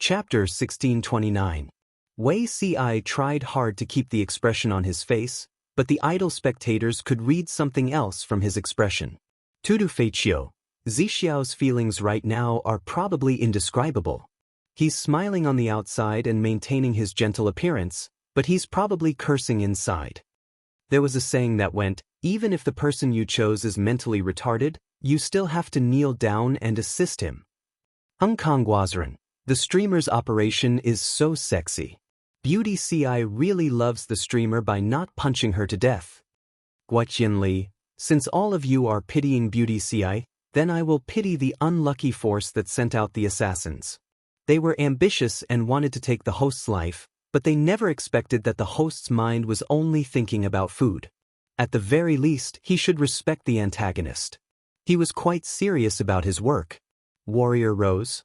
Chapter 1629. Wei Ci tried hard to keep the expression on his face, but the idle spectators could read something else from his expression. Tudu Feiqiu, Zixiao's feelings right now are probably indescribable. He's smiling on the outside and maintaining his gentle appearance, but he's probably cursing inside. There was a saying that went, even if the person you chose is mentally retarded, you still have to kneel down and assist him. Hong Kong Guazren. The streamer's operation is so sexy. Beauty Ci really loves the streamer by not punching her to death. Guoqianli, since all of you are pitying Beauty Ci, then I will pity the unlucky force that sent out the assassins. They were ambitious and wanted to take the host's life, but they never expected that the host's mind was only thinking about food. At the very least, he should respect the antagonist. He was quite serious about his work. Warrior rose.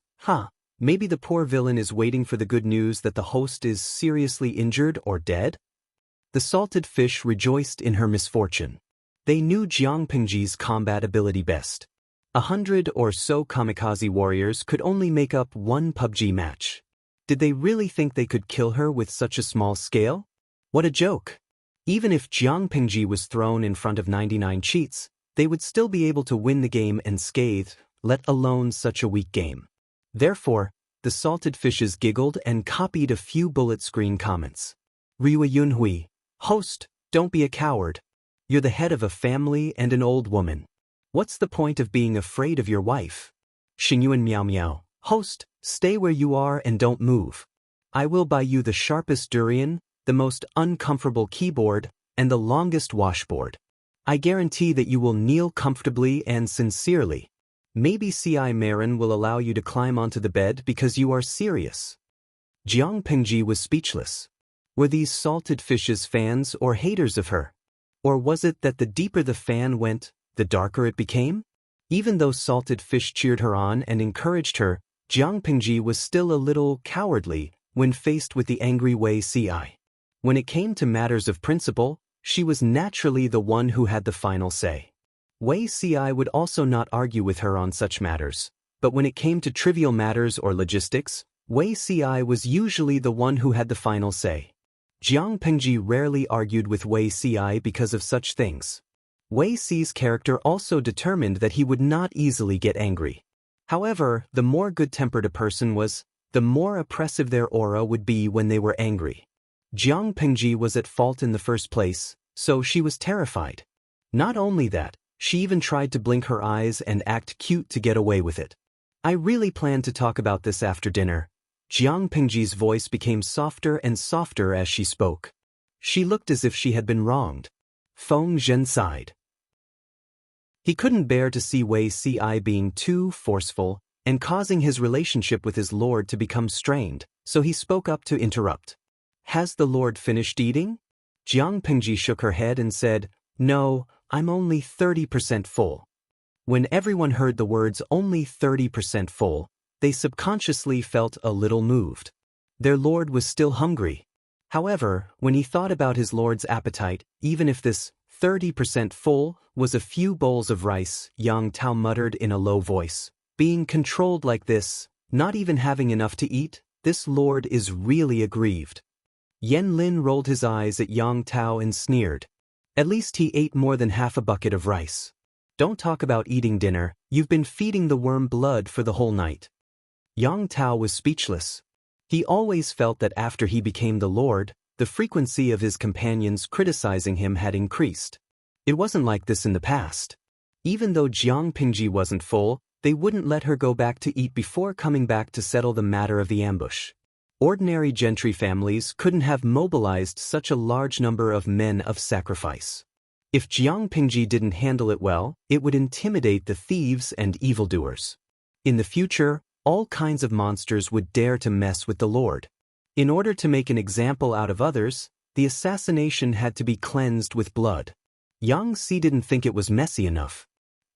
Maybe the poor villain is waiting for the good news that the host is seriously injured or dead? The salted fish rejoiced in her misfortune. They knew Jiang Pingji's combat ability best. 100 or so kamikaze warriors could only make up one PUBG match. Did they really think they could kill her with such a small scale? What a joke! Even if Jiang Pingji was thrown in front of 99 cheats, they would still be able to win the game unscathed, let alone such a weak game. Therefore, the salted fishes giggled and copied a few bullet screen comments. Riwa Yunhui, host, don't be a coward. You're the head of a family and an old woman. What's the point of being afraid of your wife? Xingyuan Miao Miao, host, stay where you are and don't move. I will buy you the sharpest durian, the most uncomfortable keyboard, and the longest washboard. I guarantee that you will kneel comfortably and sincerely. Maybe Ci Marin will allow you to climb onto the bed because you are serious. Jiang Pingji was speechless. Were these salted fishes fans or haters of her? Or was it that the deeper the fan went, the darker it became? Even though salted fish cheered her on and encouraged her, Jiang Pingji was still a little cowardly when faced with the angry Wei Ci. When it came to matters of principle, she was naturally the one who had the final say. Wei Ci would also not argue with her on such matters, but when it came to trivial matters or logistics, Wei Ci was usually the one who had the final say. Jiang Pingji rarely argued with Wei Ci because of such things. Wei Ci's character also determined that he would not easily get angry. However, the more good-tempered a person was, the more oppressive their aura would be when they were angry. Jiang Pingji was at fault in the first place, so she was terrified. Not only that, she even tried to blink her eyes and act cute to get away with it. I really planned to talk about this after dinner. Jiang Pingji's voice became softer and softer as she spoke. She looked as if she had been wronged. Feng Zhen sighed. He couldn't bear to see Wei Ci being too forceful and causing his relationship with his lord to become strained, so he spoke up to interrupt. Has the lord finished eating? Jiang Pingji shook her head and said, No, I'm only 30% full. When everyone heard the words only 30% full, they subconsciously felt a little moved. Their lord was still hungry. However, when he thought about his lord's appetite, even if this 30% full was a few bowls of rice, Yang Tao muttered in a low voice. Being controlled like this, not even having enough to eat, this lord is really aggrieved. Yen Lin rolled his eyes at Yang Tao and sneered. At least he ate more than half a bucket of rice. Don't talk about eating dinner, you've been feeding the worm blood for the whole night. Yang Tao was speechless. He always felt that after he became the lord, the frequency of his companions criticizing him had increased. It wasn't like this in the past. Even though Jiang Pingji wasn't full, they wouldn't let her go back to eat before coming back to settle the matter of the ambush. Ordinary gentry families couldn't have mobilized such a large number of men of sacrifice. If Jiang Pingji didn't handle it well, it would intimidate the thieves and evildoers. In the future, all kinds of monsters would dare to mess with the lord. In order to make an example out of others, the assassination had to be cleansed with blood. Yang Si didn't think it was messy enough.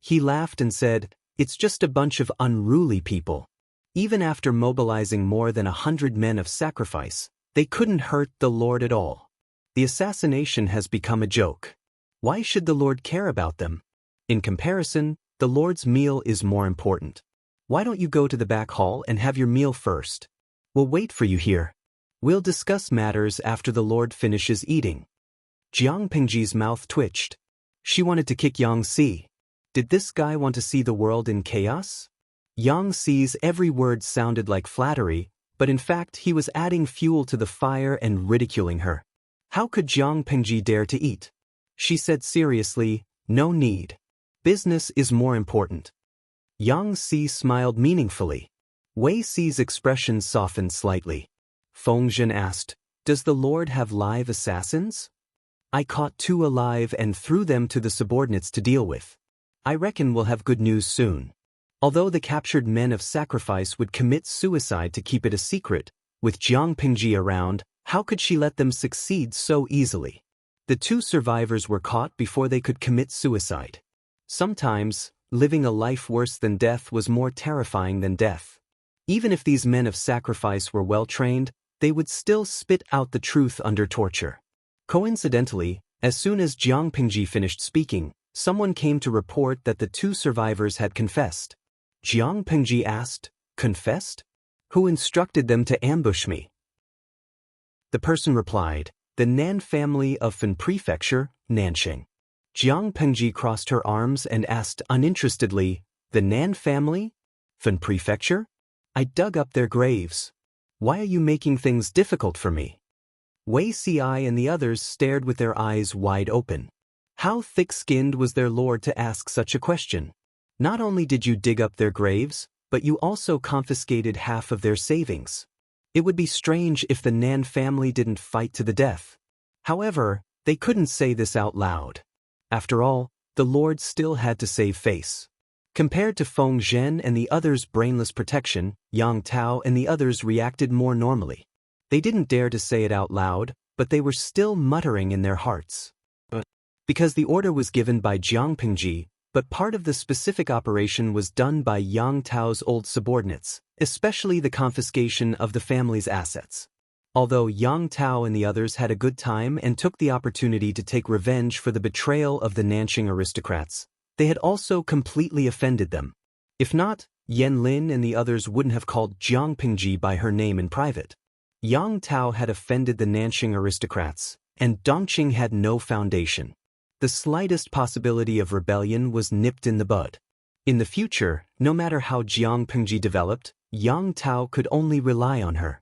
He laughed and said, It's just a bunch of unruly people. Even after mobilizing more than 100 men of sacrifice, they couldn't hurt the lord at all. The assassination has become a joke. Why should the lord care about them? In comparison, the lord's meal is more important. Why don't you go to the back hall and have your meal first? We'll wait for you here. We'll discuss matters after the Lord finishes eating. Jiang Pingji's mouth twitched. She wanted to kick Yang Si. Did this guy want to see the world in chaos? Yang Si's every word sounded like flattery, but in fact he was adding fuel to the fire and ridiculing her. How could Jiang Pingji dare to eat? She said seriously, no need. Business is more important. Yang Si smiled meaningfully. Wei Si's expression softened slightly. Feng Zhen asked, does the Lord have live assassins? I caught 2 alive and threw them to the subordinates to deal with. I reckon we'll have good news soon. Although the captured men of sacrifice would commit suicide to keep it a secret, with Jiang Pingji around, how could she let them succeed so easily? The 2 survivors were caught before they could commit suicide. Sometimes, living a life worse than death was more terrifying than death. Even if these men of sacrifice were well trained, they would still spit out the truth under torture. Coincidentally, as soon as Jiang Pingji finished speaking, someone came to report that the 2 survivors had confessed. Jiang Pingji asked, confessed? Who instructed them to ambush me? The person replied, the Nan family of Fen Prefecture, Nanxing. Jiang Pingji crossed her arms and asked uninterestedly, the Nan family? Fen Prefecture? I dug up their graves. Why are you making things difficult for me? Wei Si and the others stared with their eyes wide open. How thick-skinned was their lord to ask such a question? Not only did you dig up their graves, but you also confiscated half of their savings. It would be strange if the Nan family didn't fight to the death. However, they couldn't say this out loud. After all, the lord still had to save face. Compared to Feng Zhen and the others' brainless protection, Yang Tao and the others reacted more normally. They didn't dare to say it out loud, but they were still muttering in their hearts. Because the order was given by Jiang Pingji, but part of the specific operation was done by Yang Tao's old subordinates, especially the confiscation of the family's assets. Although Yang Tao and the others had a good time and took the opportunity to take revenge for the betrayal of the Nanxing aristocrats, they had also completely offended them. If not, Yan Lin and the others wouldn't have called Jiang Pingji by her name in private. Yang Tao had offended the Nanxing aristocrats, and Dongqing had no foundation. The slightest possibility of rebellion was nipped in the bud. In the future, no matter how Jiang Pingji developed, Yang Tao could only rely on her.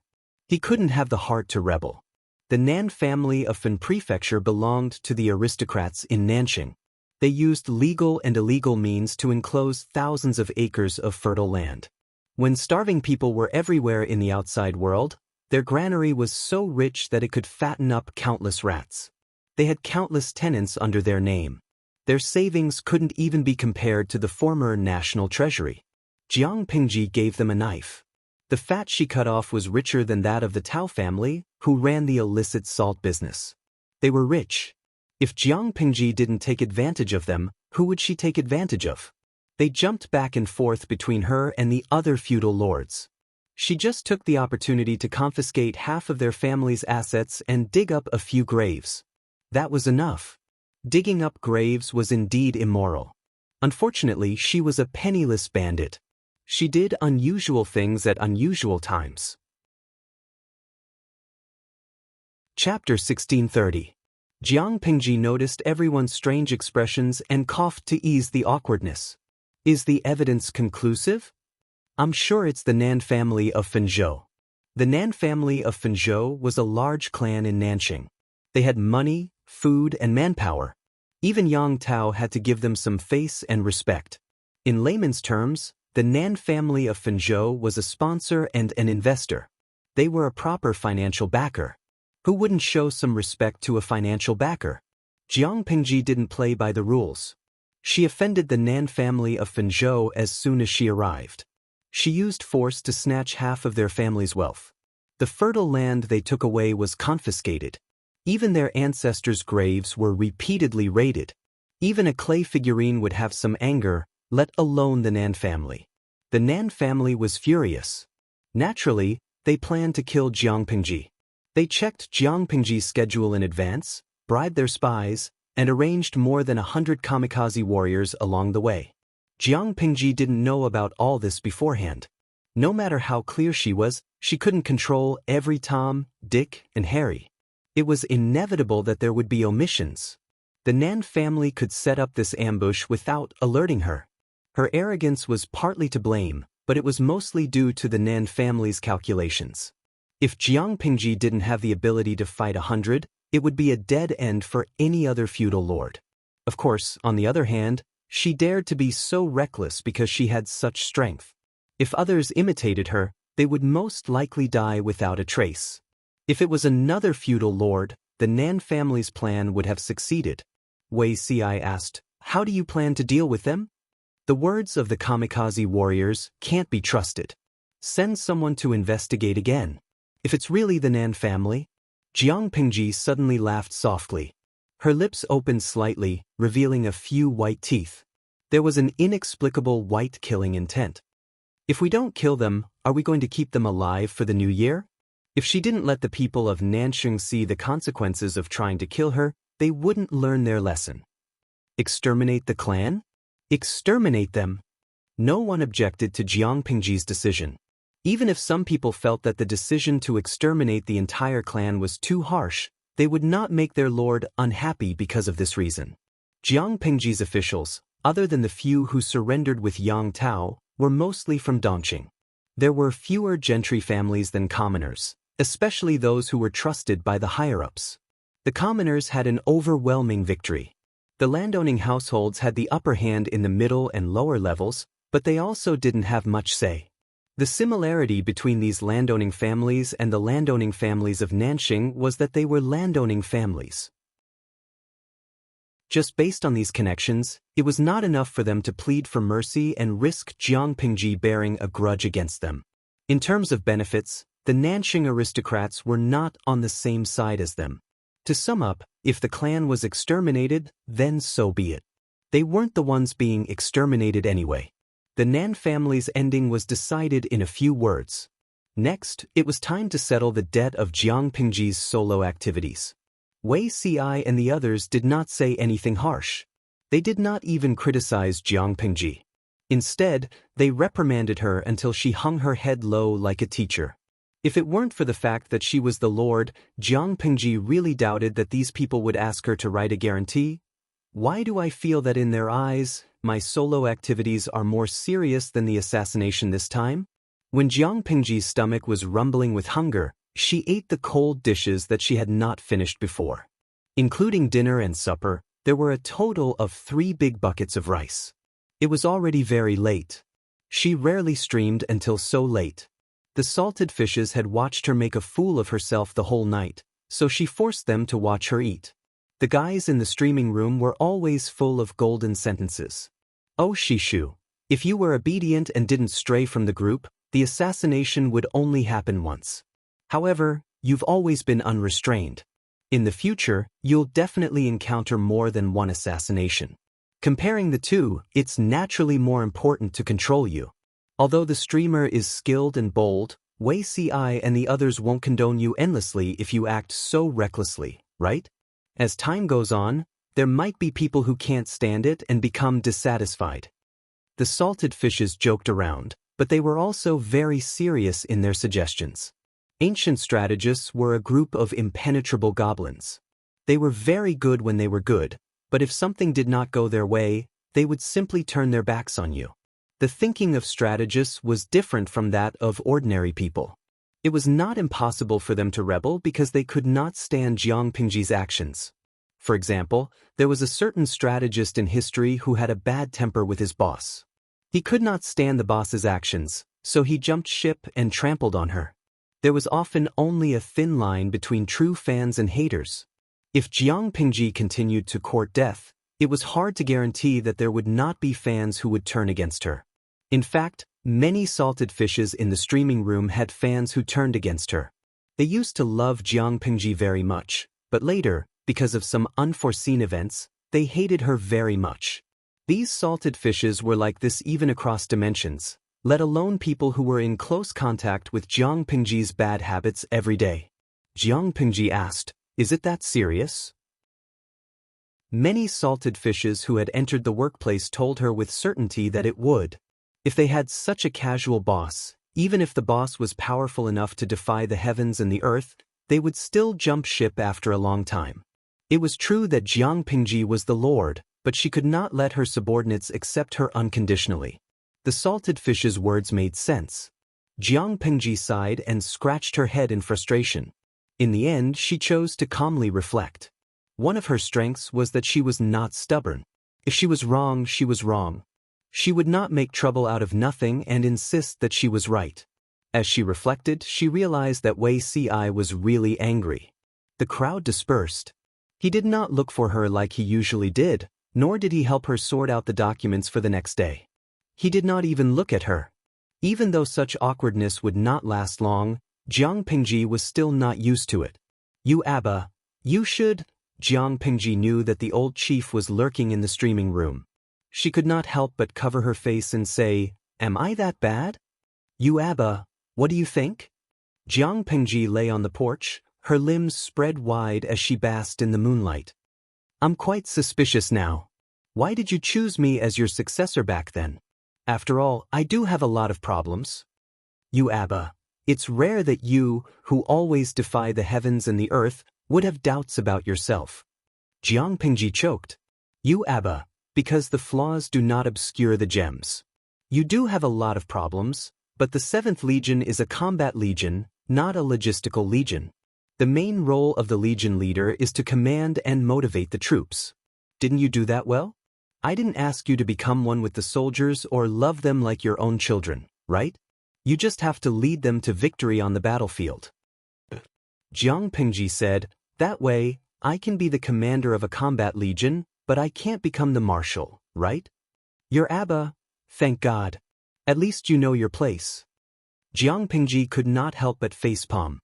He couldn't have the heart to rebel. The Nan family of Fen Prefecture belonged to the aristocrats in Nanxing. They used legal and illegal means to enclose thousands of acres of fertile land. When starving people were everywhere in the outside world, their granary was so rich that it could fatten up countless rats. They had countless tenants under their name. Their savings couldn't even be compared to the former national treasury. Jiang Pingji gave them a knife. The fat she cut off was richer than that of the Tao family, who ran the illicit salt business. They were rich. If Jiang Pingji didn't take advantage of them, who would she take advantage of? They jumped back and forth between her and the other feudal lords. She just took the opportunity to confiscate half of their family's assets and dig up a few graves. That was enough. Digging up graves was indeed immoral. Unfortunately, she was a penniless bandit. She did unusual things at unusual times. Chapter 1630. Jiang Pingji noticed everyone's strange expressions and coughed to ease the awkwardness. Is the evidence conclusive? I'm sure it's the Nan family of Fenzhou. The Nan family of Fenzhou was a large clan in Nanxing. They had money, food, and manpower. Even Yang Tao had to give them some face and respect. In layman's terms, the Nan family of Fenzhou was a sponsor and an investor. They were a proper financial backer. Who wouldn't show some respect to a financial backer? Jiang Pingji didn't play by the rules. She offended the Nan family of Fenzhou as soon as she arrived. She used force to snatch half of their family's wealth. The fertile land they took away was confiscated. Even their ancestors' graves were repeatedly raided. Even a clay figurine would have some anger, let alone the Nan family. The Nan family was furious. Naturally, they planned to kill Jiang Pingji. They checked Jiang Pingji's schedule in advance, bribed their spies, and arranged more than 100 kamikaze warriors along the way. Jiang Pingji didn't know about all this beforehand. No matter how clear she was, She couldn't control every Tom, Dick, and Harry. It was inevitable that there would be omissions. The Nan family could set up this ambush without alerting her. Her arrogance was partly to blame, but it was mostly due to the Nan family's calculations. If Jiang Pingji didn't have the ability to fight 100, it would be a dead end for any other feudal lord. Of course, on the other hand, she dared to be so reckless because she had such strength. If others imitated her, they would most likely die without a trace. If it was another feudal lord, the Nan family's plan would have succeeded. Wei Si asked, "How do you plan to deal with them?" The words of the kamikaze warriors can't be trusted. Send someone to investigate again. If it's really the Nan family? Jiang Pingji suddenly laughed softly. Her lips opened slightly, revealing a few white teeth. There was an inexplicable white killing intent. If we don't kill them, are we going to keep them alive for the new year? If she didn't let the people of Nanxing see the consequences of trying to kill her, they wouldn't learn their lesson. Exterminate the clan? Exterminate them? No one objected to Jiang Pingji's decision. Even if some people felt that the decision to exterminate the entire clan was too harsh, they would not make their lord unhappy because of this reason. Jiang Pingji's officials, other than the few who surrendered with Yang Tao, were mostly from Dongqing. There were fewer gentry families than commoners, especially those who were trusted by the higher-ups. The commoners had an overwhelming victory. The landowning households had the upper hand in the middle and lower levels, but they also didn't have much say. The similarity between these landowning families and the landowning families of Nanxing was that they were landowning families. Just based on these connections, it was not enough for them to plead for mercy and risk Jiang Pingji bearing a grudge against them. In terms of benefits, the Nanxing aristocrats were not on the same side as them. To sum up, if the clan was exterminated, then so be it. They weren't the ones being exterminated anyway. The Nan family's ending was decided in a few words. Next, it was time to settle the debt of Jiang Pingji's solo activities. Wei Si and the others did not say anything harsh. They did not even criticize Jiang Pingji. Instead, they reprimanded her until she hung her head low like a teacher. If it weren't for the fact that she was the lord, Jiang Pingji really doubted that these people would ask her to write a guarantee. Why do I feel that in their eyes, my solo activities are more serious than the assassination this time? When Jiang Pingji's stomach was rumbling with hunger, she ate the cold dishes that she had not finished before. Including dinner and supper, there were a total of 3 big buckets of rice. It was already very late. She rarely streamed until so late. The salted fishes had watched her make a fool of herself the whole night, so she forced them to watch her eat. The guys in the streaming room were always full of golden sentences. "Oh Shishu, if you were obedient and didn't stray from the group, the assassination would only happen once. However, you've always been unrestrained. In the future, you'll definitely encounter more than one assassination. Comparing the two, it's naturally more important to control you. Although the streamer is skilled and bold, Wei Si and the others won't condone you endlessly if you act so recklessly, right? As time goes on, there might be people who can't stand it and become dissatisfied." The salted fishes joked around, but they were also very serious in their suggestions. Ancient strategists were a group of impenetrable goblins. They were very good when they were good, but if something did not go their way, they would simply turn their backs on you. The thinking of strategists was different from that of ordinary people. It was not impossible for them to rebel because they could not stand Jiang Pingji's actions. For example, there was a certain strategist in history who had a bad temper with his boss. He could not stand the boss's actions, so he jumped ship and trampled on her. There was often only a thin line between true fans and haters. If Jiang Pingji continued to court death, it was hard to guarantee that there would not be fans who would turn against her. In fact, many salted fishes in the streaming room had fans who turned against her. They used to love Jiang Pingji very much, but later, because of some unforeseen events, they hated her very much. These salted fishes were like this even across dimensions, let alone people who were in close contact with Jiang Pingji's bad habits every day. Jiang Pingji asked, "Is it that serious?" Many salted fishes who had entered the workplace told her with certainty that it would. If they had such a casual boss, Even if the boss was powerful enough to defy the heavens and the earth, they would still jump ship after a long time. It was true that Jiang Pingji was the lord, but she could not let her subordinates accept her unconditionally. The salted fish's words made sense. Jiang Pingji sighed and scratched her head in frustration. In the end, she chose to calmly reflect. One of her strengths was that she was not stubborn. If she was wrong, she was wrong. She would not make trouble out of nothing and insist that she was right. As she reflected, she realized that Wei Si was really angry. The crowd dispersed. He did not look for her like he usually did, nor did he help her sort out the documents for the next day. He did not even look at her. Even though such awkwardness would not last long, Jiang Pingji was still not used to it. "You Abba, you should..." Jiang Pingji knew that the old chief was lurking in the streaming room. She could not help but cover her face and say, "Am I that bad?" "You Abba, what do you think?" Jiang Pingji lay on the porch, her limbs spread wide as she basked in the moonlight. "I'm quite suspicious now. Why did you choose me as your successor back then? After all, I do have a lot of problems." "You Abba, it's rare that you, who always defy the heavens and the earth, would have doubts about yourself." Jiang Pingji choked. "You Abba, because the flaws do not obscure the gems. You do have a lot of problems, but the 7th Legion is a combat legion, not a logistical legion. The main role of the legion leader is to command and motivate the troops. Didn't you do that well? I didn't ask you to become one with the soldiers or love them like your own children, right? You just have to lead them to victory on the battlefield." Jiang Pingji said, "That way, I can be the commander of a combat legion, but I can't become the marshal, right? Your Abba, thank God. At least you know your place." Jiang Pingji could not help but facepalm.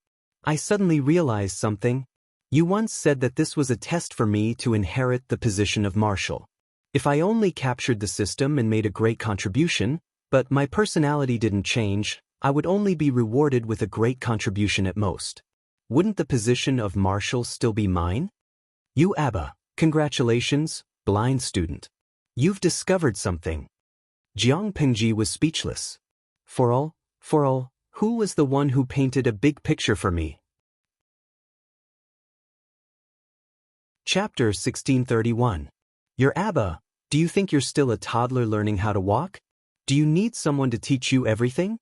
"I suddenly realized something. You once said that this was a test for me to inherit the position of marshal. If I only captured the system and made a great contribution, but my personality didn't change, I would only be rewarded with a great contribution at most. Wouldn't the position of marshal still be mine? You Abba, congratulations, blind student. You've discovered something." Jiang Pingji was speechless. For all, who was the one who painted a big picture for me?" Chapter 1631. "Your Abba, do you think you're still a toddler learning how to walk? Do you need someone to teach you everything?"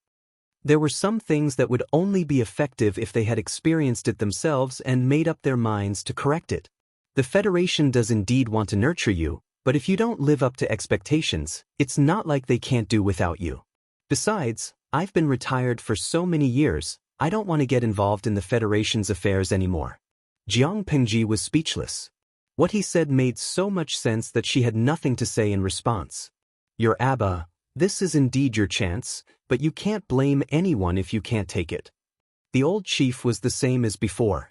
There were some things that would only be effective if they had experienced it themselves and made up their minds to correct it. The Federation does indeed want to nurture you, but if you don't live up to expectations, it's not like they can't do without you. Besides, I've been retired for so many years, I don't want to get involved in the Federation's affairs anymore." Jiang Pingji was speechless. What he said made so much sense that she had nothing to say in response. "Your Abba, this is indeed your chance, but you can't blame anyone if you can't take it." The old chief was the same as before.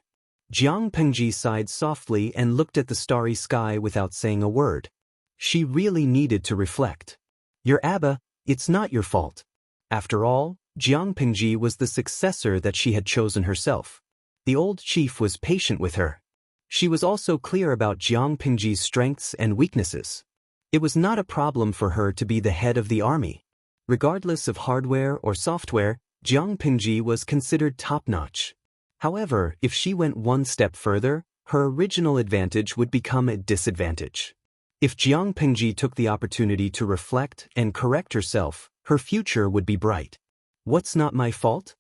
Jiang Pingji sighed softly and looked at the starry sky without saying a word. She really needed to reflect. "Your Abba, it's not your fault." After all, Jiang Pingji was the successor that she had chosen herself. The old chief was patient with her. She was also clear about Jiang Pingji's strengths and weaknesses. It was not a problem for her to be the head of the army. Regardless of hardware or software, Jiang Pingji was considered top-notch. However, if she went one step further, her original advantage would become a disadvantage. If Jiang Pingji took the opportunity to reflect and correct herself, her future would be bright. "What's not my fault?"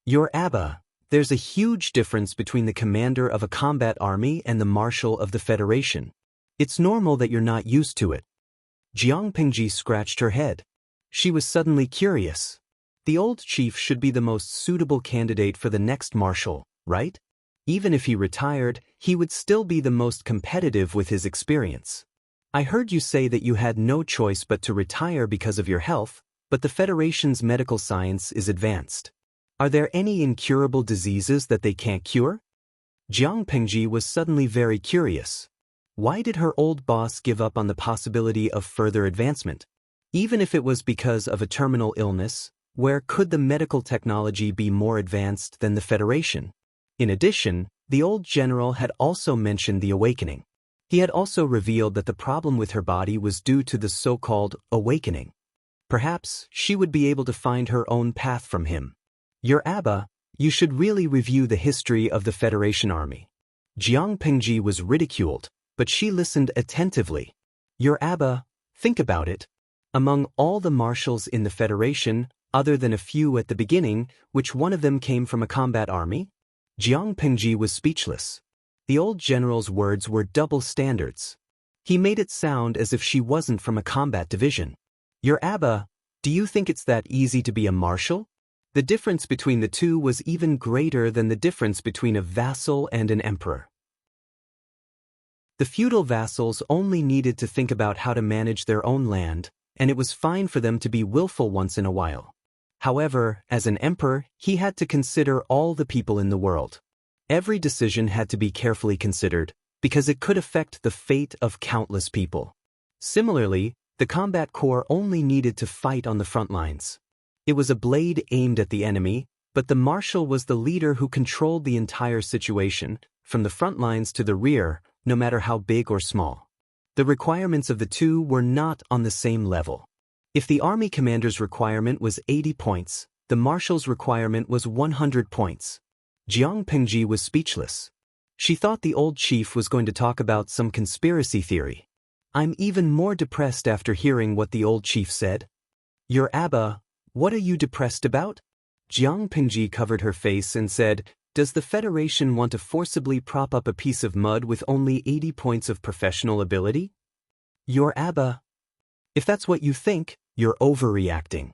"Your Abba, there's a huge difference between the commander of a combat army and the marshal of the Federation. It's normal that you're not used to it." Jiang Pingji scratched her head. She was suddenly curious. The old chief should be the most suitable candidate for the next marshal, right? Even if he retired, he would still be the most competitive with his experience. "I heard you say that you had no choice but to retire because of your health, but the Federation's medical science is advanced. Are there any incurable diseases that they can't cure?" Jiang Pingji was suddenly very curious. Why did her old boss give up on the possibility of further advancement? Even if it was because of a terminal illness, where could the medical technology be more advanced than the Federation? In addition, the old general had also mentioned the awakening. He had also revealed that the problem with her body was due to the so-called awakening. Perhaps she would be able to find her own path from him. Your Abba, you should really review the history of the Federation Army. Jiang Pingji was ridiculed, but she listened attentively. Your Abba, think about it. Among all the marshals in the Federation, other than a few at the beginning, which one of them came from a combat army? Jiang Pingji was speechless. The old general's words were double standards. He made it sound as if she wasn't from a combat division. Your Abba, do you think it's that easy to be a marshal? The difference between the two was even greater than the difference between a vassal and an emperor. The feudal vassals only needed to think about how to manage their own land, and it was fine for them to be willful once in a while. However, as an emperor, he had to consider all the people in the world. Every decision had to be carefully considered, because it could affect the fate of countless people. Similarly, the combat corps only needed to fight on the front lines. It was a blade aimed at the enemy, but the marshal was the leader who controlled the entire situation, from the front lines to the rear, no matter how big or small. The requirements of the two were not on the same level. If the army commander's requirement was 80 points, the marshal's requirement was 100 points. Jiang Pingji was speechless. She thought the old chief was going to talk about some conspiracy theory. I'm even more depressed after hearing what the old chief said. Your Abba, what are you depressed about? Jiang Pingji covered her face and said, does the Federation want to forcibly prop up a piece of mud with only 80 points of professional ability? Your Abba, if that's what you think, you're overreacting.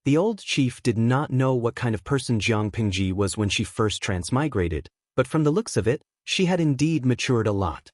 The old chief did not know what kind of person Jiang Pingji was when she first transmigrated, but from the looks of it, she had indeed matured a lot.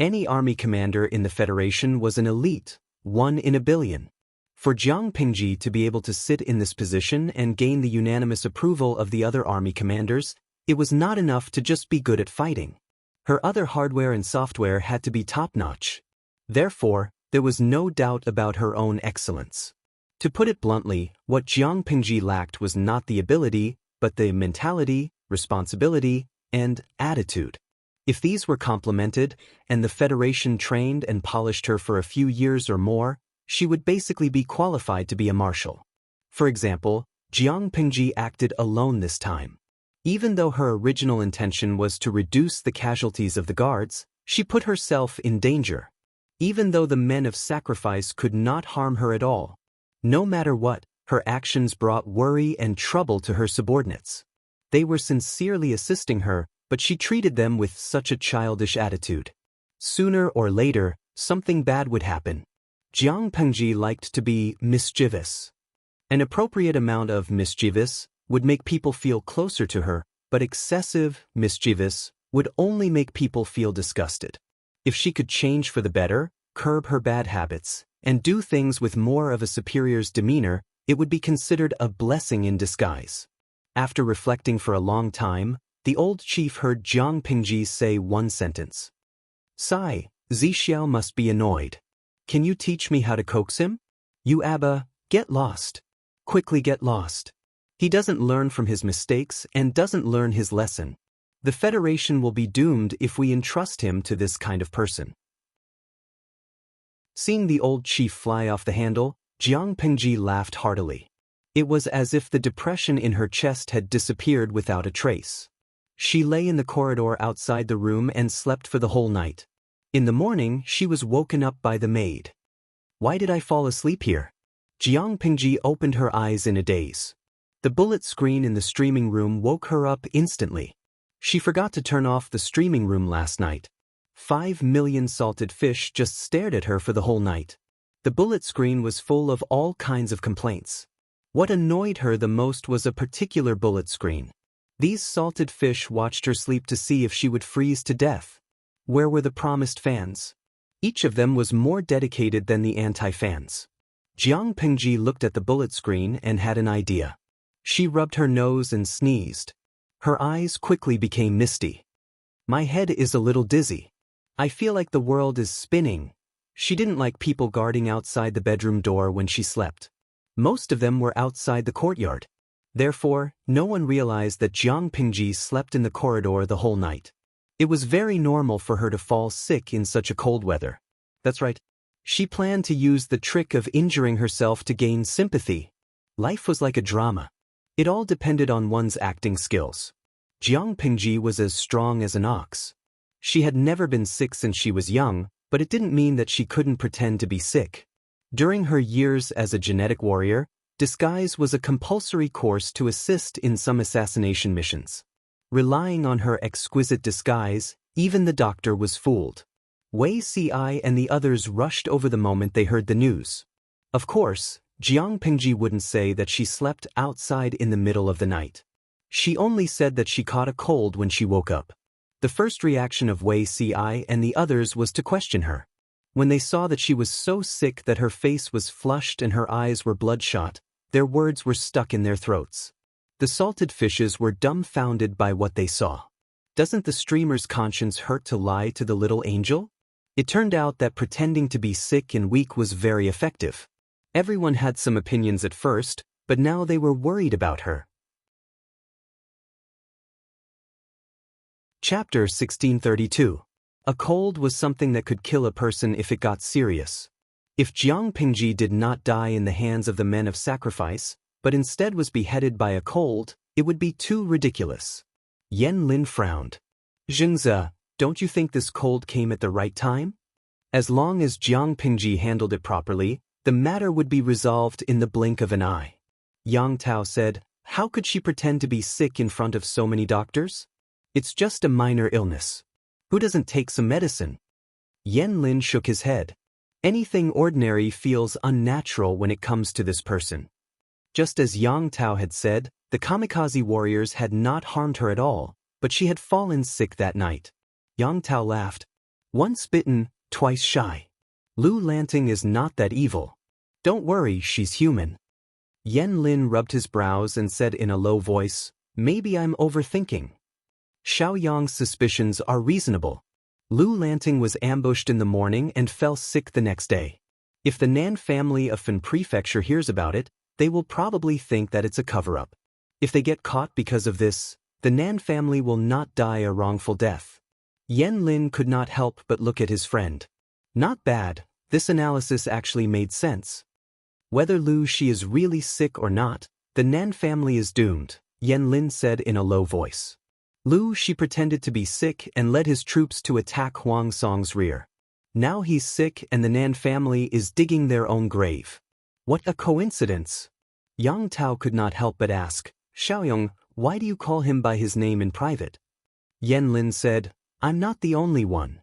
Any army commander in the Federation was an elite, one in a billion. For Jiang Pingji to be able to sit in this position and gain the unanimous approval of the other army commanders, it was not enough to just be good at fighting. Her other hardware and software had to be top-notch. Therefore, there was no doubt about her own excellence. To put it bluntly, what Jiang Pingji lacked was not the ability, but the mentality, responsibility, and attitude. If these were complemented, and the Federation trained and polished her for a few years or more, she would basically be qualified to be a marshal. For example, Jiang Pingji acted alone this time. Even though her original intention was to reduce the casualties of the guards, she put herself in danger. Even though the men of sacrifice could not harm her at all. No matter what, her actions brought worry and trouble to her subordinates. They were sincerely assisting her, but she treated them with such a childish attitude. Sooner or later, something bad would happen. Jiang Pingji liked to be mischievous. An appropriate amount of mischievous would make people feel closer to her, but excessive mischievous would only make people feel disgusted. If she could change for the better, curb her bad habits, and do things with more of a superior's demeanor, it would be considered a blessing in disguise. After reflecting for a long time, the old chief heard Jiang Pingji say one sentence. Sigh, Zixiao must be annoyed. Can you teach me how to coax him? You Abba, get lost. Quickly get lost. He doesn't learn from his mistakes and doesn't learn his lesson. The Federation will be doomed if we entrust him to this kind of person. Seeing the old chief fly off the handle, Jiang Pingji laughed heartily. It was as if the depression in her chest had disappeared without a trace. She lay in the corridor outside the room and slept for the whole night. In the morning, she was woken up by the maid. Why did I fall asleep here? Jiang Pingji opened her eyes in a daze. The bullet screen in the streaming room woke her up instantly. She forgot to turn off the streaming room last night. 5 million salted fish just stared at her for the whole night. The bullet screen was full of all kinds of complaints. What annoyed her the most was a particular bullet screen. These salted fish watched her sleep to see if she would freeze to death. Where were the promised fans? Each of them was more dedicated than the anti-fans. Jiang Pingji looked at the bullet screen and had an idea. She rubbed her nose and sneezed. Her eyes quickly became misty. My head is a little dizzy. I feel like the world is spinning. She didn't like people guarding outside the bedroom door when she slept. Most of them were outside the courtyard. Therefore, no one realized that Jiang Pingji slept in the corridor the whole night. It was very normal for her to fall sick in such a cold weather. That's right. She planned to use the trick of injuring herself to gain sympathy. Life was like a drama. It all depended on one's acting skills. Jiang Pingji was as strong as an ox. She had never been sick since she was young, but it didn't mean that she couldn't pretend to be sick. During her years as a genetic warrior, disguise was a compulsory course to assist in some assassination missions. Relying on her exquisite disguise, even the doctor was fooled. Wei Si and the others rushed over the moment they heard the news. Of course, Jiang Pingji wouldn't say that she slept outside in the middle of the night. She only said that she caught a cold when she woke up. The first reaction of Wei Si and the others was to question her. When they saw that she was so sick that her face was flushed and her eyes were bloodshot, their words were stuck in their throats. The salted fishes were dumbfounded by what they saw. Doesn't the streamer's conscience hurt to lie to the little angel? It turned out that pretending to be sick and weak was very effective. Everyone had some opinions at first, but now they were worried about her. Chapter 1632. A cold was something that could kill a person if it got serious. If Jiang Pingji did not die in the hands of the men of sacrifice, but instead was beheaded by a cold, it would be too ridiculous. Yan Lin frowned. Zhengze, don't you think this cold came at the right time? As long as Jiang Pingji handled it properly, the matter would be resolved in the blink of an eye. Yang Tao said, how could she pretend to be sick in front of so many doctors? It's just a minor illness. Who doesn't take some medicine? Yan Lin shook his head. Anything ordinary feels unnatural when it comes to this person. Just as Yang Tao had said, the kamikaze warriors had not harmed her at all, but she had fallen sick that night. Yang Tao laughed. Once bitten, twice shy. Lu Lanting is not that evil. Don't worry, she's human. Yan Lin rubbed his brows and said in a low voice, maybe I'm overthinking. Xiaoyang's suspicions are reasonable. Lu Lanting was ambushed in the morning and fell sick the next day. If the Nan family of Fen Prefecture hears about it, they will probably think that it's a cover-up. If they get caught because of this, the Nan family will not die a wrongful death. Yan Lin could not help but look at his friend. Not bad, this analysis actually made sense. Whether Lu Shi is really sick or not, the Nan family is doomed, Yan Lin said in a low voice. Lu Shi pretended to be sick and led his troops to attack Huang Song's rear. Now he's sick and the Nan family is digging their own grave. What a coincidence! Yang Tao could not help but ask, Xiaoyang, why do you call him by his name in private? Yan Lin said, I'm not the only one.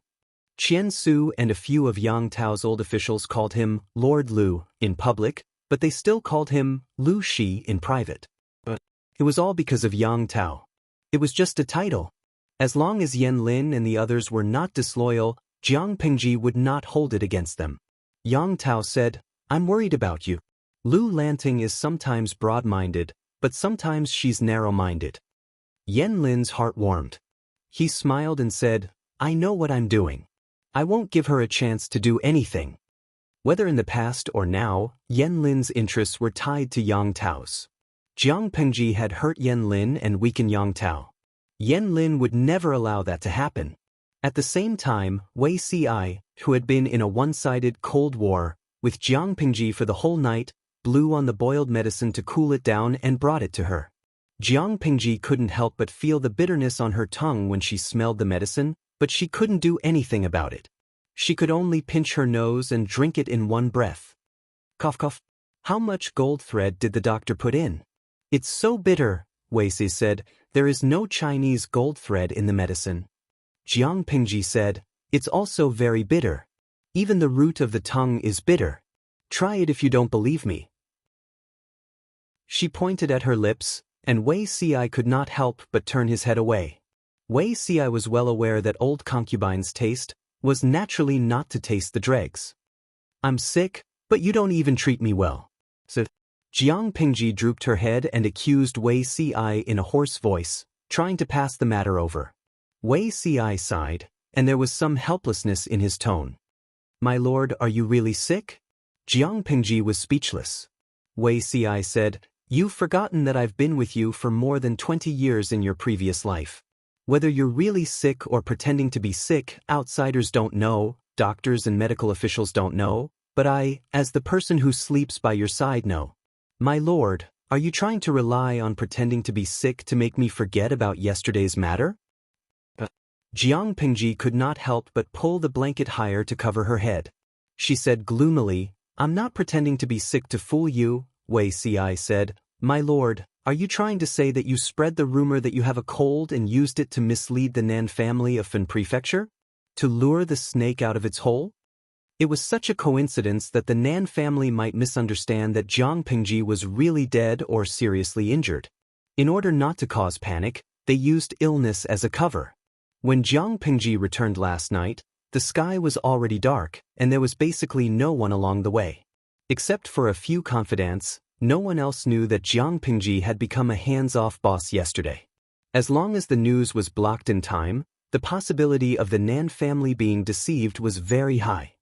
Qian Su and a few of Yang Tao's old officials called him Lord Lu in public, but they still called him Lu Shi in private. But it was all because of Yang Tao. It was just a title. As long as Yan Lin and the others were not disloyal, Jiang Pingji would not hold it against them. Yang Tao said, I'm worried about you. Lu Lanting is sometimes broad-minded, but sometimes she's narrow-minded. Yan Lin's heart warmed. He smiled and said, I know what I'm doing. I won't give her a chance to do anything. Whether in the past or now, Yan Lin's interests were tied to Yang Tao's. Jiang Pingji had hurt Yan Lin and weakened Yang Tao. Yan Lin would never allow that to happen. At the same time, Wei Si, who had been in a one-sided Cold War with Jiang Pingji for the whole night, blew on the boiled medicine to cool it down and brought it to her. Jiang Pingji couldn't help but feel the bitterness on her tongue when she smelled the medicine, but she couldn't do anything about it. She could only pinch her nose and drink it in one breath. Cough cough. How much gold thread did the doctor put in? It's so bitter, Wei Si said, there is no Chinese gold thread in the medicine. Jiang Pingji said, it's also very bitter. Even the root of the tongue is bitter. Try it if you don't believe me. She pointed at her lips, and Wei Si could not help but turn his head away. Wei Si was well aware that old concubines' taste was naturally not to taste the dregs. I'm sick, but you don't even treat me well. So, Jiang Pingji drooped her head and accused Wei Si in a hoarse voice, trying to pass the matter over. Wei Si sighed, and there was some helplessness in his tone. My lord, are you really sick? Jiang Pingji was speechless. Wei Si said, you've forgotten that I've been with you for more than 20 years in your previous life. Whether you're really sick or pretending to be sick, outsiders don't know, doctors and medical officials don't know, but I, as the person who sleeps by your side, know. My lord, are you trying to rely on pretending to be sick to make me forget about yesterday's matter? Jiang Pingji could not help but pull the blanket higher to cover her head. She said gloomily, I'm not pretending to be sick to fool you, Wei Si said. My lord, are you trying to say that you spread the rumor that you have a cold and used it to mislead the Nan family of Fen Prefecture? To lure the snake out of its hole? It was such a coincidence that the Nan family might misunderstand that Jiang Pingji was really dead or seriously injured. In order not to cause panic, they used illness as a cover. When Jiang Pingji returned last night, the sky was already dark, and there was basically no one along the way. Except for a few confidants, no one else knew that Jiang Pingji had become a hands-off boss yesterday. As long as the news was blocked in time, the possibility of the Nan family being deceived was very high.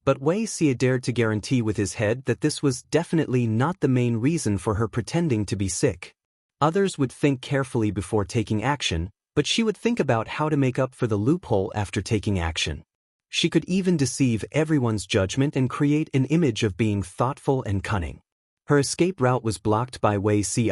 But Wei Si dared to guarantee with his head that this was definitely not the main reason for her pretending to be sick. Others would think carefully before taking action, but she would think about how to make up for the loophole after taking action. She could even deceive everyone's judgment and create an image of being thoughtful and cunning. Her escape route was blocked by Wei Si,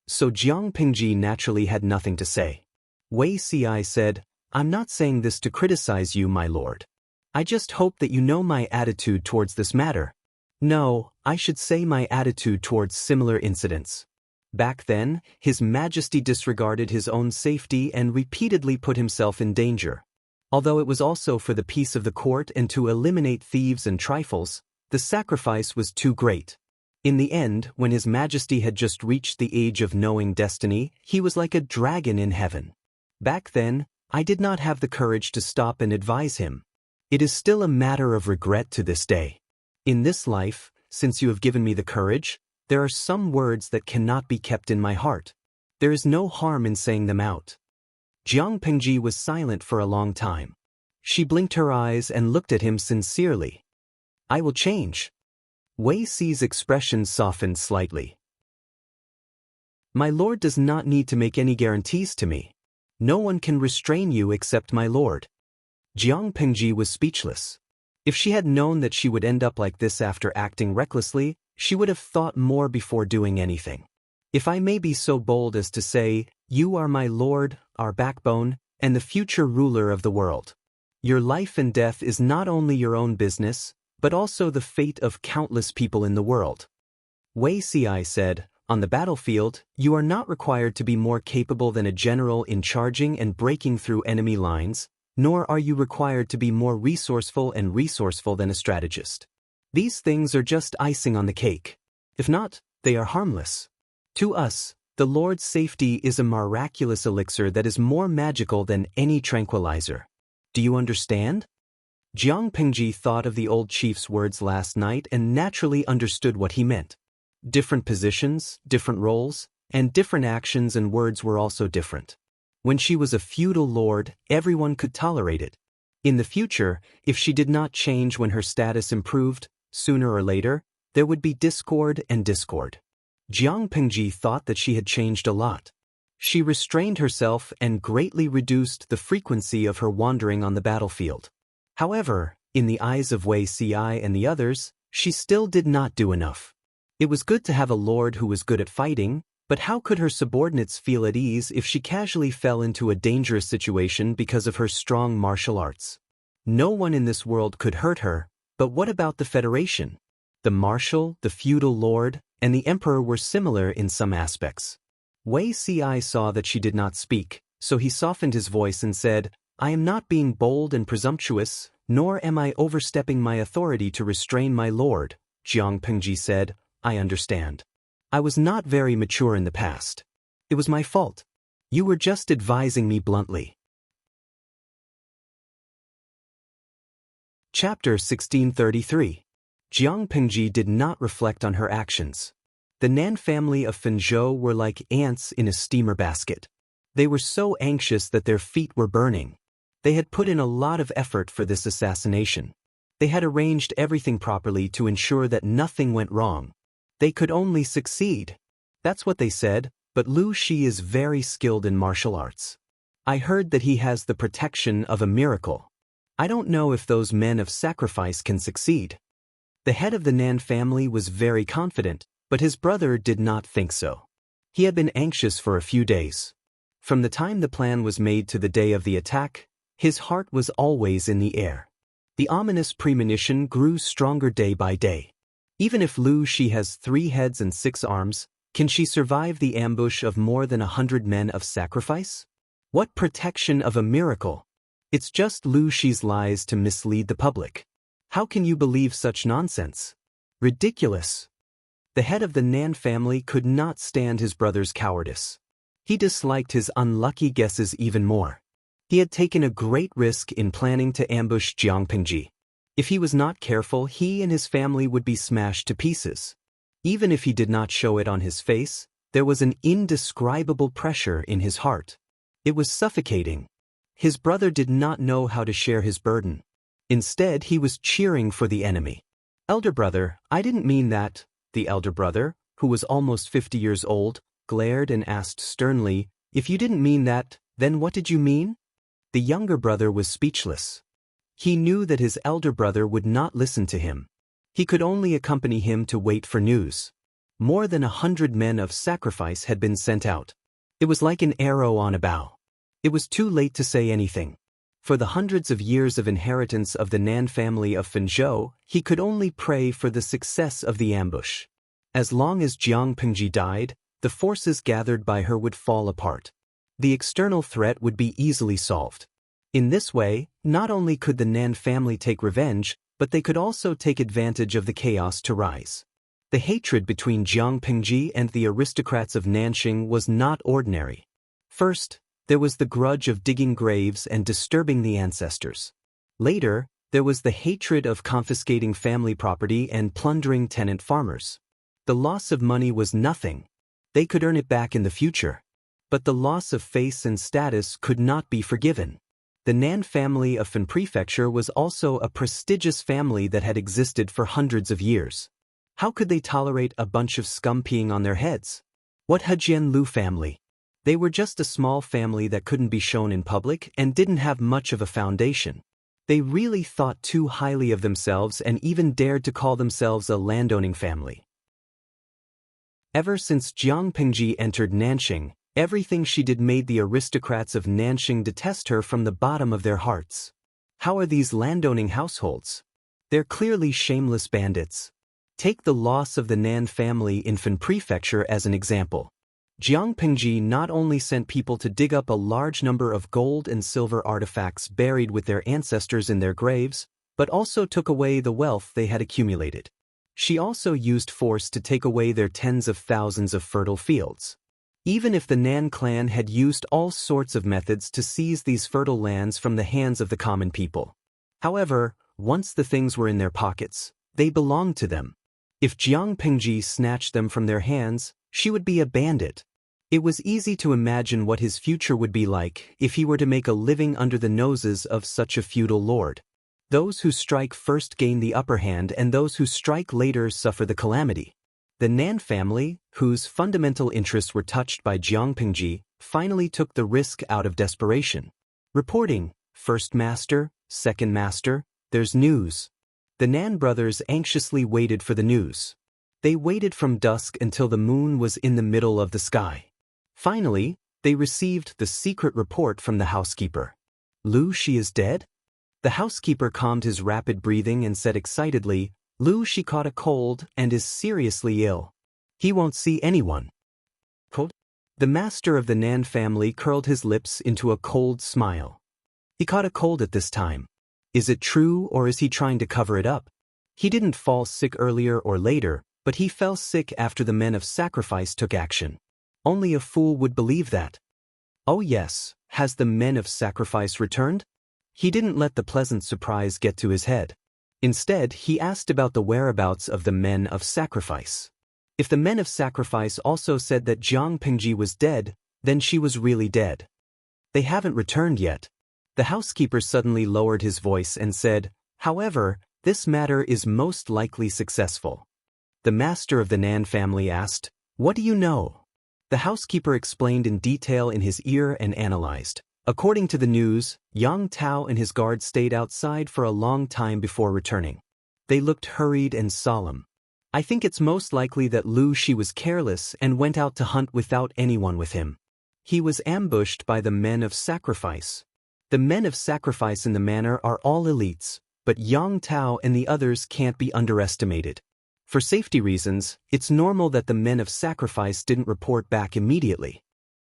so Jiang Pingji naturally had nothing to say. Wei Si said, I'm not saying this to criticize you, my lord. I just hope that you know my attitude towards this matter. No, I should say my attitude towards similar incidents. Back then, His Majesty disregarded his own safety and repeatedly put himself in danger. Although it was also for the peace of the court and to eliminate thieves and trifles, the sacrifice was too great. In the end, when His Majesty had just reached the age of knowing destiny, he was like a dragon in heaven. Back then, I did not have the courage to stop and advise him. It is still a matter of regret to this day. In this life, since you have given me the courage, there are some words that cannot be kept in my heart. There is no harm in saying them out. Jiang Pingji was silent for a long time. She blinked her eyes and looked at him sincerely. I will change. Wei Si's expression softened slightly. My lord does not need to make any guarantees to me. No one can restrain you except my lord. Jiang Pingji was speechless. If she had known that she would end up like this after acting recklessly, she would have thought more before doing anything. If I may be so bold as to say, you are my lord, our backbone, and the future ruler of the world. Your life and death is not only your own business, but also the fate of countless people in the world. Wei Si said, on the battlefield, you are not required to be more capable than a general in charging and breaking through enemy lines, nor are you required to be more resourceful than a strategist. These things are just icing on the cake. If not, they are harmless. To us, the Lord's safety is a miraculous elixir that is more magical than any tranquilizer. Do you understand? Jiang Pingji thought of the old chief's words last night and naturally understood what he meant. Different positions, different roles, and different actions and words were also different. When she was a feudal lord, everyone could tolerate it. In the future, if she did not change when her status improved, sooner or later, there would be discord and discord. Jiang Pingji thought that she had changed a lot. She restrained herself and greatly reduced the frequency of her wandering on the battlefield. However, in the eyes of Wei Si and the others, she still did not do enough. It was good to have a lord who was good at fighting, but how could her subordinates feel at ease if she casually fell into a dangerous situation because of her strong martial arts? No one in this world could hurt her, but what about the Federation? The marshal, the feudal lord, and the emperor were similar in some aspects. Wei Si saw that she did not speak, so he softened his voice and said, I am not being bold and presumptuous, nor am I overstepping my authority to restrain my lord. Jiang Pingji said, I understand. I was not very mature in the past. It was my fault. You were just advising me bluntly. Chapter 1633. Jiang Pingji did not reflect on her actions. The Nan family of Fenzhou were like ants in a steamer basket. They were so anxious that their feet were burning. They had put in a lot of effort for this assassination. They had arranged everything properly to ensure that nothing went wrong. They could only succeed. That's what they said, but Lu Shi is very skilled in martial arts. I heard that he has the protection of a miracle. I don't know if those men of sacrifice can succeed. The head of the Nan family was very confident, but his brother did not think so. He had been anxious for a few days. From the time the plan was made to the day of the attack, his heart was always in the air. The ominous premonition grew stronger day by day. Even if Lu Shi has 3 heads and 6 arms, can she survive the ambush of more than 100 men of sacrifice? What protection of a miracle! It's just Lu Shi's lies to mislead the public. How can you believe such nonsense? Ridiculous! The head of the Nan family could not stand his brother's cowardice. He disliked his unlucky guesses even more. He had taken a great risk in planning to ambush Jiang Pingji. If he was not careful, he and his family would be smashed to pieces. Even if he did not show it on his face, there was an indescribable pressure in his heart. It was suffocating. His brother did not know how to share his burden. Instead, he was cheering for the enemy. "Elder brother, I didn't mean that." The elder brother, who was almost 50 years old, glared and asked sternly, "If you didn't mean that, then what did you mean?" The younger brother was speechless. He knew that his elder brother would not listen to him. He could only accompany him to wait for news. More than 100 men of sacrifice had been sent out. It was like an arrow on a bow. It was too late to say anything. For the hundreds of years of inheritance of the Nan family of Fenzhou, he could only pray for the success of the ambush. As long as Jiang Pingji died, the forces gathered by her would fall apart. The external threat would be easily solved. In this way, not only could the Nan family take revenge, but they could also take advantage of the chaos to rise. The hatred between Jiang Pingji and the aristocrats of Nanxing was not ordinary. First, there was the grudge of digging graves and disturbing the ancestors. Later, there was the hatred of confiscating family property and plundering tenant farmers. The loss of money was nothing. They could earn it back in the future. But the loss of face and status could not be forgiven. The Nan family of Fen Prefecture was also a prestigious family that had existed for hundreds of years. How could they tolerate a bunch of scum peeing on their heads? What Hejian Lu family? They were just a small family that couldn't be shown in public and didn't have much of a foundation. They really thought too highly of themselves and even dared to call themselves a landowning family. Ever since Jiang Pingji entered Nanxing, everything she did made the aristocrats of Nanxing detest her from the bottom of their hearts. How are these landowning households? They're clearly shameless bandits. Take the loss of the Nan family in Fen Prefecture as an example. Jiang Pingji not only sent people to dig up a large number of gold and silver artifacts buried with their ancestors in their graves, but also took away the wealth they had accumulated. She also used force to take away their tens of thousands of fertile fields. Even if the Nan clan had used all sorts of methods to seize these fertile lands from the hands of the common people. However, once the things were in their pockets, they belonged to them. If Jiang Pingji snatched them from their hands, she would be a bandit. It was easy to imagine what his future would be like if he were to make a living under the noses of such a feudal lord. Those who strike first gain the upper hand, and those who strike later suffer the calamity. The Nan family, whose fundamental interests were touched by Jiang Pingji, finally took the risk out of desperation. Reporting, "First Master, Second Master, there's news." The Nan brothers anxiously waited for the news. They waited from dusk until the moon was in the middle of the sky. Finally, they received the secret report from the housekeeper. "Lu Shi is dead?" The housekeeper calmed his rapid breathing and said excitedly, "Lu Shi caught a cold and is seriously ill. He won't see anyone." Cold? The master of the Nan family curled his lips into a cold smile. "He caught a cold at this time. Is it true, or is he trying to cover it up? He didn't fall sick earlier or later, but he fell sick after the men of sacrifice took action. Only a fool would believe that." "Oh yes, has the men of sacrifice returned?" He didn't let the pleasant surprise get to his head. Instead, he asked about the whereabouts of the men of sacrifice. If the men of sacrifice also said that Jiang Pingji was dead, then she was really dead. "They haven't returned yet." The housekeeper suddenly lowered his voice and said, "However, this matter is most likely successful." The master of the Nan family asked, "What do you know?" The housekeeper explained in detail in his ear and analyzed. According to the news, Yang Tao and his guards stayed outside for a long time before returning. They looked hurried and solemn. I think it's most likely that Lu Shi was careless and went out to hunt without anyone with him. He was ambushed by the men of sacrifice. The men of sacrifice in the manor are all elites, but Yang Tao and the others can't be underestimated. For safety reasons, it's normal that the men of sacrifice didn't report back immediately.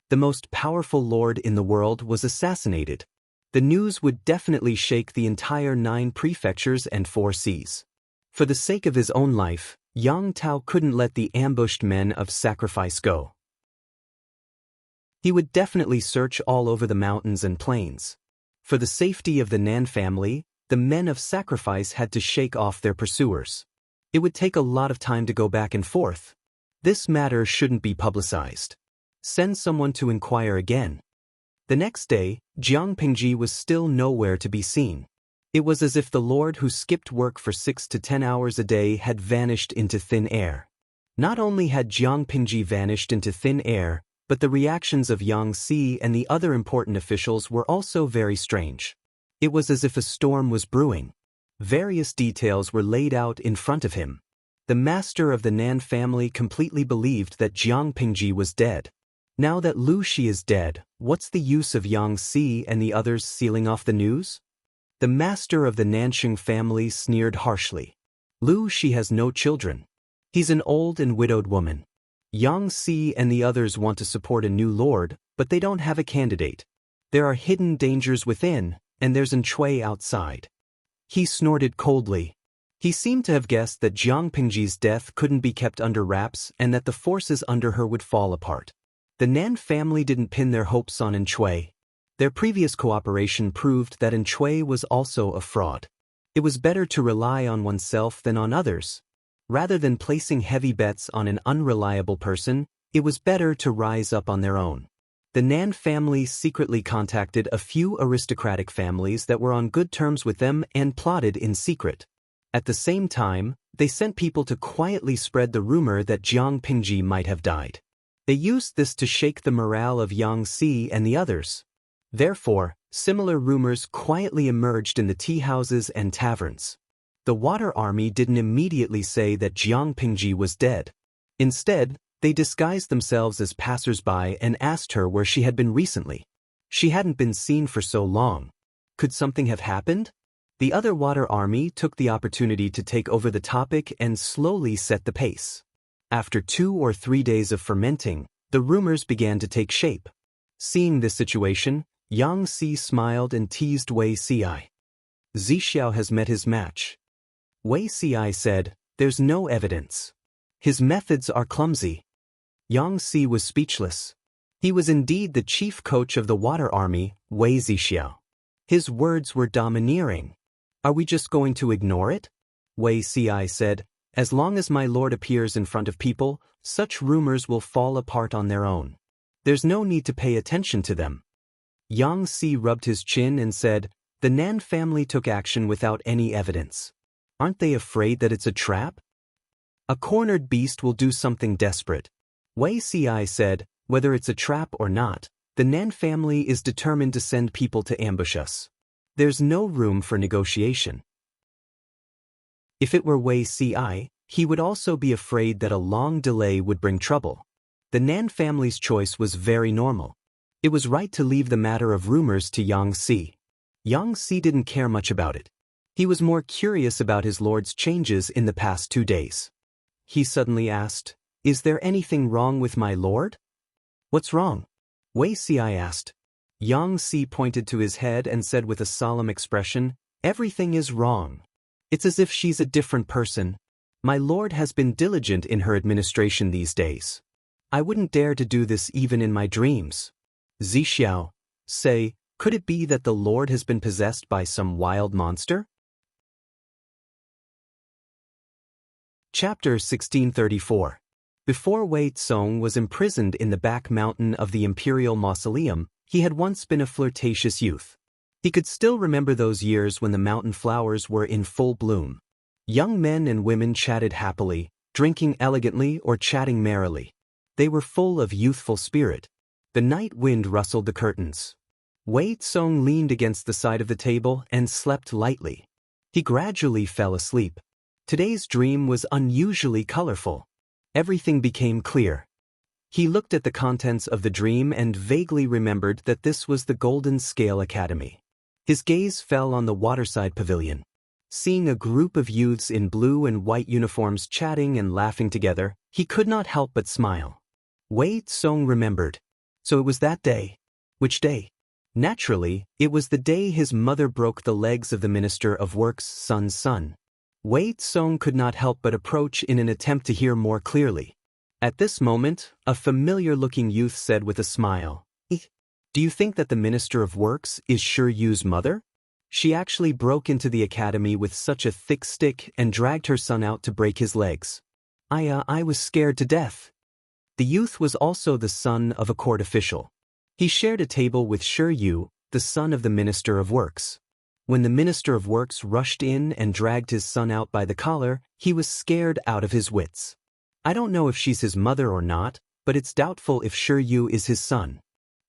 The most powerful lord in the world was assassinated. The news would definitely shake the entire 9 prefectures and 4 seas. For the sake of his own life, Yang Tao couldn't let the ambushed men of sacrifice go. He would definitely search all over the mountains and plains. For the safety of the Nan family, the men of sacrifice had to shake off their pursuers. It would take a lot of time to go back and forth. This matter shouldn't be publicized. Send someone to inquire again. The next day, Jiang Pingji was still nowhere to be seen. It was as if the lord who skipped work for 6 to 10 hours a day had vanished into thin air. Not only had Jiang Pingji vanished into thin air, but the reactions of Yang Si and the other important officials were also very strange. It was as if a storm was brewing. Various details were laid out in front of him. The master of the Nan family completely believed that Jiang Pingji was dead. Now that Lu Shi is dead, what's the use of Yang Si and the others sealing off the news? The master of the Nansheng family sneered harshly. Lu Shi has no children. He's an old and widowed woman. Yang Si and the others want to support a new lord, but they don't have a candidate. There are hidden dangers within, and there's an Chui outside. He snorted coldly. He seemed to have guessed that Jiang Pingji's death couldn't be kept under wraps and that the forces under her would fall apart. The Nan family didn't pin their hopes on Chui. Their previous cooperation proved that Chui was also a fraud. It was better to rely on oneself than on others. Rather than placing heavy bets on an unreliable person, it was better to rise up on their own. The Nan family secretly contacted a few aristocratic families that were on good terms with them and plotted in secret. At the same time, they sent people to quietly spread the rumor that Jiang Pingji might have died. They used this to shake the morale of Yang Si and the others. Therefore, similar rumors quietly emerged in the tea houses and taverns. The water army didn't immediately say that Jiang Pingji was dead. Instead, they disguised themselves as passers-by and asked her where she had been recently. She hadn't been seen for so long. Could something have happened? The other water army took the opportunity to take over the topic and slowly set the pace. After 2 or 3 days of fermenting, the rumors began to take shape. Seeing this situation, Yang Si smiled and teased Wei Ci. Zixiao has met his match. Wei Ci said, "There's no evidence. His methods are clumsy." Yang Si was speechless. He was indeed the chief coach of the water army, Wei Zixiao. His words were domineering. "Are we just going to ignore it?" Wei Ci said, "As long as my lord appears in front of people, such rumors will fall apart on their own. There's no need to pay attention to them." Yang Si rubbed his chin and said, "The Nan family took action without any evidence. Aren't they afraid that it's a trap? A cornered beast will do something desperate." Wei Ci said, "Whether it's a trap or not, the Nan family is determined to send people to ambush us. There's no room for negotiation." If it were Wei Ci, he would also be afraid that a long delay would bring trouble. The Nan family's choice was very normal. It was right to leave the matter of rumors to Yang Si. Yang Si didn't care much about it. He was more curious about his lord's changes in the past 2 days. He suddenly asked, "Is there anything wrong with my lord?" "What's wrong?" Wei Ci asked. Yang Si pointed to his head and said with a solemn expression, "Everything is wrong. It's as if she's a different person. My lord has been diligent in her administration these days. I wouldn't dare to do this even in my dreams." Zixiao, say, "Could it be that the lord has been possessed by some wild monster?" Chapter 1634. Before Wei Tsong was imprisoned in the back mountain of the imperial mausoleum, he had once been a flirtatious youth. He could still remember those years when the mountain flowers were in full bloom. Young men and women chatted happily, drinking elegantly or chatting merrily. They were full of youthful spirit. The night wind rustled the curtains. Wei Tsong leaned against the side of the table and slept lightly. He gradually fell asleep. Today's dream was unusually colorful. Everything became clear. He looked at the contents of the dream and vaguely remembered that this was the Golden Scale Academy. His gaze fell on the waterside pavilion. Seeing a group of youths in blue and white uniforms chatting and laughing together, he could not help but smile. Wei Tsong remembered. So it was that day. Which day? Naturally, it was the day his mother broke the legs of the Minister of Works' son's son. Wei Tsong could not help but approach in an attempt to hear more clearly. At this moment, a familiar-looking youth said with a smile, "Do you think that the Minister of Works is Yu's mother? She actually broke into the academy with such a thick stick and dragged her son out to break his legs. I was scared to death." The youth was also the son of a court official. He shared a table with Yu, the son of the Minister of Works. When the Minister of Works rushed in and dragged his son out by the collar, he was scared out of his wits. "I don't know if she's his mother or not, but it's doubtful if Yu is his son."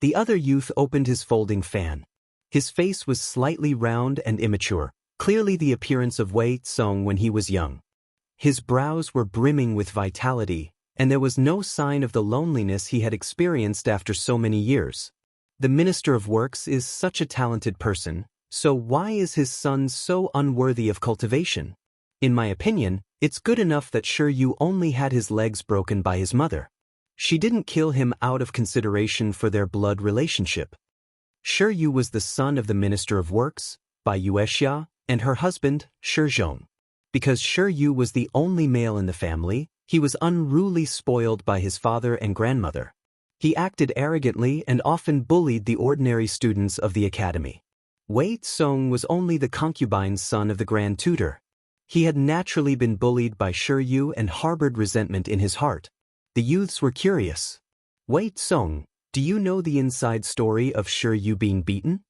The other youth opened his folding fan. His face was slightly round and immature, clearly the appearance of Wei Tsong when he was young. His brows were brimming with vitality, and there was no sign of the loneliness he had experienced after so many years. The Minister of Works is such a talented person, so why is his son so unworthy of cultivation? In my opinion, it's good enough that Yu only had his legs broken by his mother. She didn't kill him out of consideration for their blood relationship. Yu was the son of the Minister of Works, Bai Yuexia, and her husband, Zhong. Because Yu was the only male in the family, he was unruly spoiled by his father and grandmother. He acted arrogantly and often bullied the ordinary students of the academy. Wei Tsong was only the concubine's son of the grand tutor. He had naturally been bullied by Yu and harbored resentment in his heart. The youths were curious. "Wei Tsong, do you know the inside story of Yu being beaten?"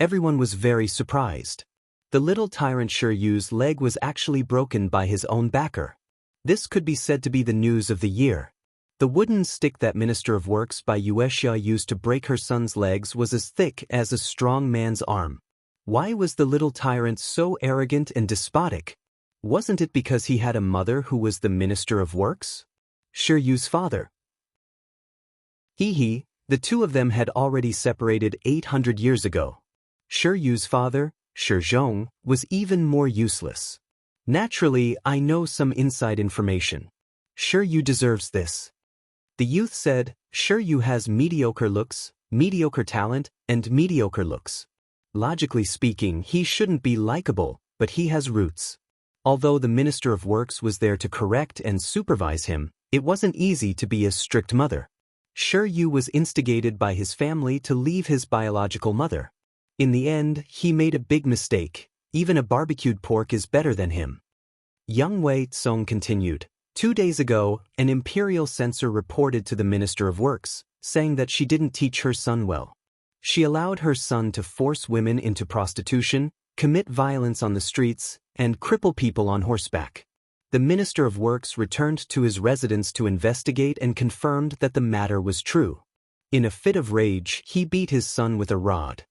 Everyone was very surprised. The little tyrant Yu's leg was actually broken by his own backer. This could be said to be the news of the year. The wooden stick that Minister of Works Bai Yuexia used to break her son's legs was as thick as a strong man's arm. Why was the little tyrant so arrogant and despotic? Wasn't it because he had a mother who was the Minister of Works? Yu's father. The two of them had already separated 800 years ago. Yu's father, Zhong, was even more useless. Naturally, I know some inside information. Yu deserves this. The youth said, Yu has mediocre looks, mediocre talent, and mediocre looks. Logically speaking, he shouldn't be likable, but he has roots. Although the Minister of Works was there to correct and supervise him, it wasn't easy to be a strict mother. Yu was instigated by his family to leave his biological mother. In the end, he made a big mistake. Even a barbecued pork is better than him. Young Wei Tsong continued. 2 days ago, an imperial censor reported to the Minister of Works, saying that she didn't teach her son well. She allowed her son to force women into prostitution, commit violence on the streets, and cripple people on horseback. The Minister of Works returned to his residence to investigate and confirmed that the matter was true. In a fit of rage, he beat his son with a rod.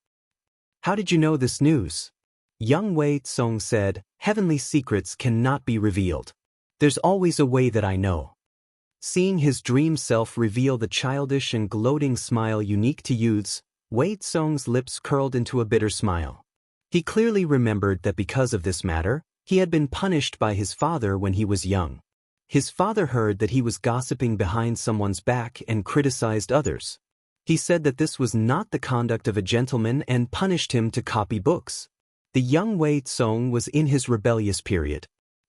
"How did you know this news?" Young Wei Tsong said, "Heavenly secrets cannot be revealed. There's always a way that I know." Seeing his dream self reveal the childish and gloating smile unique to youths, Wei Tsong's lips curled into a bitter smile. He clearly remembered that because of this matter, he had been punished by his father when he was young. His father heard that he was gossiping behind someone's back and criticized others. He said that this was not the conduct of a gentleman and punished him to copy books. The young Wei Tsong was in his rebellious period.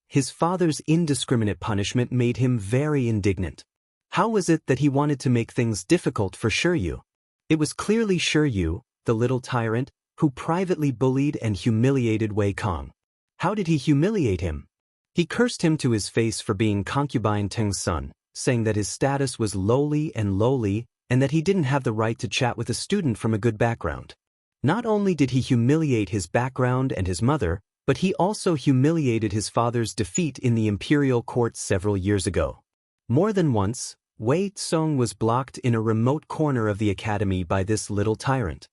His father's indiscriminate punishment made him very indignant. How was it that he wanted to make things difficult for Yu? It was clearly Yu, the little tyrant, who privately bullied and humiliated Wei Kong. How did he humiliate him? He cursed him to his face for being concubine Teng's son, saying that his status was lowly and that he didn't have the right to chat with a student from a good background. Not only did he humiliate his background and his mother, but he also humiliated his father's defeat in the imperial court several years ago. More than once, Wei Tsong was blocked in a remote corner of the academy by this little tyrant.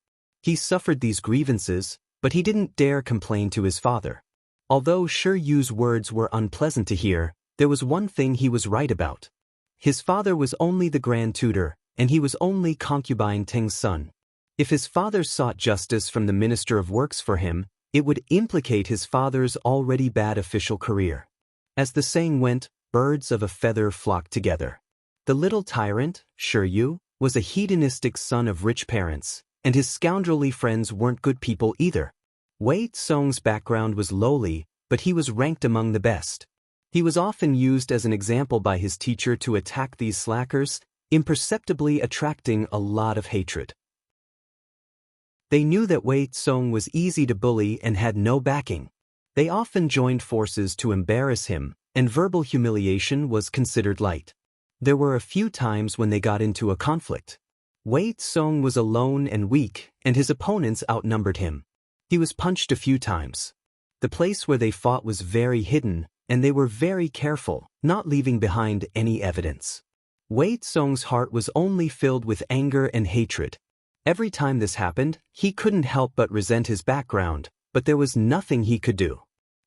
He suffered these grievances, but he didn't dare complain to his father. Although Shi Yu's words were unpleasant to hear, there was one thing he was right about. His father was only the grand tutor, and he was only concubine Teng's son. If his father sought justice from the Minister of Works for him, it would implicate his father's already bad official career. As the saying went, birds of a feather flock together. The little tyrant, Shi Yu, was a hedonistic son of rich parents, and his scoundrelly friends weren't good people either. Wei Tsong's background was lowly, but he was ranked among the best. He was often used as an example by his teacher to attack these slackers, imperceptibly attracting a lot of hatred. They knew that Wei Tsong was easy to bully and had no backing. They often joined forces to embarrass him, and verbal humiliation was considered light. There were a few times when they got into a conflict. Wei Tsong was alone and weak, and his opponents outnumbered him. He was punched a few times. The place where they fought was very hidden, and they were very careful, not leaving behind any evidence. Wei Tsong's heart was only filled with anger and hatred. Every time this happened, he couldn't help but resent his background, but there was nothing he could do.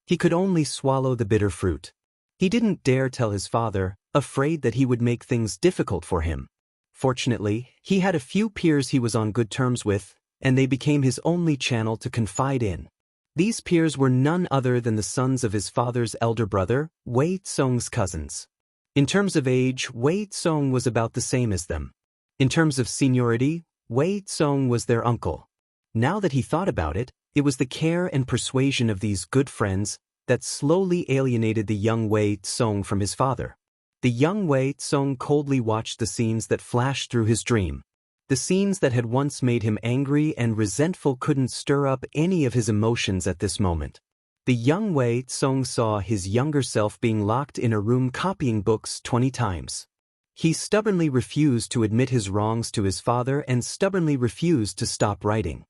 He could only swallow the bitter fruit. He didn't dare tell his father, afraid that he would make things difficult for him. Fortunately, he had a few peers he was on good terms with, and they became his only channel to confide in. These peers were none other than the sons of his father's elder brother, Wei Tsong's cousins. In terms of age, Wei Tsong was about the same as them. In terms of seniority, Wei Tsong was their uncle. Now that he thought about it, it was the care and persuasion of these good friends that slowly alienated the young Wei Tsong from his father. The young Wei Tsong coldly watched the scenes that flashed through his dream. The scenes that had once made him angry and resentful couldn't stir up any of his emotions at this moment. The young Wei Tsong saw his younger self being locked in a room copying books 20 times. He stubbornly refused to admit his wrongs to his father and stubbornly refused to stop writing.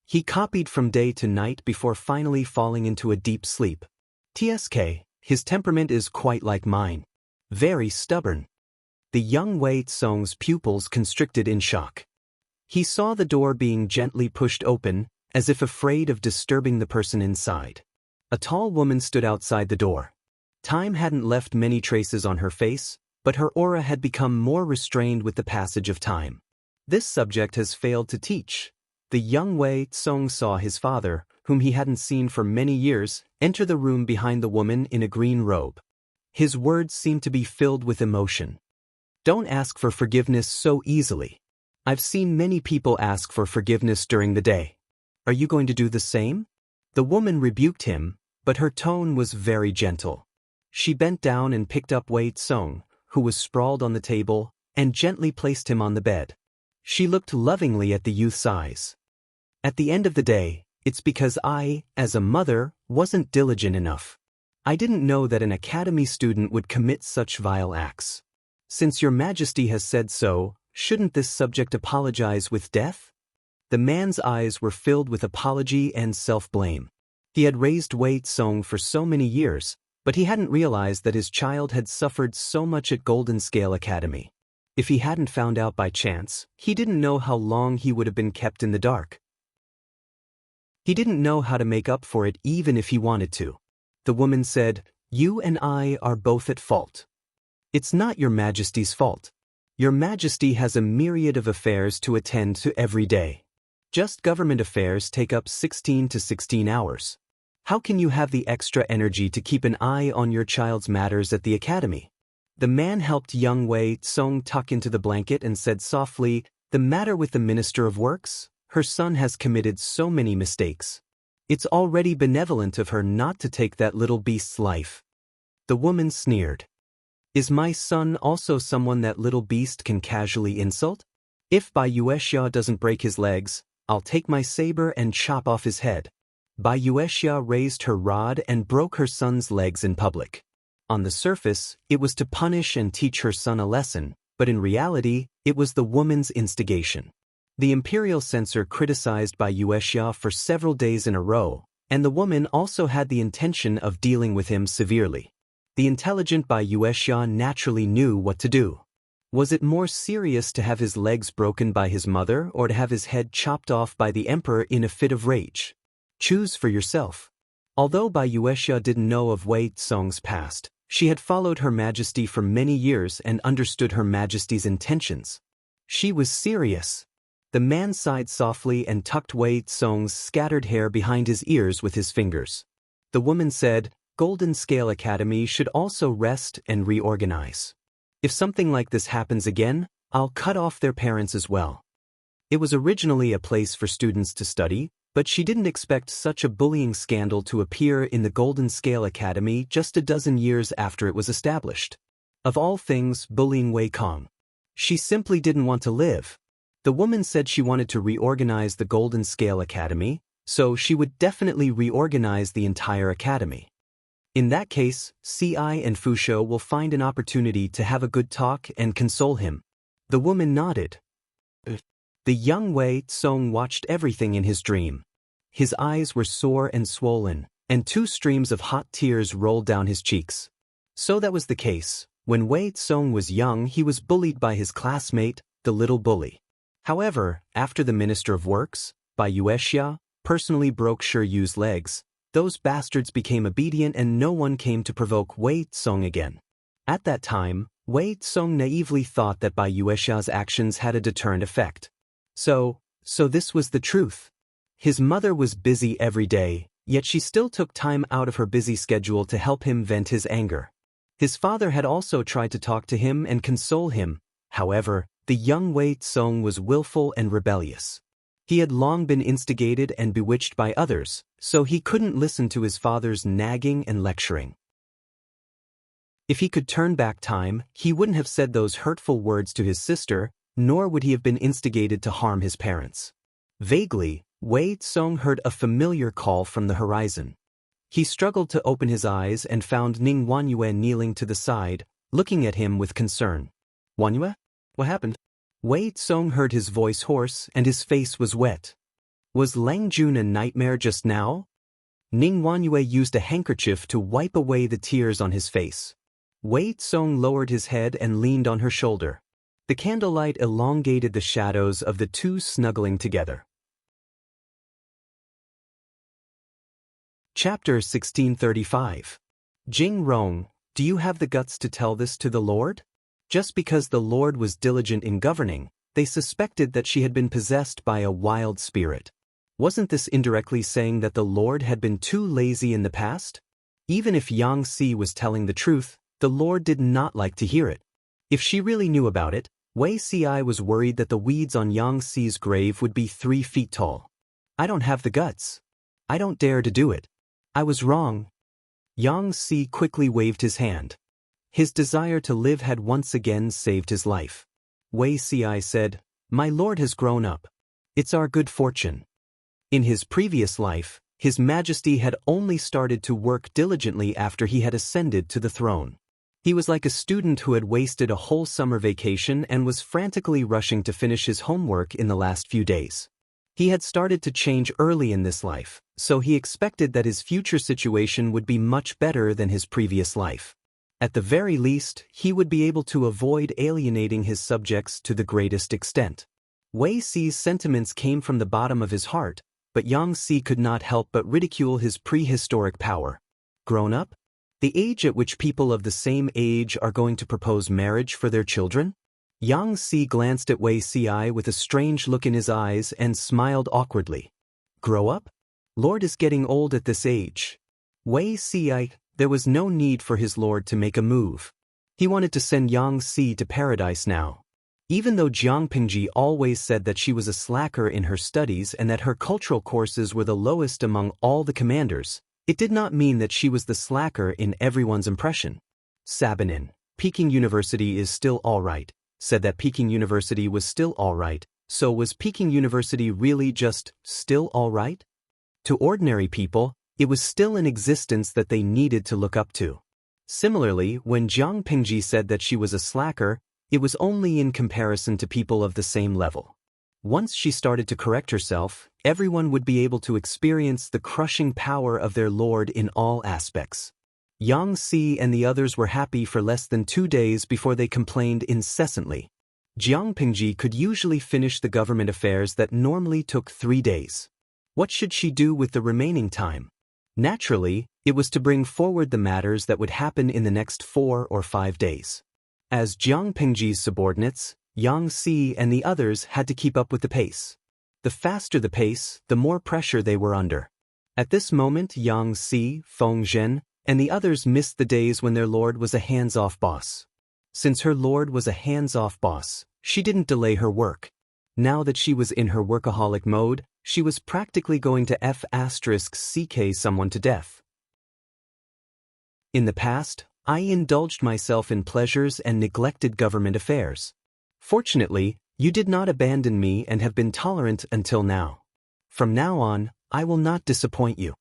He copied from day to night before finally falling into a deep sleep. TSK, his temperament is quite like mine. Very stubborn. The young Wei Tsong's pupils constricted in shock. He saw the door being gently pushed open, as if afraid of disturbing the person inside. A tall woman stood outside the door. Time hadn't left many traces on her face, but her aura had become more restrained with the passage of time. This subject has failed to teach. The young Wei Tsong saw his father, whom he hadn't seen for many years, enter the room behind the woman in a green robe. His words seemed to be filled with emotion. Don't ask for forgiveness so easily. I've seen many people ask for forgiveness during the day. Are you going to do the same? The woman rebuked him, but her tone was very gentle. She bent down and picked up Wei Tsong, who was sprawled on the table, and gently placed him on the bed. She looked lovingly at the youth's eyes. At the end of the day, it's because I, as a mother, wasn't diligent enough. I didn't know that an academy student would commit such vile acts. Since your majesty has said so, shouldn't this subject apologize with death? The man's eyes were filled with apology and self-blame. He had raised Wei Tsong for so many years, but he hadn't realized that his child had suffered so much at Golden Scale Academy. If he hadn't found out by chance, he didn't know how long he would have been kept in the dark. He didn't know how to make up for it even if he wanted to. The woman said, "You and I are both at fault. It's not your majesty's fault. Your majesty has a myriad of affairs to attend to every day. Just government affairs take up 16 to 16 hours. How can you have the extra energy to keep an eye on your child's matters at the academy?" The man helped young Wei Tsong tuck into the blanket and said softly, "The matter with the Minister of Works? Her son has committed so many mistakes. It's already benevolent of her not to take that little beast's life." The woman sneered. "Is my son also someone that little beast can casually insult? If Bai Yuexia doesn't break his legs, I'll take my saber and chop off his head." Bai Yuexia raised her rod and broke her son's legs in public. On the surface, it was to punish and teach her son a lesson, but in reality, it was the woman's instigation. The imperial censor criticized Bai Yuexia for several days in a row, and the woman also had the intention of dealing with him severely. The intelligent Bai Yuexia naturally knew what to do. Was it more serious to have his legs broken by his mother or to have his head chopped off by the emperor in a fit of rage? Choose for yourself. Although Bai Yuexia didn't know of Wei Tsong's past, she had followed Her Majesty for many years and understood Her Majesty's intentions. She was serious. The man sighed softly and tucked Wei Tsong's scattered hair behind his ears with his fingers. The woman said, Golden Scale Academy should also rest and reorganize. If something like this happens again, I'll cut off their parents as well. It was originally a place for students to study, but she didn't expect such a bullying scandal to appear in the Golden Scale Academy just a dozen years after it was established. Of all things, bullying Wei Kong. She simply didn't want to live. The woman said she wanted to reorganize the Golden Scale Academy, so she would definitely reorganize the entire academy. In that case, Ci and Fusho will find an opportunity to have a good talk and console him. The woman nodded. The young Wei Tsong watched everything in his dream. His eyes were sore and swollen, and 2 streams of hot tears rolled down his cheeks. So that was the case. When Wei Tsong was young, he was bullied by his classmate, the little bully. However, after the Minister of Works, Bai Yuexia, personally broke Shi Yu's legs, those bastards became obedient and no one came to provoke Wei Tsong again. At that time, Wei Tsong naively thought that Bai Yuexia's actions had a deterrent effect. So this was the truth. His mother was busy every day, yet she still took time out of her busy schedule to help him vent his anger. His father had also tried to talk to him and console him. However, the young Wei Tsong was willful and rebellious. He had long been instigated and bewitched by others, so he couldn't listen to his father's nagging and lecturing. If he could turn back time, he wouldn't have said those hurtful words to his sister, nor would he have been instigated to harm his parents. Vaguely, Wei Tsong heard a familiar call from the horizon. He struggled to open his eyes and found Ning Wanyue kneeling to the side, looking at him with concern. Wanyue? What happened? Wei Tsong heard his voice hoarse and his face was wet. Was Lang Jun a nightmare just now? Ning Wanyue used a handkerchief to wipe away the tears on his face. Wei Tsong lowered his head and leaned on her shoulder. The candlelight elongated the shadows of the 2 snuggling together. Chapter 1635. Jing Rong, do you have the guts to tell this to the Lord? Just because the Lord was diligent in governing, they suspected that she had been possessed by a wild spirit. Wasn't this indirectly saying that the Lord had been too lazy in the past? Even if Yang Si was telling the truth, the Lord did not like to hear it. If she really knew about it, Wei Ci was worried that the weeds on Yang Si's grave would be 3 feet tall. I don't have the guts. I don't dare to do it. I was wrong. Yang Si quickly waved his hand. His desire to live had once again saved his life. Wei Ci said, My lord has grown up. It's our good fortune. In his previous life, His Majesty had only started to work diligently after he had ascended to the throne. He was like a student who had wasted a whole summer vacation and was frantically rushing to finish his homework in the last few days. He had started to change early in this life, so he expected that his future situation would be much better than his previous life. At the very least, he would be able to avoid alienating his subjects to the greatest extent. Wei Ci's sentiments came from the bottom of his heart, but Yang Si could not help but ridicule his prehistoric power. Grown up? The age at which people of the same age are going to propose marriage for their children? Yang Si glanced at Wei Ci with a strange look in his eyes and smiled awkwardly. Grow up? Lord is getting old at this age. Wei Ci, there was no need for his lord to make a move. He wanted to send Yang Si to paradise now. Even though Jiang Pingji always said that she was a slacker in her studies and that her cultural courses were the lowest among all the commanders, it did not mean that she was the slacker in everyone's impression. Sabanin, Peking University is still all right, said that Peking University was still all right, so was Peking University really just still all right? To ordinary people, it was still an existence that they needed to look up to. Similarly, when Jiang Pingji said that she was a slacker, it was only in comparison to people of the same level. Once she started to correct herself, everyone would be able to experience the crushing power of their lord in all aspects. Yang Si and the others were happy for less than 2 days before they complained incessantly. Jiang Pingji could usually finish the government affairs that normally took 3 days. What should she do with the remaining time? Naturally, it was to bring forward the matters that would happen in the next 4 or 5 days. As Jiang Pingji's subordinates, Yang Si and the others had to keep up with the pace. The faster the pace, the more pressure they were under. At this moment, Yang Si, Feng Zhen, and the others missed the days when their lord was a hands-off boss. Since her lord was a hands-off boss, she didn't delay her work. Now that she was in her workaholic mode, she was practically going to f***ck someone to death. In the past, I indulged myself in pleasures and neglected government affairs. Fortunately, you did not abandon me and have been tolerant until now. From now on, I will not disappoint you.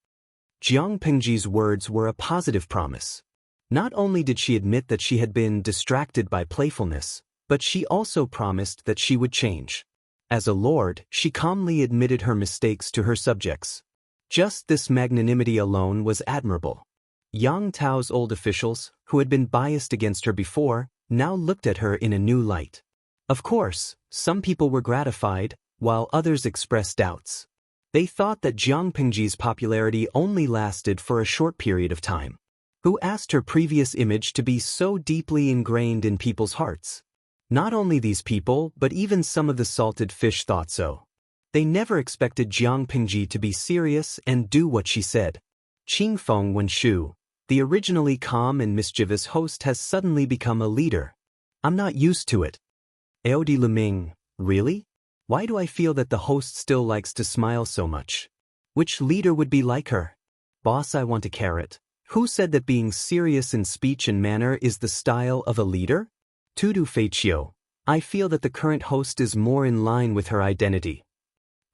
Jiang Pingji's words were a positive promise. Not only did she admit that she had been distracted by playfulness, but she also promised that she would change. As a lord, she calmly admitted her mistakes to her subjects. Just this magnanimity alone was admirable. Yang Tao's old officials, who had been biased against her before, now looked at her in a new light. Of course, some people were gratified, while others expressed doubts. They thought that Jiang Pingji's popularity only lasted for a short period of time. Who asked her previous image to be so deeply ingrained in people's hearts? Not only these people, but even some of the salted fish thought so. They never expected Jiang Pingji to be serious and do what she said. Qingfeng Wenshu, the originally calm and mischievous host, has suddenly become a leader. I'm not used to it. Aodi Leming, really? Why do I feel that the host still likes to smile so much? Which leader would be like her? Boss, I want a carrot. Who said that being serious in speech and manner is the style of a leader? Tudu Feichio, I feel that the current host is more in line with her identity.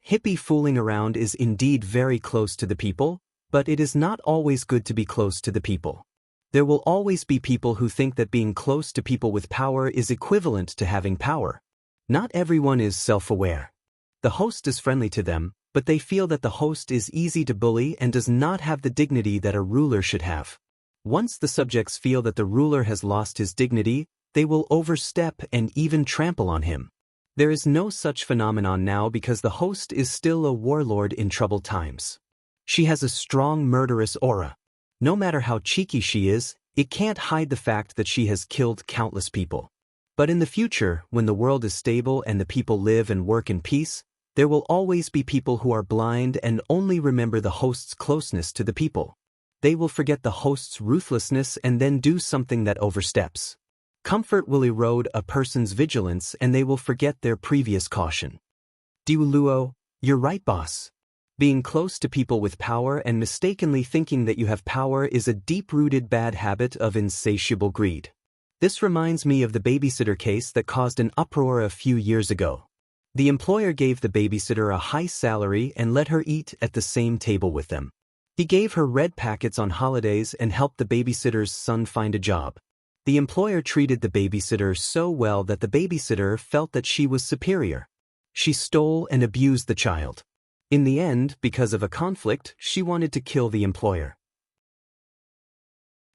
Hippie fooling around is indeed very close to the people, but it is not always good to be close to the people. There will always be people who think that being close to people with power is equivalent to having power. Not everyone is self-aware. The host is friendly to them, but they feel that the host is easy to bully and does not have the dignity that a ruler should have. Once the subjects feel that the ruler has lost his dignity, they will overstep and even trample on him. There is no such phenomenon now because the host is still a warlord in troubled times. She has a strong murderous aura. No matter how cheeky she is, it can't hide the fact that she has killed countless people. But in the future, when the world is stable and the people live and work in peace, there will always be people who are blind and only remember the host's closeness to the people. They will forget the host's ruthlessness and then do something that oversteps. Comfort will erode a person's vigilance and they will forget their previous caution. Diuluo, you're right, boss. Being close to people with power and mistakenly thinking that you have power is a deep-rooted bad habit of insatiable greed. This reminds me of the babysitter case that caused an uproar a few years ago. The employer gave the babysitter a high salary and let her eat at the same table with them. He gave her red packets on holidays and helped the babysitter's son find a job. The employer treated the babysitter so well that the babysitter felt that she was superior. She stole and abused the child. In the end, because of a conflict, she wanted to kill the employer.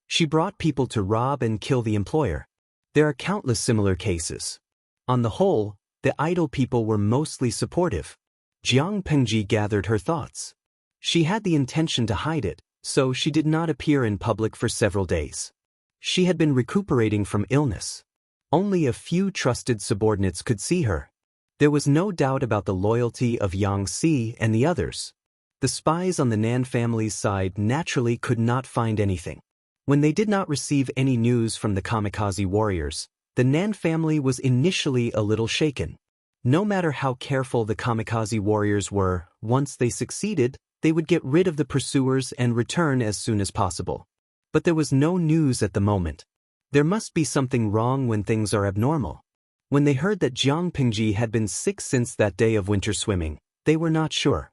She brought people to rob and kill the employer. There are countless similar cases. On the whole, the idle people were mostly supportive. Jiang Pingji gathered her thoughts. She had the intention to hide it, so she did not appear in public for several days. She had been recuperating from illness. Only a few trusted subordinates could see her. There was no doubt about the loyalty of Yang Si and the others. The spies on the Nan family's side naturally could not find anything. When they did not receive any news from the kamikaze warriors, the Nan family was initially a little shaken. No matter how careful the kamikaze warriors were, once they succeeded, they would get rid of the pursuers and return as soon as possible. But there was no news at the moment. There must be something wrong when things are abnormal. When they heard that Jiang Pingji had been sick since that day of winter swimming, they were not sure.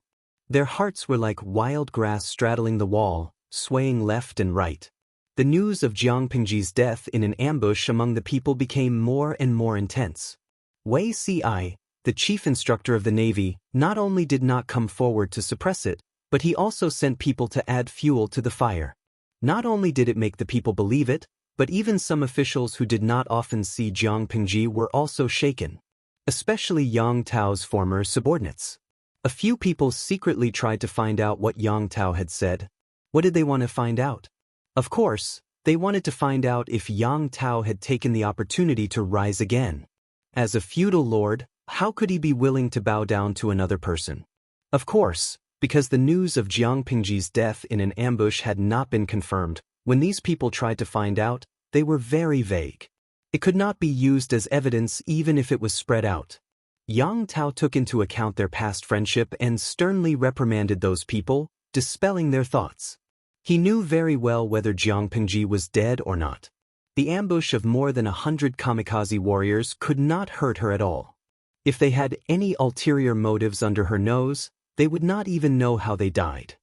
Their hearts were like wild grass straddling the wall, swaying left and right. The news of Jiang Pingji's death in an ambush among the people became more and more intense. Wei Ci, the chief instructor of the Navy, not only did not come forward to suppress it, but he also sent people to add fuel to the fire. Not only did it make the people believe it, but even some officials who did not often see Jiang Pingji were also shaken. Especially Yang Tao's former subordinates. A few people secretly tried to find out what Yang Tao had said. What did they want to find out? Of course, they wanted to find out if Yang Tao had taken the opportunity to rise again. As a feudal lord, how could he be willing to bow down to another person? Of course, because the news of Jiang Pingji's death in an ambush had not been confirmed, when these people tried to find out, they were very vague. It could not be used as evidence even if it was spread out. Yang Tao took into account their past friendship and sternly reprimanded those people, dispelling their thoughts. He knew very well whether Jiang Pingji was dead or not. The ambush of more than 100 kamikaze warriors could not hurt her at all. If they had any ulterior motives under her nose, they would not even know how they died.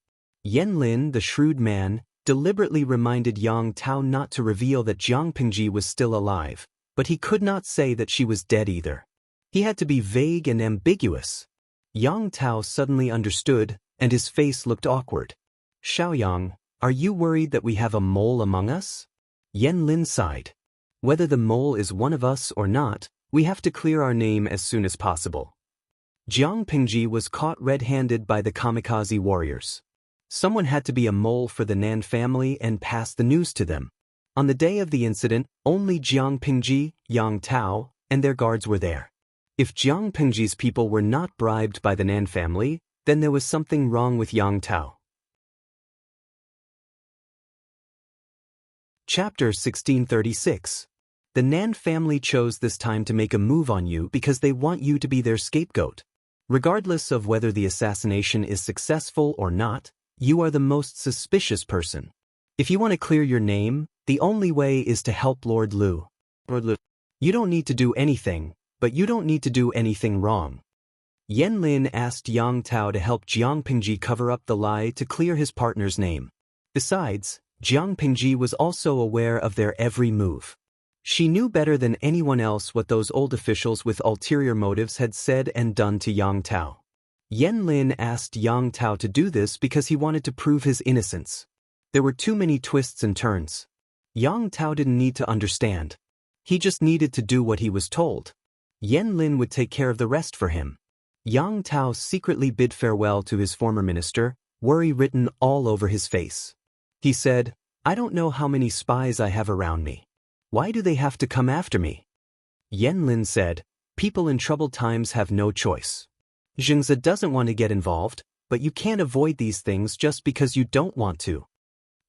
Yan Lin, the shrewd man, deliberately reminded Yang Tao not to reveal that Jiang Pingji was still alive, but he could not say that she was dead either. He had to be vague and ambiguous. Yang Tao suddenly understood, and his face looked awkward. Xiaoyang, are you worried that we have a mole among us? Yan Lin sighed. Whether the mole is one of us or not, we have to clear our name as soon as possible. Jiang Pingji was caught red-handed by the kamikaze warriors. Someone had to be a mole for the Nan family and pass the news to them. On the day of the incident, only Jiang Pingji, Yang Tao, and their guards were there. If Jiang Pingji's people were not bribed by the Nan family, then there was something wrong with Yang Tao. Chapter 1636. The Nan family chose this time to make a move on you because they want you to be their scapegoat. Regardless of whether the assassination is successful or not, you are the most suspicious person. If you want to clear your name, the only way is to help Lord Lu. You don't need to do anything, but you don't need to do anything wrong. Yan Lin asked Yang Tao to help Jiang Pingji cover up the lie to clear his partner's name. Besides, Jiang Pingji was also aware of their every move. She knew better than anyone else what those old officials with ulterior motives had said and done to Yang Tao. Yan Lin asked Yang Tao to do this because he wanted to prove his innocence. There were too many twists and turns. Yang Tao didn't need to understand. He just needed to do what he was told. Yan Lin would take care of the rest for him. Yang Tao secretly bid farewell to his former minister, worry written all over his face. He said, I don't know how many spies I have around me. Why do they have to come after me? Yan Lin said, people in troubled times have no choice. Zhengzi doesn't want to get involved, but you can't avoid these things just because you don't want to.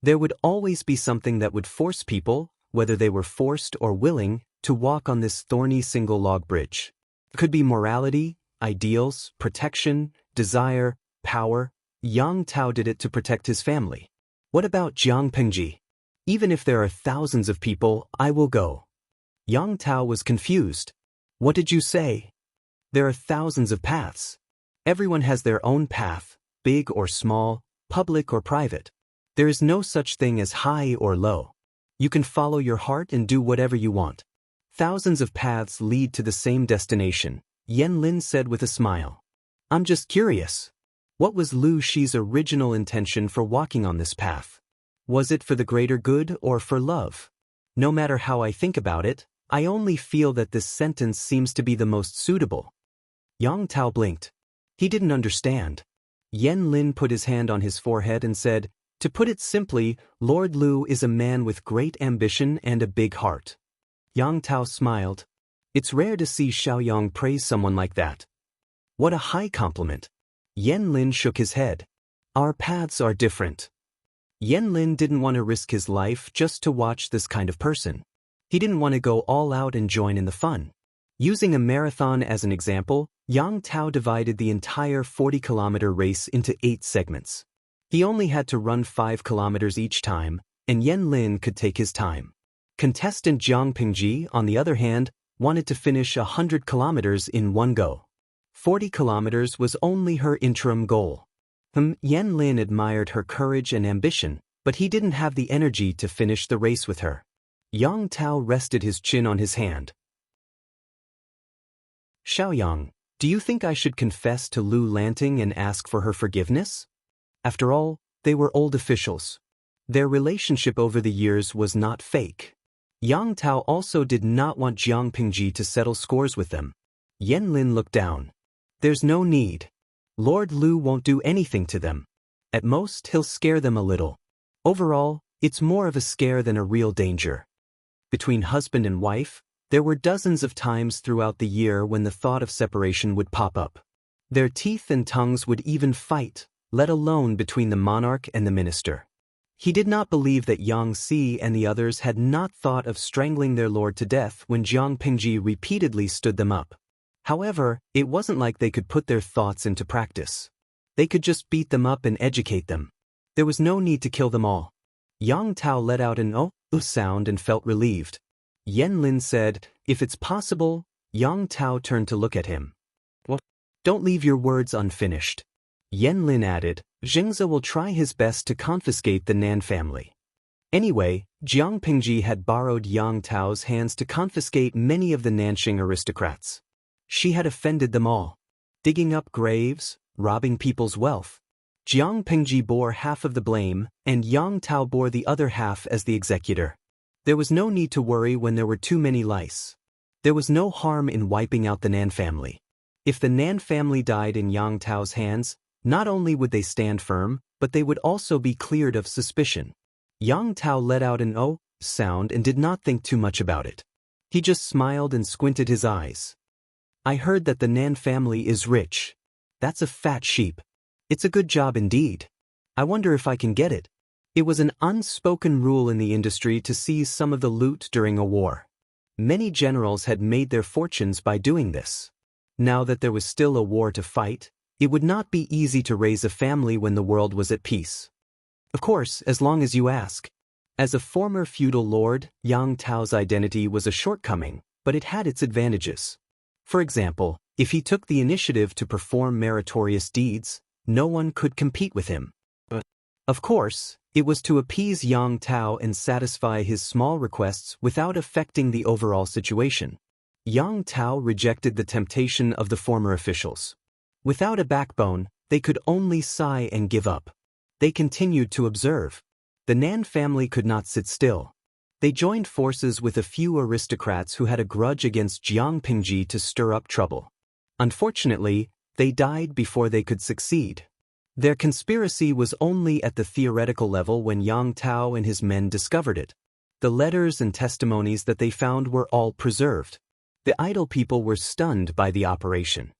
There would always be something that would force people, whether they were forced or willing, to walk on this thorny single-log bridge. It could be morality, ideals, protection, desire, power. Yang Tao did it to protect his family. What about Jiang Pingji? Even if there are thousands of people, I will go. Yang Tao was confused. What did you say? There are thousands of paths. Everyone has their own path, big or small, public or private. There is no such thing as high or low. You can follow your heart and do whatever you want. Thousands of paths lead to the same destination, Yan Lin said with a smile. I'm just curious. What was Lu Shi's original intention for walking on this path? Was it for the greater good or for love? No matter how I think about it, I only feel that this sentence seems to be the most suitable. Yang Tao blinked. He didn't understand. Yan Lin put his hand on his forehead and said, to put it simply, Lord Lu is a man with great ambition and a big heart. Yang Tao smiled. It's rare to see Xiaoyang praise someone like that. What a high compliment. Yan Lin shook his head. Our paths are different. Yan Lin didn't want to risk his life just to watch this kind of person. He didn't want to go all out and join in the fun. Using a marathon as an example, Yang Tao divided the entire 40-kilometer race into 8 segments. He only had to run 5 kilometers each time, and Yan Lin could take his time. Contestant Jiang Pingji, on the other hand, wanted to finish 100 kilometers in one go. 40 kilometers was only her interim goal. Yan Lin admired her courage and ambition, but he didn't have the energy to finish the race with her. Yang Tao rested his chin on his hand. Xiaoyang, do you think I should confess to Lu Lanting and ask for her forgiveness? After all, they were old officials. Their relationship over the years was not fake. Yang Tao also did not want Jiang Pingji to settle scores with them. Yan Lin looked down. There's no need. Lord Lu won't do anything to them. At most, he'll scare them a little. Overall, it's more of a scare than a real danger. Between husband and wife, there were dozens of times throughout the year when the thought of separation would pop up. Their teeth and tongues would even fight, let alone between the monarch and the minister. He did not believe that Yang Si and the others had not thought of strangling their lord to death when Jiang Pingji repeatedly stood them up. However, it wasn't like they could put their thoughts into practice. They could just beat them up and educate them. There was no need to kill them all. Yang Tao let out an oh sound and felt relieved. Yan Lin said, if it's possible. Yang Tao turned to look at him. What? Don't leave your words unfinished. Yan Lin added, Jingzi will try his best to confiscate the Nan family. Anyway, Jiang Pingji had borrowed Yang Tao's hands to confiscate many of the Nanxing aristocrats. She had offended them all. Digging up graves, robbing people's wealth. Jiang Pingji bore half of the blame, and Yang Tao bore the other half as the executor. There was no need to worry when there were too many lice. There was no harm in wiping out the Nan family. If the Nan family died in Yang Tao's hands, not only would they stand firm, but they would also be cleared of suspicion. Yang Tao let out an oh sound and did not think too much about it. He just smiled and squinted his eyes. I heard that the Nan family is rich. That's a fat sheep. It's a good job indeed. I wonder if I can get it. It was an unspoken rule in the industry to seize some of the loot during a war. Many generals had made their fortunes by doing this. Now that there was still a war to fight, it would not be easy to raise a family when the world was at peace. Of course, as long as you ask. As a former feudal lord, Yang Tao's identity was a shortcoming, but it had its advantages. For example, if he took the initiative to perform meritorious deeds, no one could compete with him. But, of course, it was to appease Yang Tao and satisfy his small requests without affecting the overall situation. Yang Tao rejected the temptation of the former officials. Without a backbone, they could only sigh and give up. They continued to observe. The Nan family could not sit still. They joined forces with a few aristocrats who had a grudge against Jiang Pingji to stir up trouble. Unfortunately, they died before they could succeed. Their conspiracy was only at the theoretical level when Yang Tao and his men discovered it. The letters and testimonies that they found were all preserved. The idle people were stunned by the operation.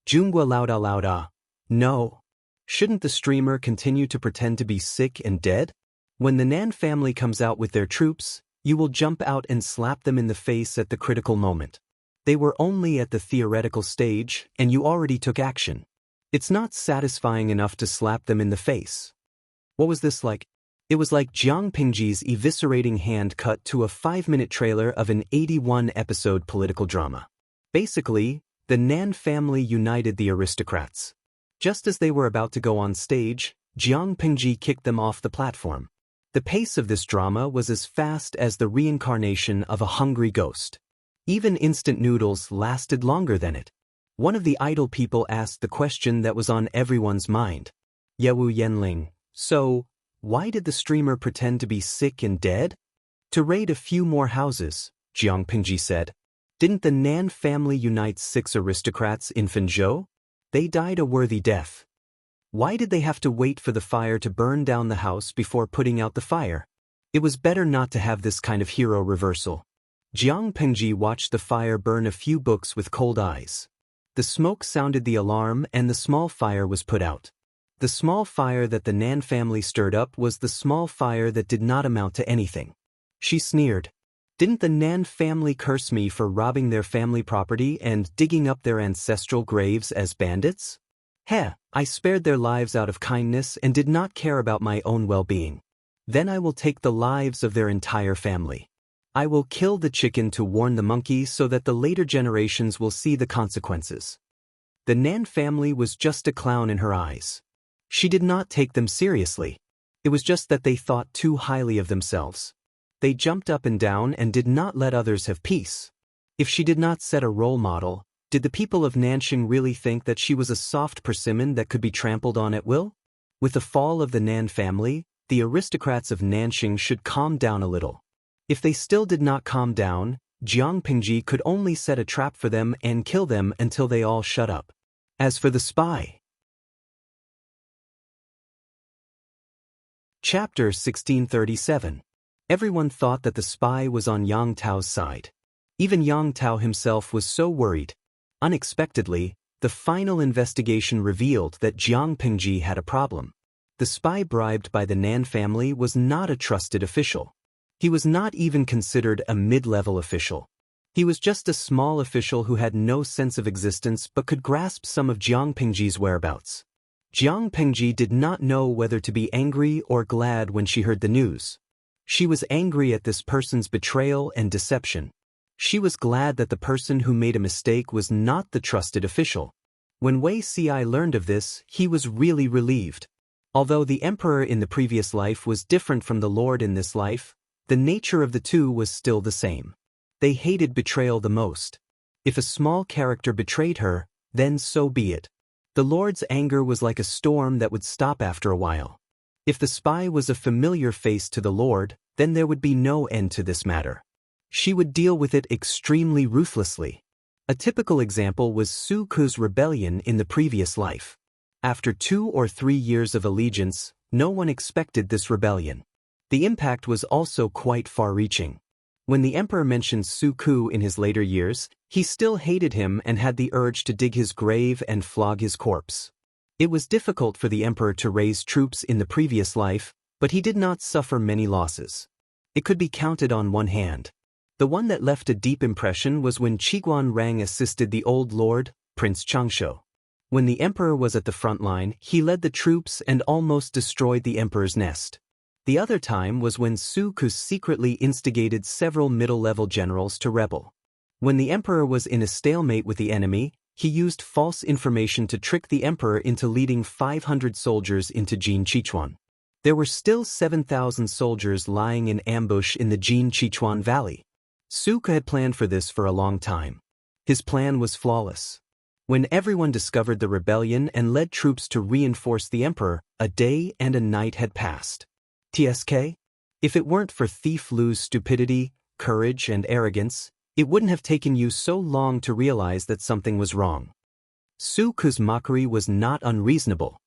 Jungwa lauda. No. Shouldn't the streamer continue to pretend to be sick and dead? When the Nan family comes out with their troops, you will jump out and slap them in the face at the critical moment. They were only at the theoretical stage, and you already took action. It's not satisfying enough to slap them in the face. What was this like? It was like Jiang Pingji's eviscerating hand cut to a 5-minute trailer of an 81-episode political drama. Basically, the Nan family united the aristocrats. Just as they were about to go on stage, Jiang Pingji kicked them off the platform. The pace of this drama was as fast as the reincarnation of a hungry ghost. Even instant noodles lasted longer than it. One of the idle people asked the question that was on everyone's mind. Yewu Yanling, so, why did the streamer pretend to be sick and dead? To raid a few more houses, Jiang Pingji said. Didn't the Nan family unite 6 aristocrats in Fenzhou? They died a worthy death. Why did they have to wait for the fire to burn down the house before putting out the fire? It was better not to have this kind of hero reversal. Jiang Pingji watched the fire burn a few books with cold eyes. The smoke sounded the alarm and the small fire was put out. The small fire that the Nan family stirred up was the small fire that did not amount to anything. She sneered. Didn't the Nan family curse me for robbing their family property and digging up their ancestral graves as bandits? I spared their lives out of kindness and did not care about my own well-being. Then I will take the lives of their entire family. I will kill the chicken to warn the monkey so that the later generations will see the consequences. The Nan family was just a clown in her eyes. She did not take them seriously. It was just that they thought too highly of themselves. They jumped up and down and did not let others have peace. If she did not set a role model, did the people of Nanxing really think that she was a soft persimmon that could be trampled on at will? With the fall of the Nan family, the aristocrats of Nanxing should calm down a little. If they still did not calm down, Jiang Pingji could only set a trap for them and kill them until they all shut up. As for the spy. Chapter 1637. Everyone thought that the spy was on Yang Tao's side. Even Yang Tao himself was so worried. Unexpectedly, the final investigation revealed that Jiang Pingji had a problem. The spy bribed by the Nan family was not a trusted official. He was not even considered a mid-level official. He was just a small official who had no sense of existence but could grasp some of Jiang Pingji's whereabouts. Jiang Pingji did not know whether to be angry or glad when she heard the news. She was angry at this person's betrayal and deception. She was glad that the person who made a mistake was not the trusted official. When Wei Ci learned of this, he was really relieved. Although the emperor in the previous life was different from the lord in this life, the nature of the two was still the same. They hated betrayal the most. If a small character betrayed her, then so be it. The lord's anger was like a storm that would stop after a while. If the spy was a familiar face to the lord, then there would be no end to this matter. She would deal with it extremely ruthlessly. A typical example was Su Ku's rebellion in the previous life. After 2 or 3 years of allegiance, no one expected this rebellion. The impact was also quite far-reaching. When the emperor mentioned Su Ku in his later years, he still hated him and had the urge to dig his grave and flog his corpse. It was difficult for the emperor to raise troops in the previous life, but he did not suffer many losses. It could be counted on one hand. The one that left a deep impression was when Qiguan Rang assisted the old lord, Prince Changsho. When the emperor was at the front line, he led the troops and almost destroyed the emperor's nest. The other time was when Su Ku secretly instigated several middle-level generals to rebel. When the emperor was in a stalemate with the enemy, he used false information to trick the emperor into leading 500 soldiers into Jin Chichuan. There were still 7,000 soldiers lying in ambush in the Jin Chichuan Valley. Su Ku had planned for this for a long time. His plan was flawless. When everyone discovered the rebellion and led troops to reinforce the emperor, a day and a night had passed. TSK? If it weren't for Thief Lu's stupidity, courage, and arrogance, it wouldn't have taken you so long to realize that something was wrong. Su Ku's mockery was not unreasonable.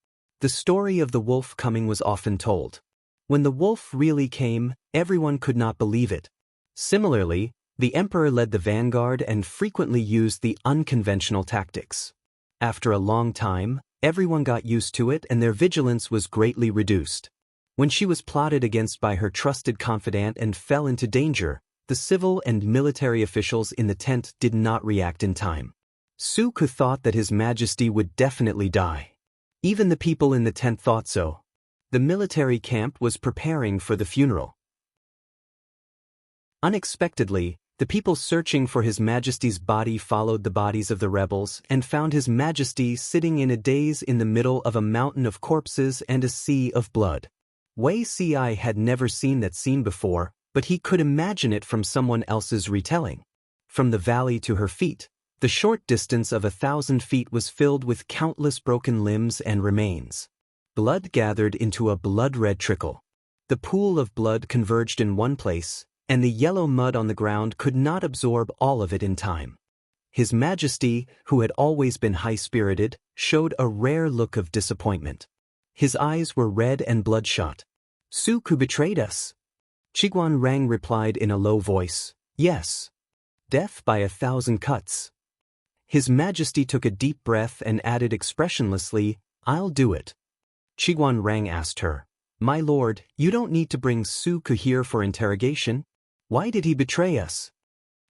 The story of the wolf coming was often told. When the wolf really came, everyone could not believe it. Similarly, the emperor led the vanguard and frequently used the unconventional tactics. After a long time, everyone got used to it and their vigilance was greatly reduced. When she was plotted against by her trusted confidant and fell into danger, the civil and military officials in the tent did not react in time. Su Ku thought that His Majesty would definitely die. Even the people in the tent thought so. The military camp was preparing for the funeral. Unexpectedly, the people searching for His Majesty's body followed the bodies of the rebels and found His Majesty sitting in a daze in the middle of a mountain of corpses and a sea of blood. Wei Ci had never seen that scene before, but he could imagine it from someone else's retelling. From the valley to her feet, the short distance of 1,000 feet was filled with countless broken limbs and remains. Blood gathered into a blood-red trickle. The pool of blood converged in one place, and the yellow mud on the ground could not absorb all of it in time. His Majesty, who had always been high-spirited, showed a rare look of disappointment. His eyes were red and bloodshot. Su Ku betrayed us. Qiguan Rang replied in a low voice, yes. Death by 1,000 cuts. His Majesty took a deep breath and added expressionlessly, I'll do it. Qiguan Rang asked her, My lord, you don't need to bring Su Ku here for interrogation. Why did he betray us?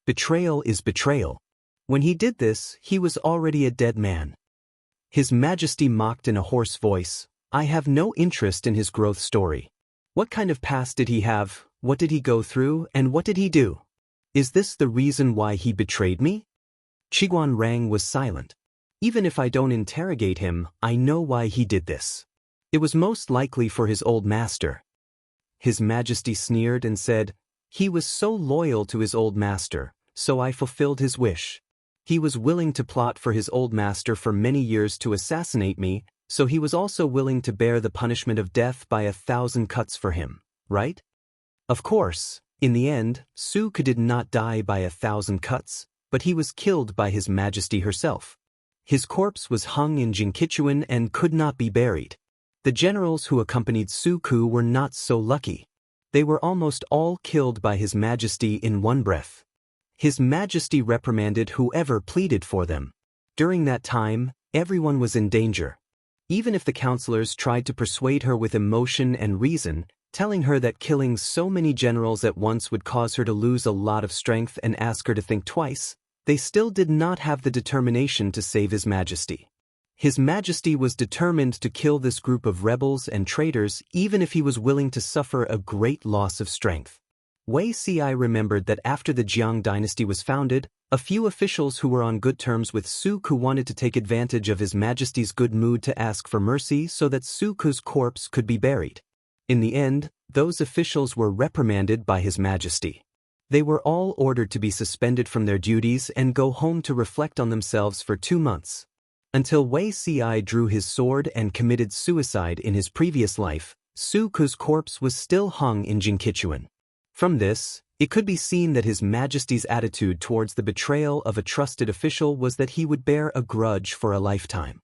Betrayal is betrayal. When he did this, he was already a dead man. His Majesty mocked in a hoarse voice, I have no interest in his growth story. What kind of past did he have, what did he go through, and what did he do? Is this the reason why he betrayed me? Qiguan Rang was silent. Even if I don't interrogate him, I know why he did this. It was most likely for his old master. His Majesty sneered and said, He was so loyal to his old master, so I fulfilled his wish. He was willing to plot for his old master for many years to assassinate me, So he was also willing to bear the punishment of death by 1,000 cuts for him, right? Of course, in the end, Suku did not die by 1,000 cuts, but he was killed by His Majesty herself. His corpse was hung in Jinkichuan and could not be buried. The generals who accompanied Suku were not so lucky. They were almost all killed by His Majesty in one breath. His Majesty reprimanded whoever pleaded for them. During that time, everyone was in danger. Even if the counselors tried to persuade her with emotion and reason, telling her that killing so many generals at once would cause her to lose a lot of strength and ask her to think twice, they still did not have the determination to save His Majesty. His Majesty was determined to kill this group of rebels and traitors even if he was willing to suffer a great loss of strength. Wei Ci remembered that after the Jiang dynasty was founded, a few officials who were on good terms with Suku wanted to take advantage of His Majesty's good mood to ask for mercy so that Suku's corpse could be buried. In the end, those officials were reprimanded by His Majesty. They were all ordered to be suspended from their duties and go home to reflect on themselves for 2 months. Until Wei Ci drew his sword and committed suicide in his previous life, Suku's corpse was still hung in Jinkichuan. From this, it could be seen that His Majesty's attitude towards the betrayal of a trusted official was that he would bear a grudge for a lifetime.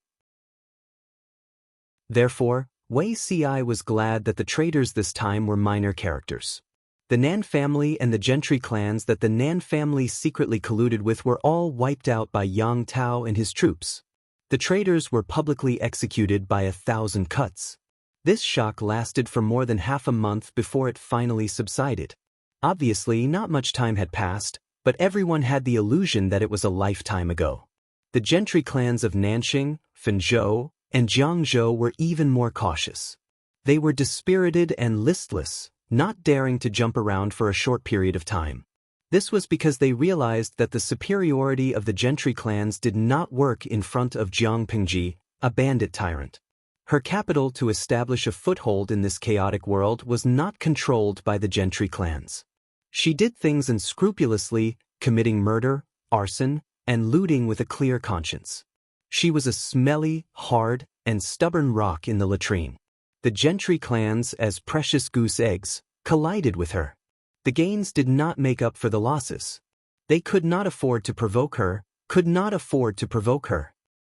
Therefore, Wei Ci was glad that the traitors this time were minor characters. The Nan family and the gentry clans that the Nan family secretly colluded with were all wiped out by Yang Tao and his troops. The traitors were publicly executed by 1,000 cuts. This shock lasted for more than half a month before it finally subsided. Obviously, not much time had passed, but everyone had the illusion that it was a lifetime ago. The gentry clans of Nanxing, Fenzhou, and Jiangzhou were even more cautious. They were dispirited and listless, not daring to jump around for a short period of time. This was because they realized that the superiority of the gentry clans did not work in front of Jiang Pingji, a bandit tyrant. Her capital to establish a foothold in this chaotic world was not controlled by the gentry clans. She did things unscrupulously, committing murder, arson, and looting with a clear conscience. She was a smelly, hard, and stubborn rock in the latrine. The gentry clans, as precious goose eggs, collided with her. The gains did not make up for the losses. They could not afford to provoke her.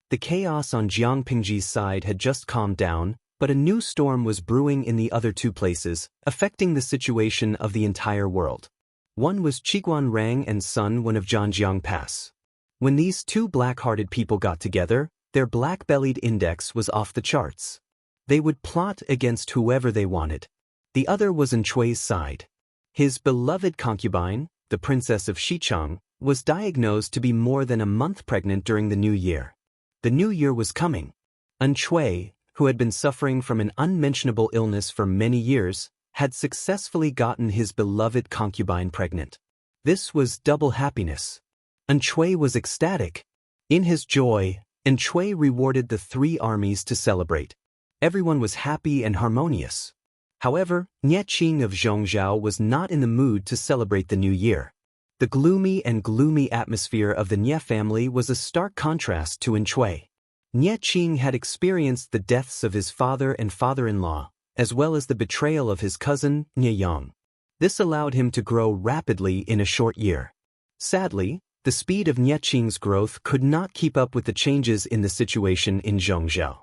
The chaos on Jiang Pingji's side had just calmed down, but a new storm was brewing in the other 2 places, affecting the situation of the entire world. One was Qiguan Rang and Sun Wen of Zhanjiang Pass. When these 2 black-hearted people got together, their black-bellied index was off the charts. They would plot against whoever they wanted. The other was Enchui's side. His beloved concubine, the Princess of Xichang, was diagnosed to be more than a month pregnant during the new year. The new year was coming. Enchui, who had been suffering from an unmentionable illness for many years, had successfully gotten his beloved concubine pregnant. This was double happiness. Enchui was ecstatic. In his joy, Enchui rewarded the 3 armies to celebrate. Everyone was happy and harmonious. However, Nie Qing of Zhongzhou was not in the mood to celebrate the new year. The gloomy atmosphere of the Nie family was a stark contrast to Enchui. Nie Qing had experienced the deaths of his father and father-in-law, as well as the betrayal of his cousin, Nie Yang. This allowed him to grow rapidly in a short year. Sadly, the speed of Nie Qing's growth could not keep up with the changes in the situation in Zhongzhou.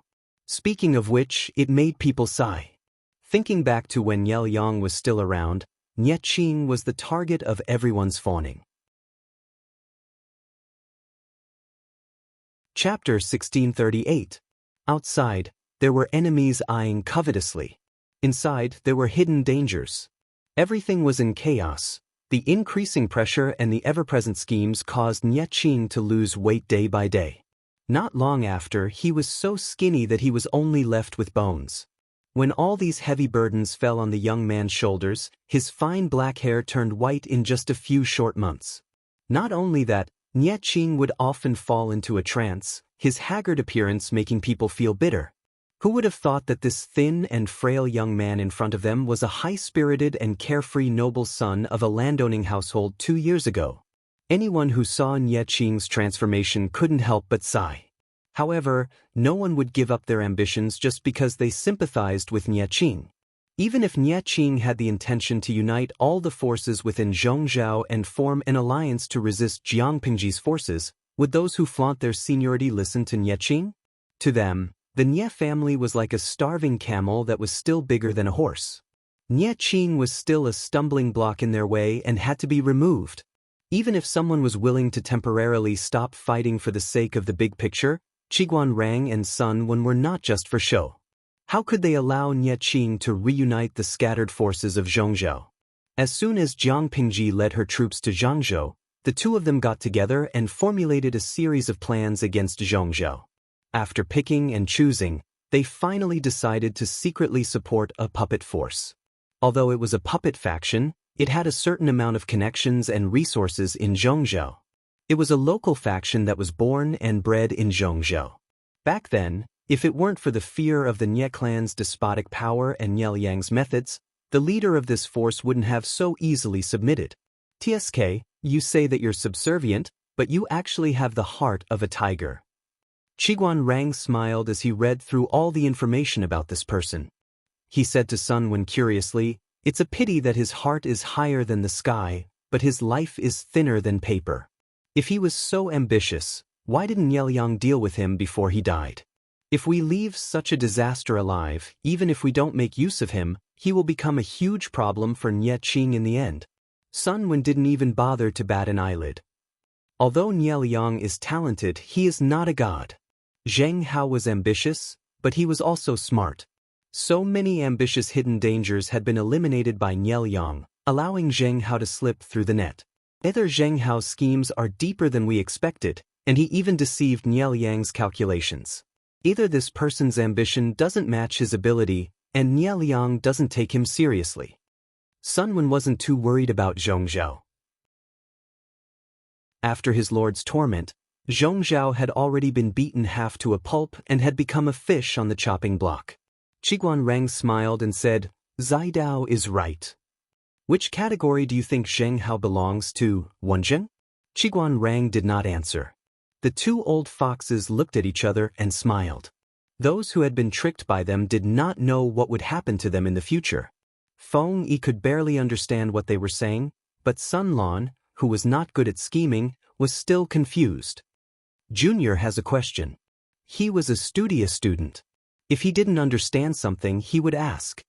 Speaking of which, it made people sigh. Thinking back to when Nie Yang was still around, Nie Qing was the target of everyone's fawning. Chapter 1638. Outside, there were enemies eyeing covetously. Inside, there were hidden dangers. Everything was in chaos. The increasing pressure and the ever-present schemes caused Nie Qing to lose weight day by day. Not long after, he was so skinny that he was only left with bones. When all these heavy burdens fell on the young man's shoulders, his fine black hair turned white in just a few short months. Not only that, Nie Qing would often fall into a trance, his haggard appearance making people feel bitter. Who would have thought that this thin and frail young man in front of them was a high-spirited and carefree noble son of a landowning household 2 years ago? Anyone who saw Nie Qing's transformation couldn't help but sigh. However, no one would give up their ambitions just because they sympathized with Enchanting. Even if Enchanting had the intention to unite all the forces within Zhongzhou and form an alliance to resist Jiang Pingji's forces, would those who flaunt their seniority listen to Enchanting? To them, the Nie family was like a starving camel that was still bigger than a horse. Enchanting was still a stumbling block in their way and had to be removed. Even if someone was willing to temporarily stop fighting for the sake of the big picture, Qiguan Rang and Sun Wen were not just for show. How could they allow Enchanting to reunite the scattered forces of Zhongzhou? As soon as Jiang Pingji led her troops to Zhangzhou, the two of them got together and formulated a series of plans against Zhongzhou. After picking and choosing, they finally decided to secretly support a puppet force. Although it was a puppet faction, it had a certain amount of connections and resources in Zhongzhou. It was a local faction that was born and bred in Zhongzhou. Back then, if it weren't for the fear of the Nie clan's despotic power and Nie Liang's methods, the leader of this force wouldn't have so easily submitted. TSK, you say that you're subservient, but you actually have the heart of a tiger. Qiguan Rang smiled as he read through all the information about this person. He said to Sun Wen curiously, "It's a pity that his heart is higher than the sky, but his life is thinner than paper. If he was so ambitious, why didn't Nie Liang deal with him before he died? If we leave such a disaster alive, even if we don't make use of him, he will become a huge problem for Enchanting in the end." Sun Wen didn't even bother to bat an eyelid. Although Nie Liang is talented, he is not a god. Zheng Hao was ambitious, but he was also smart. So many ambitious hidden dangers had been eliminated by Nie Liang, allowing Zheng Hao to slip through the net. Either Zheng Hao's schemes are deeper than we expected, and he even deceived Nie Liang's calculations. Either this person's ambition doesn't match his ability, and Nie Liang doesn't take him seriously. Sun Wen wasn't too worried about Zhongzhou. After his lord's torment, Zhongzhou had already been beaten half to a pulp and had become a fish on the chopping block. Qiguan Rang smiled and said, "Zidao is right. Which category do you think Zheng Hao belongs to, Wenjing?" Qiguan Rang did not answer. The two old foxes looked at each other and smiled. Those who had been tricked by them did not know what would happen to them in the future. Feng Yi could barely understand what they were saying, but Sun Lan, who was not good at scheming, was still confused. Junior has a question. He was a studious student. If he didn't understand something, he would ask.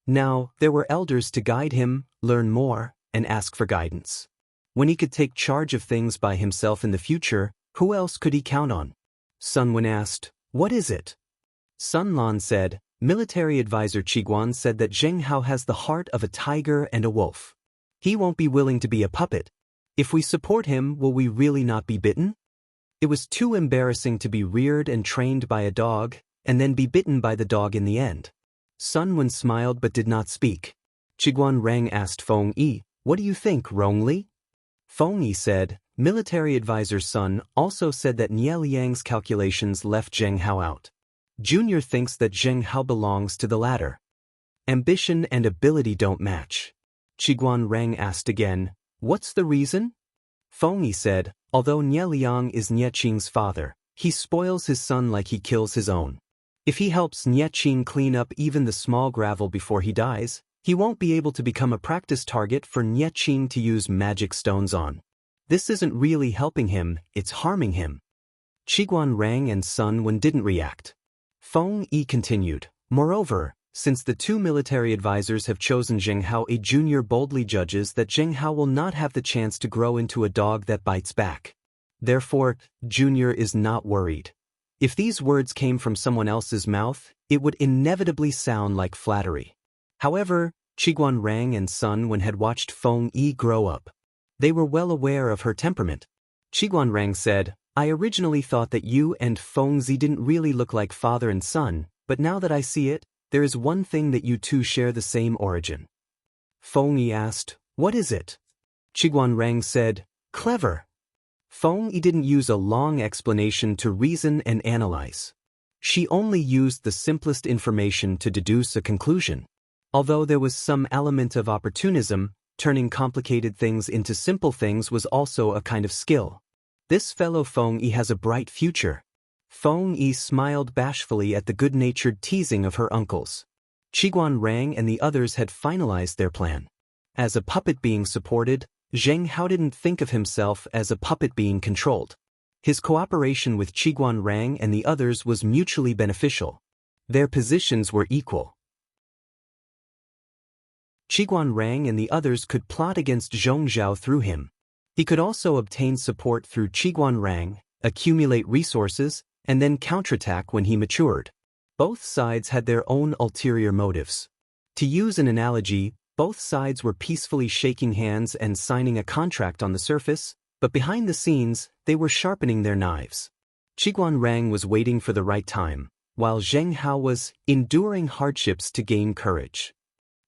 Now, there were elders to guide him, learn more, and ask for guidance. When he could take charge of things by himself in the future, who else could he count on? Sun Wen asked, "What is it?" Sun Lan said, "Military advisor Qiguan said that Zheng Hao has the heart of a tiger and a wolf. He won't be willing to be a puppet. If we support him, will we really not be bitten?" It was too embarrassing to be reared and trained by a dog, and then be bitten by the dog in the end. Sun Wen smiled but did not speak. Qiguan Rang asked Feng Yi, "What do you think, Rongli?" Feng Yi said, "Military advisor Sun also said that Nie Liang's calculations left Zheng Hao out. Junior thinks that Zheng Hao belongs to the latter. Ambition and ability don't match." Qiguan Rang asked again, "What's the reason?" Feng Yi said, "Although Nie Liang is Enchanting's father, he spoils his son like he kills his own. If he helps Enchanting clean up even the small gravel before he dies, he won't be able to become a practice target for Enchanting to use magic stones on. This isn't really helping him, it's harming him." Qiguan Rang and Sun Wen didn't react. Feng Yi continued, "Moreover, since the two military advisors have chosen Zheng Hao, a junior boldly judges that Zheng Hao will not have the chance to grow into a dog that bites back. Therefore, Junior is not worried. If these words came from someone else's mouth, it would inevitably sound like flattery." However, Qiguan Rang and Sun Wen had watched Feng Yi grow up. They were well aware of her temperament. Qiguan Rang said, "I originally thought that you and Feng Zi didn't really look like father and son, but now that I see it, there is one thing that you two share the same origin." Feng Yi asked, "What is it?" Qiguan Rang said, "Clever." Feng Yi didn't use a long explanation to reason and analyze. She only used the simplest information to deduce a conclusion. Although there was some element of opportunism, turning complicated things into simple things was also a kind of skill. This fellow Feng Yi has a bright future. Feng Yi smiled bashfully at the good-natured teasing of her uncles. Qiguan Rang and the others had finalized their plan. As a puppet being supported, Zheng Hao didn't think of himself as a puppet being controlled. His cooperation with Qiguan Rang and the others was mutually beneficial. Their positions were equal. Qiguan Rang and the others could plot against Zhongzhao through him. He could also obtain support through Qiguan Rang, accumulate resources, and then counterattack when he matured. Both sides had their own ulterior motives. To use an analogy, both sides were peacefully shaking hands and signing a contract on the surface, but behind the scenes, they were sharpening their knives. Qiguan Rang was waiting for the right time, while Zheng Hao was enduring hardships to gain courage.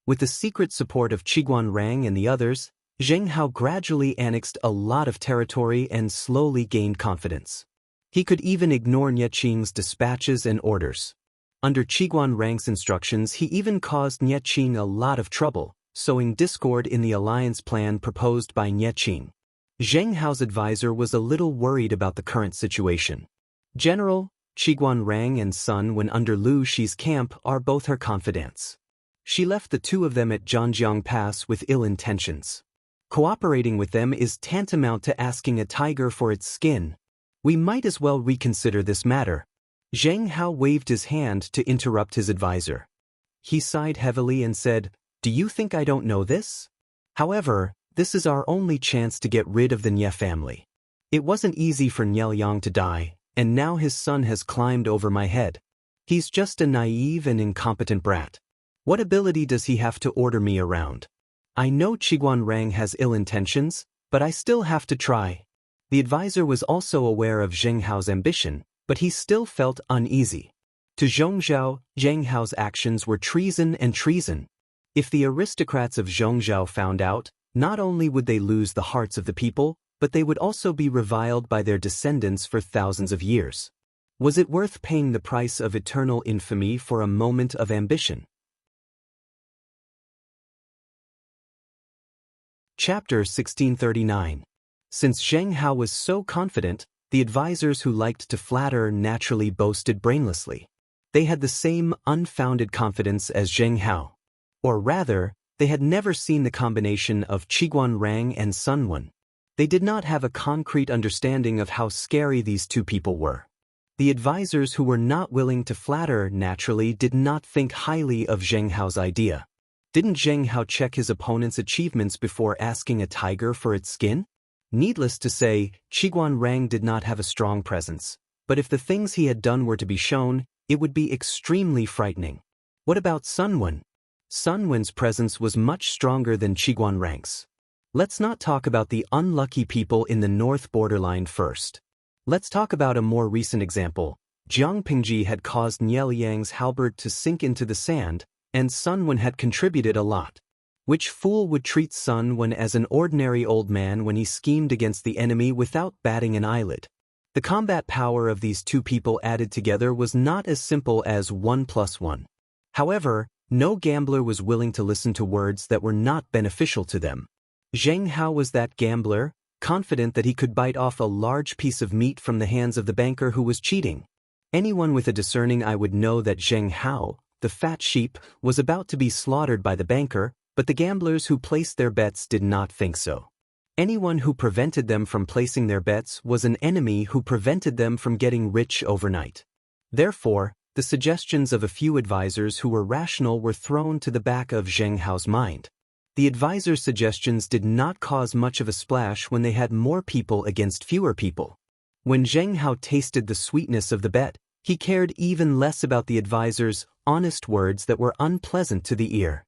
With the secret support of Qiguan Rang and the others, Zheng Hao gradually annexed a lot of territory and slowly gained confidence. He could even ignore Nie Qing's dispatches and orders. Under Qiguan Rang's instructions, he even caused Nie Qing a lot of trouble, sowing discord in the alliance plan proposed by Nie Qing. Zheng Hao's advisor was a little worried about the current situation. General, Qiguan Rang and Sun when under Lu Shi's camp are both her confidants. She left the two of them at Zhanjiang Pass with ill intentions. Cooperating with them is tantamount to asking a tiger for its skin. We might as well reconsider this matter. Zheng Hao waved his hand to interrupt his advisor. He sighed heavily and said, "Do you think I don't know this? However, this is our only chance to get rid of the Nie family. It wasn't easy for Nie Liang to die, and now his son has climbed over my head. He's just a naive and incompetent brat. What ability does he have to order me around? I know Qiguan Rang has ill intentions, but I still have to try." The advisor was also aware of Zheng Hao's ambition, but he still felt uneasy. To Zhongzhao, Zheng Hao's actions were treason and treason. If the aristocrats of Zhongzhao found out, not only would they lose the hearts of the people, but they would also be reviled by their descendants for thousands of years. Was it worth paying the price of eternal infamy for a moment of ambition? Chapter 1639. Since Zheng Hao was so confident, the advisors who liked to flatter naturally boasted brainlessly. They had the same unfounded confidence as Zheng Hao. Or rather, they had never seen the combination of Qiguan Rang and Sun Wen. They did not have a concrete understanding of how scary these two people were. The advisors who were not willing to flatter naturally did not think highly of Zheng Hao's idea. Didn't Zheng Hao check his opponent's achievements before asking a tiger for its skin? Needless to say, Qiguan Rang did not have a strong presence, but if the things he had done were to be shown, it would be extremely frightening. What about Sun Wen? Sun Wen's presence was much stronger than Qiguan Rang's. Let's not talk about the unlucky people in the north borderline first. Let's talk about a more recent example. Jiang Pingji had caused Nie Liang's halberd to sink into the sand, and Sun Wen had contributed a lot. Which fool would treat Sun Wen as an ordinary old man when he schemed against the enemy without batting an eyelid? The combat power of these two people added together was not as simple as 1 + 1. However, no gambler was willing to listen to words that were not beneficial to them. Zheng Hao was that gambler, confident that he could bite off a large piece of meat from the hands of the banker who was cheating. Anyone with a discerning eye would know that Zheng Hao, the fat sheep, was about to be slaughtered by the banker, but the gamblers who placed their bets did not think so. Anyone who prevented them from placing their bets was an enemy who prevented them from getting rich overnight. Therefore, the suggestions of a few advisors who were rational were thrown to the back of Zheng Hao's mind. The advisors' suggestions did not cause much of a splash when they had more people against fewer people. When Zheng Hao tasted the sweetness of the bet, he cared even less about the advisors' honest words that were unpleasant to the ear.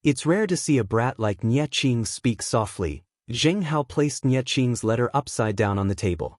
It's rare to see a brat like Nie Qing speak softly. Zheng Hao placed Nie Qing's letter upside down on the table.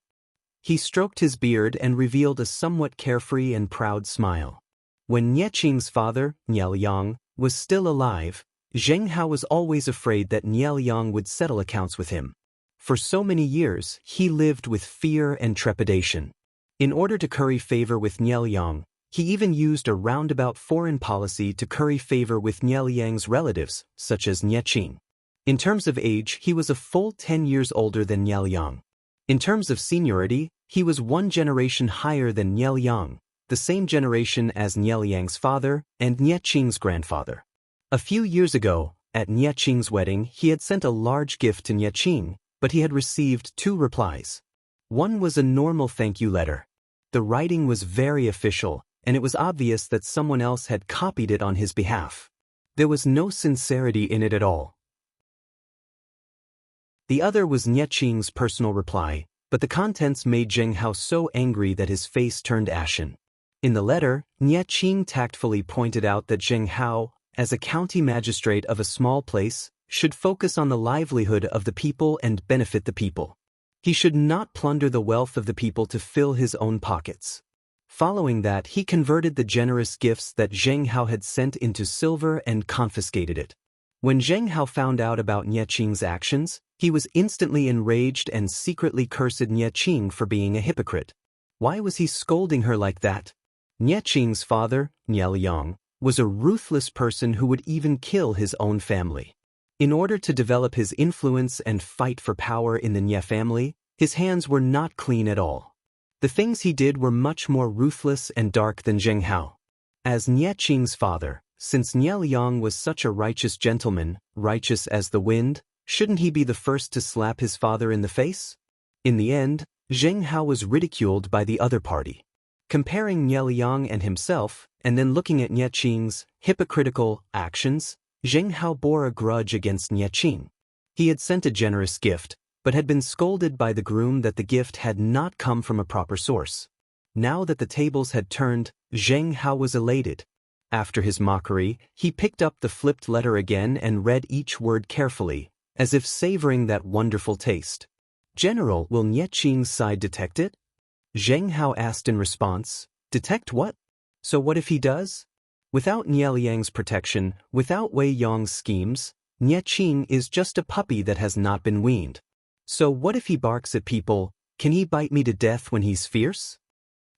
He stroked his beard and revealed a somewhat carefree and proud smile. When Nie Qing's father, Nie Liang, was still alive, Zheng Hao was always afraid that Nie Liang would settle accounts with him. For so many years, he lived with fear and trepidation. In order to curry favor with Nie Liang, he even used a roundabout foreign policy to curry favor with Nie Liang's relatives, such as Nie Qing. In terms of age, he was a full 10 years older than Nie Liang. In terms of seniority, He was one generation higher than Nie Liang, the same generation as Nie Liang's father and Nie Qing's grandfather. A few years ago, at Nie Qing's wedding, he had sent a large gift to Nie Qing, but he had received 2 replies. One was a normal thank you letter. The writing was very official, and it was obvious that someone else had copied it on his behalf. There was no sincerity in it at all. The other was Nie Qing's personal reply, but the contents made Zheng Hao so angry that his face turned ashen. In the letter, Nie Qing tactfully pointed out that Zheng Hao, as a county magistrate of a small place, should focus on the livelihood of the people and benefit the people. He should not plunder the wealth of the people to fill his own pockets. Following that, he converted the generous gifts that Zheng Hao had sent into silver and confiscated it. When Zheng Hao found out about Nie Qing's actions, he was instantly enraged and secretly cursed Nie Qing for being a hypocrite. Why was he scolding her like that? Nie Qing's father, Nie Liang, was a ruthless person who would even kill his own family. In order to develop his influence and fight for power in the Nie family, his hands were not clean at all. The things he did were much more ruthless and dark than Zheng Hao. As Nie Qing's father, since Nie Liang was such a righteous gentleman, righteous as the wind, shouldn't he be the first to slap his father in the face? In the end, Zheng Hao was ridiculed by the other party. Comparing Nie Liang and himself, and then looking at Nie Qing's hypocritical actions, Zheng Hao bore a grudge against Nie Qing. He had sent a generous gift, but had been scolded by the groom that the gift had not come from a proper source. Now that the tables had turned, Zheng Hao was elated. After his mockery, he picked up the flipped letter again and read each word carefully, as if savoring that wonderful taste. "General, will Nie Qing's side detect it?" Zheng Hao asked in response. "Detect what? So what if he does?" Without Nie Liang's protection, without Wei Yong's schemes, Nie Qing is just a puppy that has not been weaned. So what if he barks at people? Can he bite me to death when he's fierce?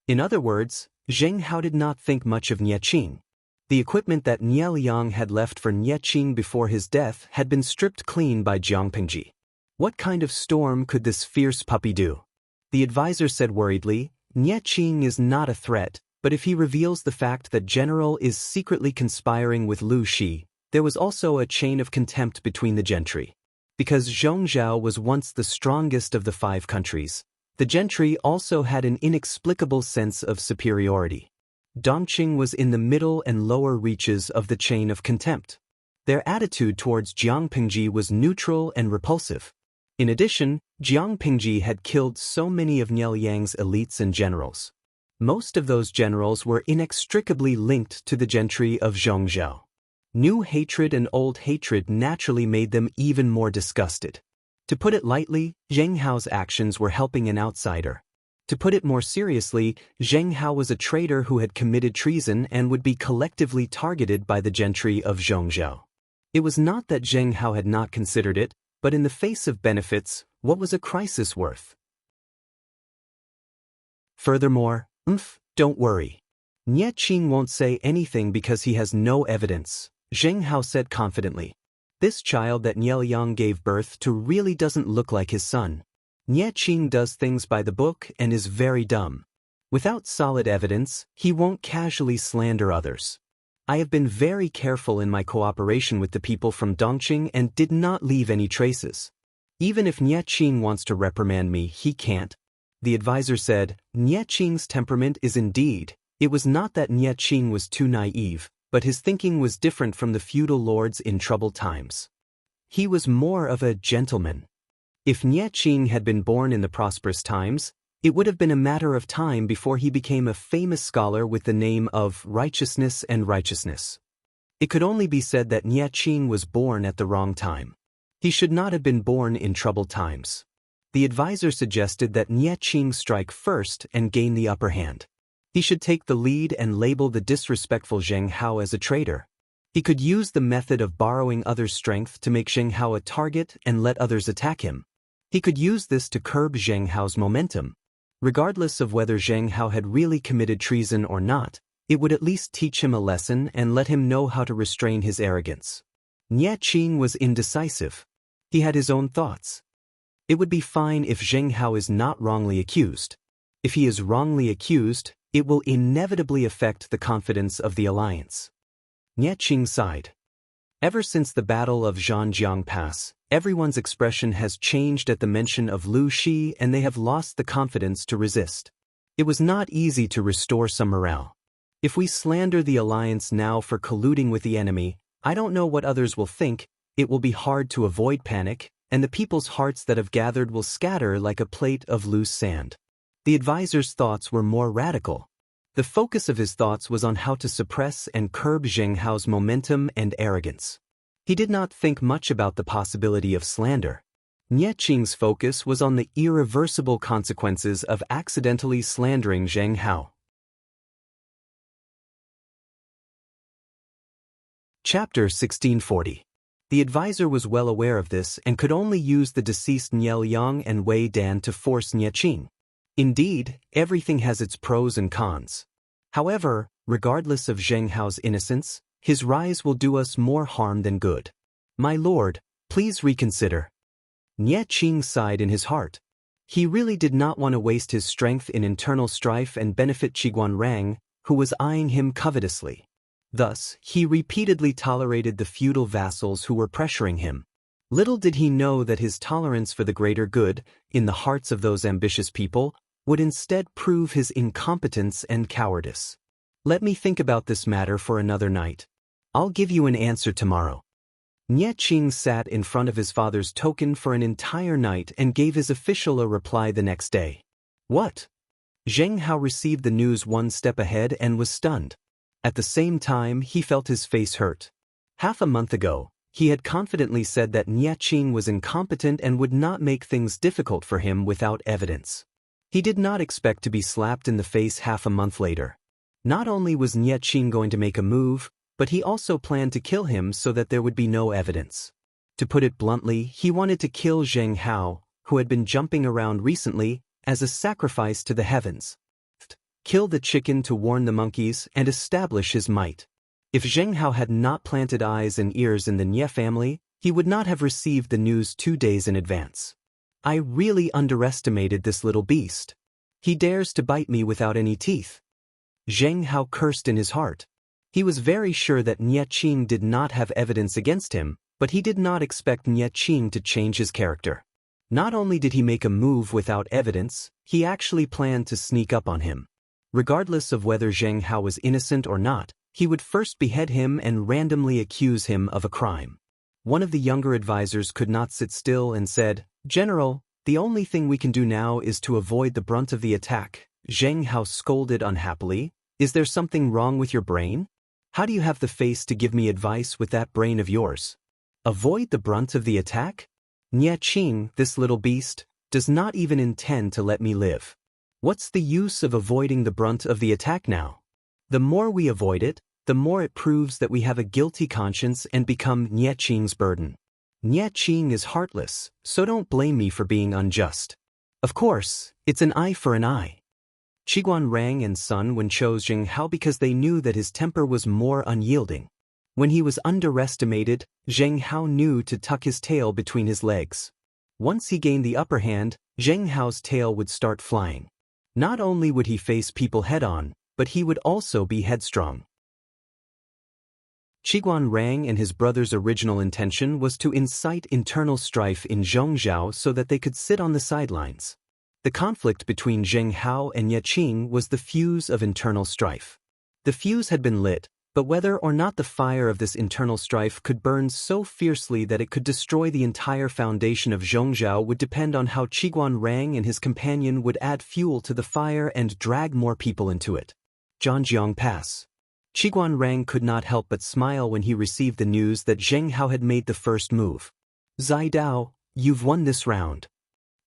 In other words, Zheng Hao did not think much of Nie Qing. The equipment that Nie Liang had left for Nie Qing before his death had been stripped clean by Jiang Pingji. What kind of storm could this fierce puppy do? The advisor said worriedly, "Nie Qing is not a threat, but if he reveals the fact that General is secretly conspiring with Lu Shi, there was also a chain of contempt between the gentry. Because Zhongzhou was once the strongest of the 5 countries, the gentry also had an inexplicable sense of superiority. Dongqing was in the middle and lower reaches of the chain of contempt. Their attitude towards Jiang Pingji was neutral and repulsive. In addition, Jiang Pingji had killed so many of Nie Liang's elites and generals. Most of those generals were inextricably linked to the gentry of Zhongzhou. New hatred and old hatred naturally made them even more disgusted. To put it lightly, Zheng Hao's actions were helping an outsider. To put it more seriously, Zheng Hao was a traitor who had committed treason and would be collectively targeted by the gentry of Zhongzhou. It was not that Zheng Hao had not considered it, but in the face of benefits, what was a crisis worth? Furthermore, don't worry. Nie Qing won't say anything because he has no evidence, Zheng Hao said confidently. This child that Nie Liang gave birth to really doesn't look like his son. Nie Qing does things by the book and is very dumb. Without solid evidence, he won't casually slander others. I have been very careful in my cooperation with the people from Dongqing and did not leave any traces. Even if Nie Qing wants to reprimand me, he can't. The advisor said, Nie Qing's temperament is indeed. It was not that Nie Qing was too naive, but his thinking was different from the feudal lords in troubled times. He was more of a gentleman. If Nie Qing had been born in the prosperous times, it would have been a matter of time before he became a famous scholar with the name of Righteousness and Righteousness. It could only be said that Nie Qing was born at the wrong time. He should not have been born in troubled times. The advisor suggested that Nie Qing strike first and gain the upper hand. He should take the lead and label the disrespectful Zheng Hao as a traitor. He could use the method of borrowing others' strength to make Zheng Hao a target and let others attack him. He could use this to curb Zheng Hao's momentum. Regardless of whether Zheng Hao had really committed treason or not, it would at least teach him a lesson and let him know how to restrain his arrogance. Nie Qing was indecisive. He had his own thoughts. It would be fine if Zheng Hao is not wrongly accused. If he is wrongly accused, it will inevitably affect the confidence of the alliance. Nie Qing sighed. Ever since the Battle of Zhanjiang Pass, everyone's expression has changed at the mention of Lu Shi, and they have lost the confidence to resist. It was not easy to restore some morale. If we slander the alliance now for colluding with the enemy, I don't know what others will think. It will be hard to avoid panic, and the people's hearts that have gathered will scatter like a plate of loose sand. The advisor's thoughts were more radical. The focus of his thoughts was on how to suppress and curb Zheng Hao's momentum and arrogance. He did not think much about the possibility of slander. Nie Qing's focus was on the irreversible consequences of accidentally slandering Zheng Hao. Chapter 1640. The advisor was well aware of this and could only use the deceased Nie Liang and Wei Dan to force Nie Qing. Indeed, everything has its pros and cons. However, regardless of Zheng Hao's innocence, his rise will do us more harm than good. My lord, please reconsider. Nie Qing sighed in his heart. He really did not want to waste his strength in internal strife and benefit Qiguanrang, who was eyeing him covetously. Thus, he repeatedly tolerated the feudal vassals who were pressuring him. Little did he know that his tolerance for the greater good, in the hearts of those ambitious people, would instead prove his incompetence and cowardice. Let me think about this matter for another night. I'll give you an answer tomorrow. Nie Qing sat in front of his father's token for an entire night and gave his official a reply the next day. What? Zheng Hao received the news one step ahead and was stunned. At the same time, he felt his face hurt. Half a month ago, he had confidently said that Nie Qing was incompetent and would not make things difficult for him without evidence. He did not expect to be slapped in the face half a month later. Not only was Nie Qing going to make a move, but he also planned to kill him so that there would be no evidence. To put it bluntly, he wanted to kill Zheng Hao, who had been jumping around recently, as a sacrifice to the heavens. Kill the chicken to warn the monkeys and establish his might. If Zheng Hao had not planted eyes and ears in the Nie family, he would not have received the news 2 days in advance. I really underestimated this little beast. He dares to bite me without any teeth. Zheng Hao cursed in his heart. He was very sure that Nie Qing did not have evidence against him, but he did not expect Nie Qing to change his character. Not only did he make a move without evidence, he actually planned to sneak up on him. Regardless of whether Zheng Hao was innocent or not, he would first behead him and randomly accuse him of a crime. One of the younger advisors could not sit still and said, "General, the only thing we can do now is to avoid the brunt of the attack." Zheng Hao scolded unhappily. "Is there something wrong with your brain? How do you have the face to give me advice with that brain of yours? Avoid the brunt of the attack? Nie Qing, this little beast, does not even intend to let me live. What's the use of avoiding the brunt of the attack now? The more we avoid it, the more it proves that we have a guilty conscience and become Nie Qing's burden. Nie Qing is heartless, so don't blame me for being unjust. Of course, it's an eye for an eye." Qiguanrang and Sun Wen chose Zheng Hao because they knew that his temper was more unyielding. When he was underestimated, Zheng Hao knew to tuck his tail between his legs. Once he gained the upper hand, Zheng Hao's tail would start flying. Not only would he face people head-on, but he would also be headstrong. Qiguanrang and his brother's original intention was to incite internal strife in Zhongzhou so that they could sit on the sidelines. The conflict between Zheng Hao and Nie Qing was the fuse of internal strife. The fuse had been lit, but whether or not the fire of this internal strife could burn so fiercely that it could destroy the entire foundation of Zhongzhou would depend on how Qiguanrang and his companion would add fuel to the fire and drag more people into it. Zhanjiang Pass. Qiguanrang could not help but smile when he received the news that Zheng Hao had made the first move. "Zai Dao, you've won this round."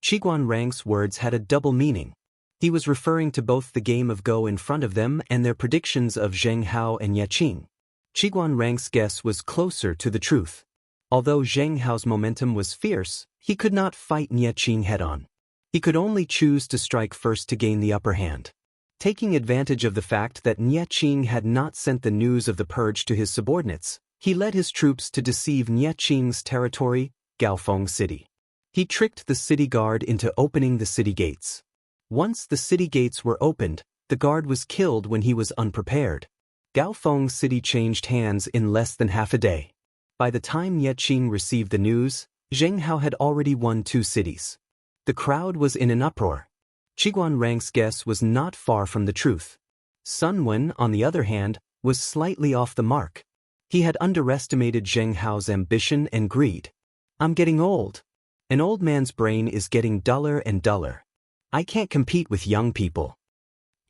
Qiguanrang's words had a double meaning. He was referring to both the game of Go in front of them and their predictions of Zheng Hao and Nie Qing. Qiguanrang's guess was closer to the truth. Although Zheng Hao's momentum was fierce, he could not fight Nie Qing head-on. He could only choose to strike first to gain the upper hand. Taking advantage of the fact that Nie Qing had not sent the news of the purge to his subordinates, he led his troops to deceive Nie Qing's territory, Gaofeng City. He tricked the city guard into opening the city gates. Once the city gates were opened, the guard was killed when he was unprepared. Gaofeng City changed hands in less than half a day. By the time Yeqing received the news, Zheng Hao had already won 2 cities. The crowd was in an uproar. Qiguan Rang's guess was not far from the truth. Sun Wen, on the other hand, was slightly off the mark. He had underestimated Zheng Hao's ambition and greed. "I'm getting old. An old man's brain is getting duller and duller. I can't compete with young people."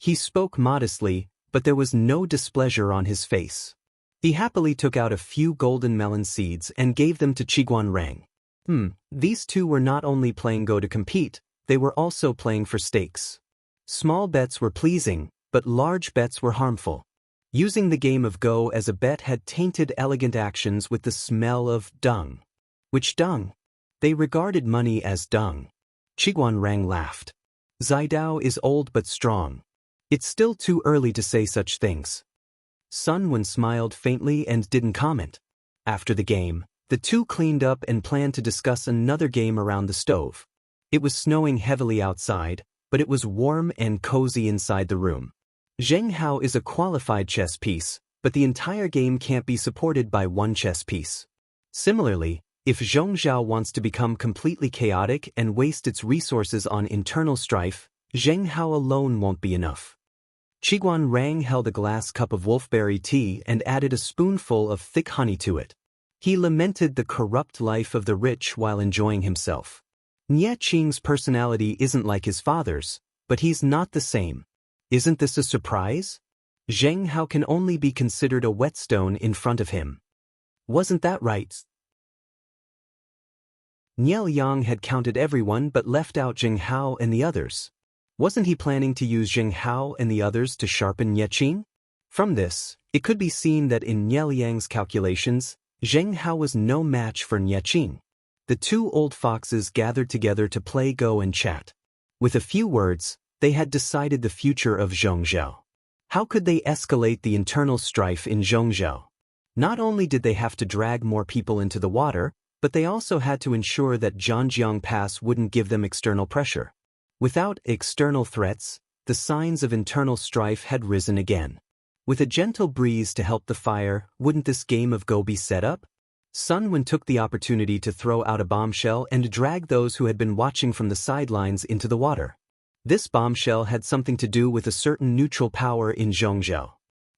He spoke modestly, but there was no displeasure on his face. He happily took out a few golden melon seeds and gave them to Qiguan Rang. These two were not only playing Go to compete, they were also playing for stakes. Small bets were pleasing, but large bets were harmful. Using the game of Go as a bet had tainted elegant actions with the smell of dung. Which dung? They regarded money as dung. Qiguan Rang laughed. Zidao is old but strong. It's still too early to say such things. Sun Wen smiled faintly and didn't comment. After the game, the two cleaned up and planned to discuss another game around the stove. It was snowing heavily outside, but it was warm and cozy inside the room. Zheng Hao is a qualified chess piece, but the entire game can't be supported by one chess piece. Similarly, if Zhong Zhao wants to become completely chaotic and waste its resources on internal strife, Zheng Hao alone won't be enough. Qiguan Rang held a glass cup of wolfberry tea and added a spoonful of thick honey to it. He lamented the corrupt life of the rich while enjoying himself. Nie Qing's personality isn't like his father's, but he's not the same. Isn't this a surprise? Zheng Hao can only be considered a whetstone in front of him. Wasn't that right? Nie Yang had counted everyone but left out Zheng Hao and the others. Wasn't he planning to use Zheng Hao and the others to sharpen Nie Qing? From this, it could be seen that in Nie Yang's calculations, Zheng Hao was no match for Nie Qing. The two old foxes gathered together to play Go and chat. With a few words, they had decided the future of Zhongzhou. How could they escalate the internal strife in Zhongzhou? Not only did they have to drag more people into the water, but they also had to ensure that Zhanjiang Pass wouldn't give them external pressure. Without external threats, the signs of internal strife had risen again. With a gentle breeze to help the fire, wouldn't this game of Go be set up? Sun Wen took the opportunity to throw out a bombshell and drag those who had been watching from the sidelines into the water. This bombshell had something to do with a certain neutral power in Zhongzhou.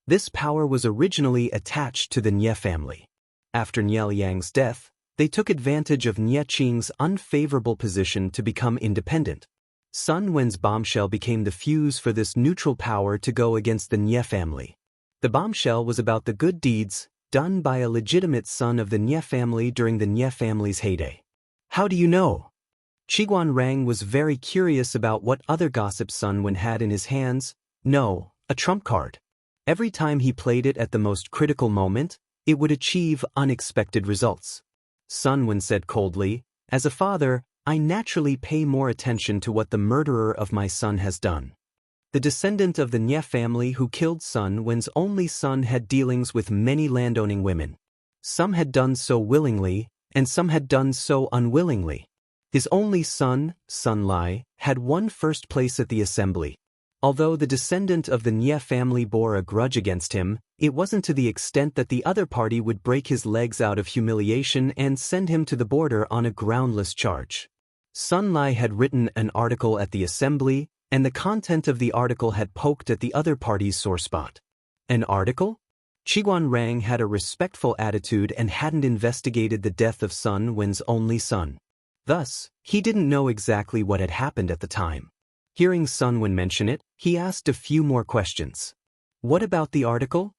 This power was originally attached to the Nie family. After Nie Yang's death, they took advantage of Nie Qing's unfavorable position to become independent. Sun Wen's bombshell became the fuse for this neutral power to go against the Nie family. The bombshell was about the good deeds done by a legitimate son of the Nie family during the Nie family's heyday. How do you know? Qiguan Rang was very curious about what other gossip Sun Wen had in his hands. No, a trump card. Every time he played it at the most critical moment, it would achieve unexpected results. Sun Wen said coldly, "As a father, I naturally pay more attention to what the murderer of my son has done." The descendant of the Nie family who killed Sun Wen's only son had dealings with many landowning women. Some had done so willingly, and some had done so unwillingly. His only son, Sun Lai, had won first place at the assembly. Although the descendant of the Nie family bore a grudge against him, it wasn't to the extent that the other party would break his legs out of humiliation and send him to the border on a groundless charge. Sun Lai had written an article at the assembly, and the content of the article had poked at the other party's sore spot. An article? Qiguan Rang had a respectful attitude and hadn't investigated the death of Sun Wen's only son. Thus, he didn't know exactly what had happened at the time. Hearing Sun Wen mention it, he asked a few more questions. What about the article?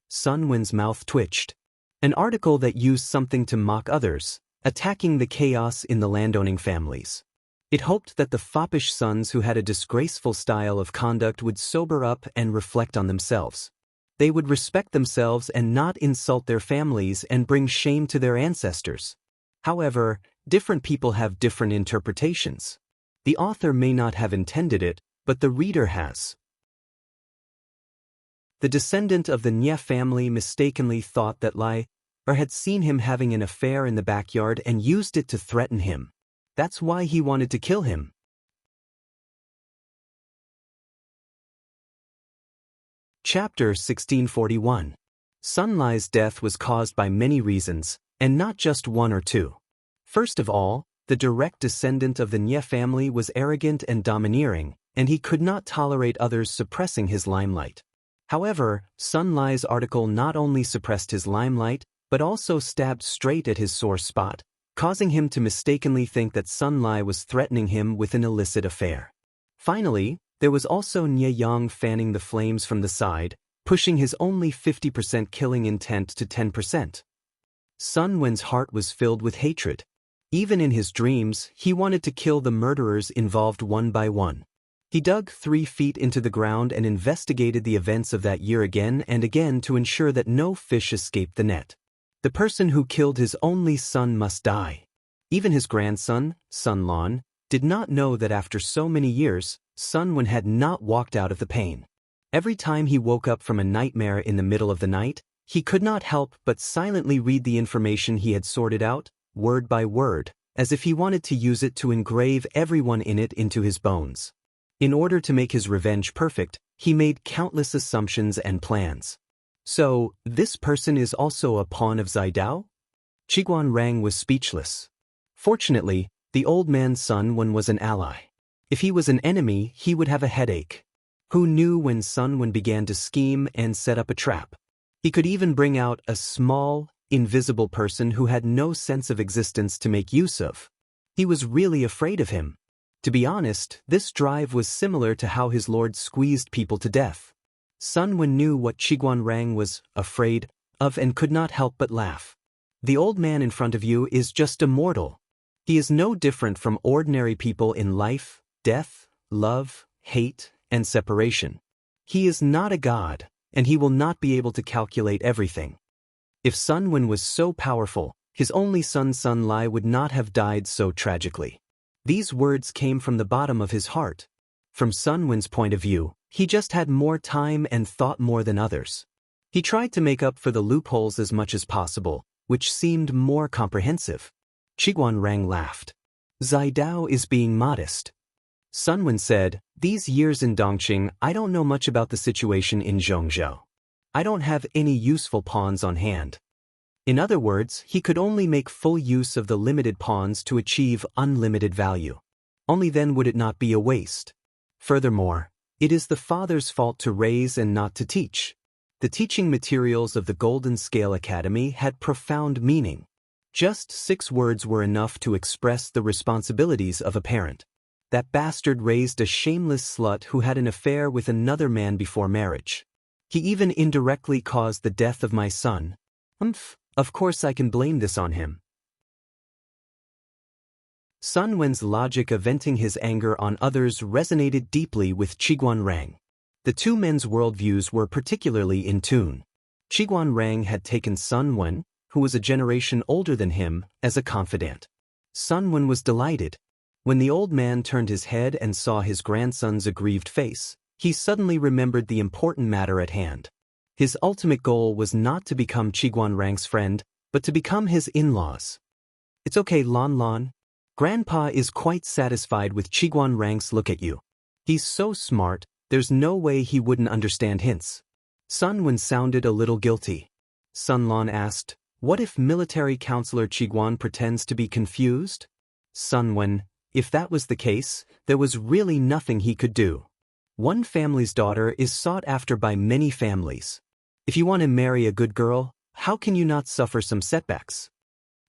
Sun Wen's mouth twitched. An article that used something to mock others, attacking the chaos in the landowning families. It hoped that the foppish sons who had a disgraceful style of conduct would sober up and reflect on themselves. They would respect themselves and not insult their families and bring shame to their ancestors. However, different people have different interpretations. The author may not have intended it, but the reader has. The descendant of the Nie family mistakenly thought that Lai had seen him having an affair in the backyard and used it to threaten him. That's why he wanted to kill him. Chapter 1641. Sun Lai's death was caused by many reasons, and not just one or two. First of all, the direct descendant of the Nye family was arrogant and domineering, and he could not tolerate others suppressing his limelight. However, Sun Lai's article not only suppressed his limelight, but also stabbed straight at his sore spot, causing him to mistakenly think that Sun Lai was threatening him with an illicit affair. Finally, there was also Nye Yang fanning the flames from the side, pushing his only 50% killing intent to 10%. Sun Wen's heart was filled with hatred. Even in his dreams, he wanted to kill the murderers involved one by one. He dug 3 feet into the ground and investigated the events of that year again and again to ensure that no fish escaped the net. The person who killed his only son must die. Even his grandson, Sun Lan, did not know that after so many years, Sun Wen had not walked out of the pain. Every time he woke up from a nightmare in the middle of the night, he could not help but silently read the information he had sorted out, word by word, as if he wanted to use it to engrave everyone in it into his bones. In order to make his revenge perfect, he made countless assumptions and plans. So, this person is also a pawn of Zaidao? Qiguan Rang was speechless. Fortunately, the old man's Sun Wen was an ally. If he was an enemy, he would have a headache. Who knew when Sun Wen began to scheme and set up a trap? He could even bring out a small, invisible person who had no sense of existence to make use of. He was really afraid of him. To be honest, this drive was similar to how his lord squeezed people to death. Sun Wen knew what Qiguan Rang was afraid of and could not help but laugh. The old man in front of you is just a mortal. He is no different from ordinary people in life, death, love, hate, and separation. He is not a god, and he will not be able to calculate everything. If Sun Wen was so powerful, his only son Sun Lai would not have died so tragically. These words came from the bottom of his heart. From Sun Wen's point of view, he just had more time and thought more than others. He tried to make up for the loopholes as much as possible, which seemed more comprehensive. Qiguan Rang laughed. Zaidao is being modest. Sun Wen said, "These years in Dongqing, I don't know much about the situation in Zhongzhou. I don't have any useful pawns on hand." In other words, he could only make full use of the limited pawns to achieve unlimited value. Only then would it not be a waste. Furthermore, it is the father's fault to raise and not to teach. The teaching materials of the Golden Scale Academy had profound meaning. Just 6 words were enough to express the responsibilities of a parent. That bastard raised a shameless slut who had an affair with another man before marriage. He even indirectly caused the death of my son. Of course I can blame this on him. Sun Wen's logic of venting his anger on others resonated deeply with Qiguan Rang. The two men's worldviews were particularly in tune. Qiguan Rang had taken Sun Wen, who was a generation older than him, as a confidant. Sun Wen was delighted. When the old man turned his head and saw his grandson's aggrieved face, he suddenly remembered the important matter at hand. His ultimate goal was not to become Qiguan Rang's friend, but to become his in-laws. "It's okay, Lan Lan. Grandpa is quite satisfied with Qiguan Rang's look at you. He's so smart, there's no way he wouldn't understand hints." Sun Wen sounded a little guilty. Sun Lan asked, "What if military counselor Qiguan pretends to be confused?" Sun Wen, if that was the case, there was really nothing he could do. One family's daughter is sought after by many families. If you want to marry a good girl, how can you not suffer some setbacks?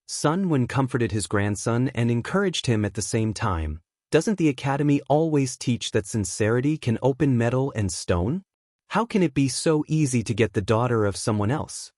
Sun Wen comforted his grandson and encouraged him at the same time. Doesn't the academy always teach that sincerity can open metal and stone? How can it be so easy to get the daughter of someone else?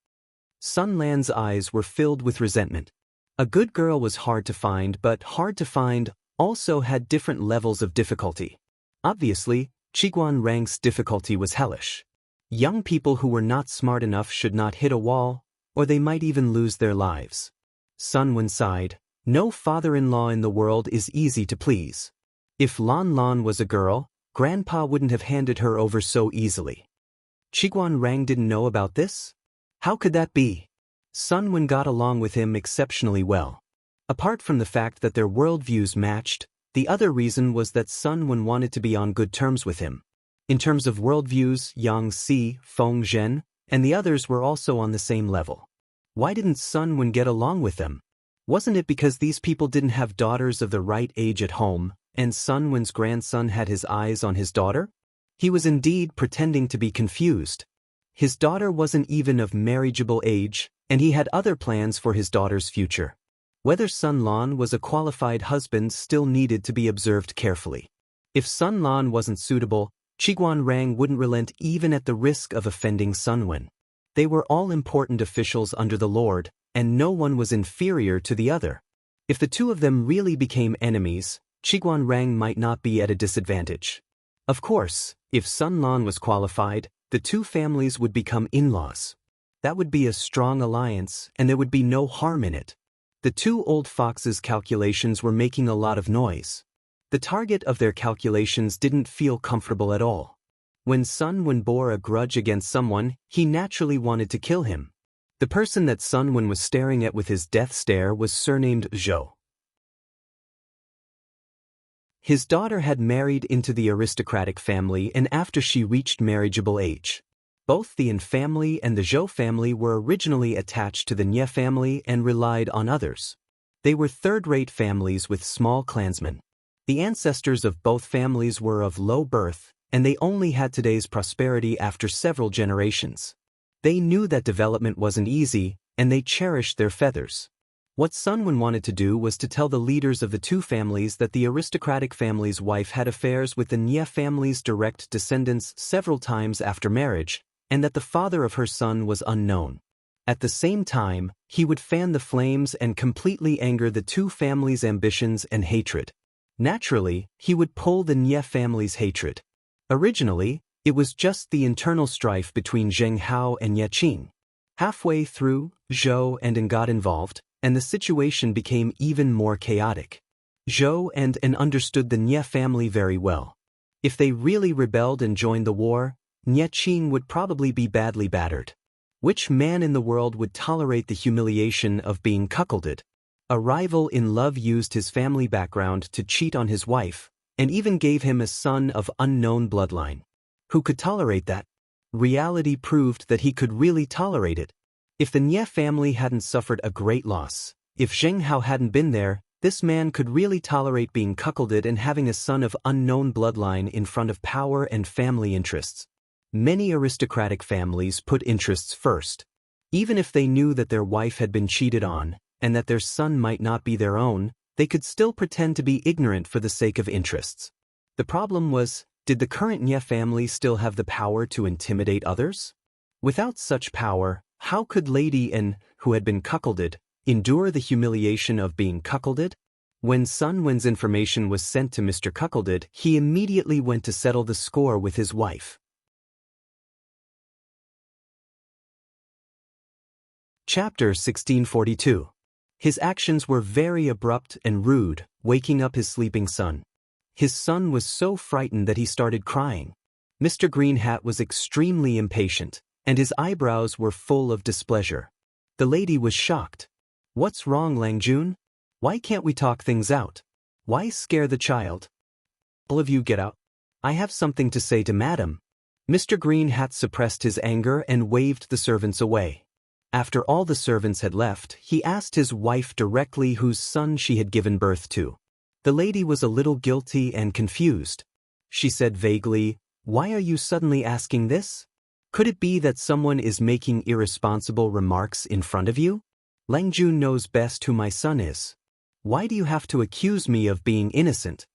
Sun Lan's eyes were filled with resentment. A good girl was hard to find, but hard to find also had different levels of difficulty. Obviously, Qiguan Rang's difficulty was hellish. Young people who were not smart enough should not hit a wall, or they might even lose their lives. Sun Wen sighed. No father-in-law in the world is easy to please. If Lan Lan was a girl, Grandpa wouldn't have handed her over so easily. Qiguan Rang didn't know about this? How could that be? Sun Wen got along with him exceptionally well. Apart from the fact that their worldviews matched, the other reason was that Sun Wen wanted to be on good terms with him. In terms of worldviews, Yang Si, Feng Zhen, and the others were also on the same level. Why didn't Sun Wen get along with them? Wasn't it because these people didn't have daughters of the right age at home, and Sun Wen's grandson had his eyes on his daughter? He was indeed pretending to be confused. His daughter wasn't even of marriageable age, and he had other plans for his daughter's future. Whether Sun Lan was a qualified husband still needed to be observed carefully. If Sun Lan wasn't suitable, Qiguan Rang wouldn't relent even at the risk of offending Sun Wen. They were all important officials under the Lord, and no one was inferior to the other. If the two of them really became enemies, Qiguan Rang might not be at a disadvantage. Of course, if Sun Lan was qualified, the two families would become in-laws. That would be a strong alliance, and there would be no harm in it. The two old foxes' calculations were making a lot of noise. The target of their calculations didn't feel comfortable at all. When Sun Wen bore a grudge against someone, he naturally wanted to kill him. The person that Sun Wen was staring at with his death stare was surnamed Zhou. His daughter had married into the aristocratic family, and after she reached marriageable age. Both the Yin family and the Zhou family were originally attached to the Nie family and relied on others. They were third-rate families with small clansmen. The ancestors of both families were of low birth, and they only had today's prosperity after several generations. They knew that development wasn't easy, and they cherished their feathers. What Sun Wen wanted to do was to tell the leaders of the two families that the aristocratic family's wife had affairs with the Nie family's direct descendants several times after marriage, and that the father of her son was unknown. At the same time, he would fan the flames and completely anger the two families' ambitions and hatred. Naturally, he would pull the Nie family's hatred. Originally, it was just the internal strife between Zheng Hao and Ye Qing. Halfway through, Zhou and En got involved, and the situation became even more chaotic. Zhou and En understood the Nie family very well. If they really rebelled and joined the war, Ye Qing would probably be badly battered. Which man in the world would tolerate the humiliation of being cuckolded? A rival in love used his family background to cheat on his wife, and even gave him a son of unknown bloodline. Who could tolerate that? Reality proved that he could really tolerate it. If the Nie family hadn't suffered a great loss, if Zheng Hao hadn't been there, this man could really tolerate being cuckolded and having a son of unknown bloodline in front of power and family interests. Many aristocratic families put interests first. Even if they knew that their wife had been cheated on, and that their son might not be their own, they could still pretend to be ignorant for the sake of interests. The problem was, did the current Nie family still have the power to intimidate others? Without such power, how could Lady En, who had been cuckolded, endure the humiliation of being cuckolded? When Sun Wen's information was sent to Mr. Cuckolded, he immediately went to settle the score with his wife. Chapter 1642. His actions were very abrupt and rude, waking up his sleeping son. His son was so frightened that he started crying. Mr. Green Hat was extremely impatient, and his eyebrows were full of displeasure. The lady was shocked. "What's wrong, Lang Jun? Why can't we talk things out? Why scare the child? All of you get out. I have something to say to Madam." Mr. Green Hat suppressed his anger and waved the servants away. After all the servants had left, he asked his wife directly whose son she had given birth to. The lady was a little guilty and confused. She said vaguely, "Why are you suddenly asking this? Could it be that someone is making irresponsible remarks in front of you? Lang Jun knows best who my son is. Why do you have to accuse me of being innocent?"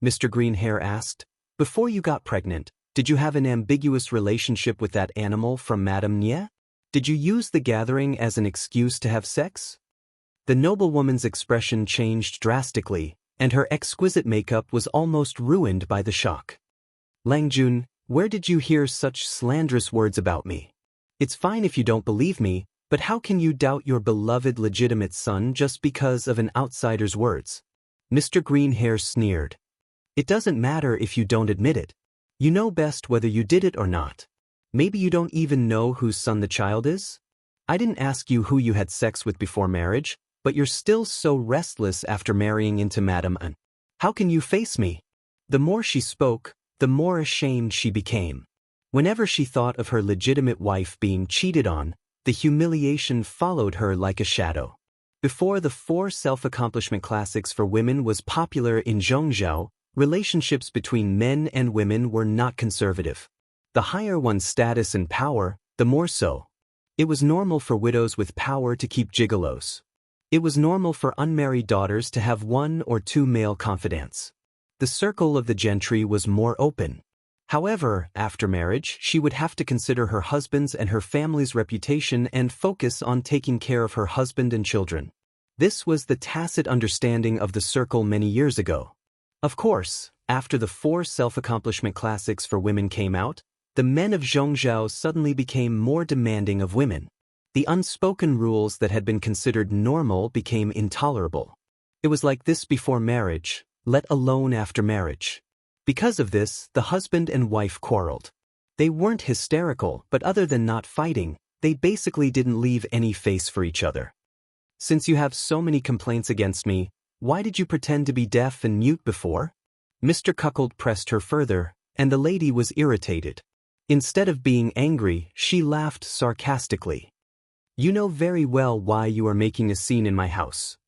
Mr. Greenhair asked. "Before you got pregnant, did you have an ambiguous relationship with that animal from Madame Nie? Did you use the gathering as an excuse to have sex?" The noblewoman's expression changed drastically, and her exquisite makeup was almost ruined by the shock. "Lang Jun, where did you hear such slanderous words about me? It's fine if you don't believe me, but how can you doubt your beloved legitimate son just because of an outsider's words?" Mr. Greenhair sneered. "It doesn't matter if you don't admit it. You know best whether you did it or not. Maybe you don't even know whose son the child is? I didn't ask you who you had sex with before marriage, but you're still so restless after marrying into Madame An. How can you face me?" The more she spoke, the more ashamed she became. Whenever she thought of her legitimate wife being cheated on, the humiliation followed her like a shadow. Before the 4 self-accomplishment classics for women was popular in Zhongzhou, relationships between men and women were not conservative. The higher one's status and power, the more so. It was normal for widows with power to keep gigolos. It was normal for unmarried daughters to have 1 or 2 male confidants. The circle of the gentry was more open. However, after marriage, she would have to consider her husband's and her family's reputation and focus on taking care of her husband and children. This was the tacit understanding of the circle many years ago. Of course, after the 4 self-accomplishment classics for women came out, the men of Zhongzhou suddenly became more demanding of women. The unspoken rules that had been considered normal became intolerable. It was like this before marriage, let alone after marriage. Because of this, the husband and wife quarreled. They weren't hysterical, but other than not fighting, they basically didn't leave any face for each other. Since you have so many complaints against me, why did you pretend to be deaf and mute before? Mr. Cuckold pressed her further, and the lady was irritated. Instead of being angry, she laughed sarcastically. You know very well why you are making a scene in my house.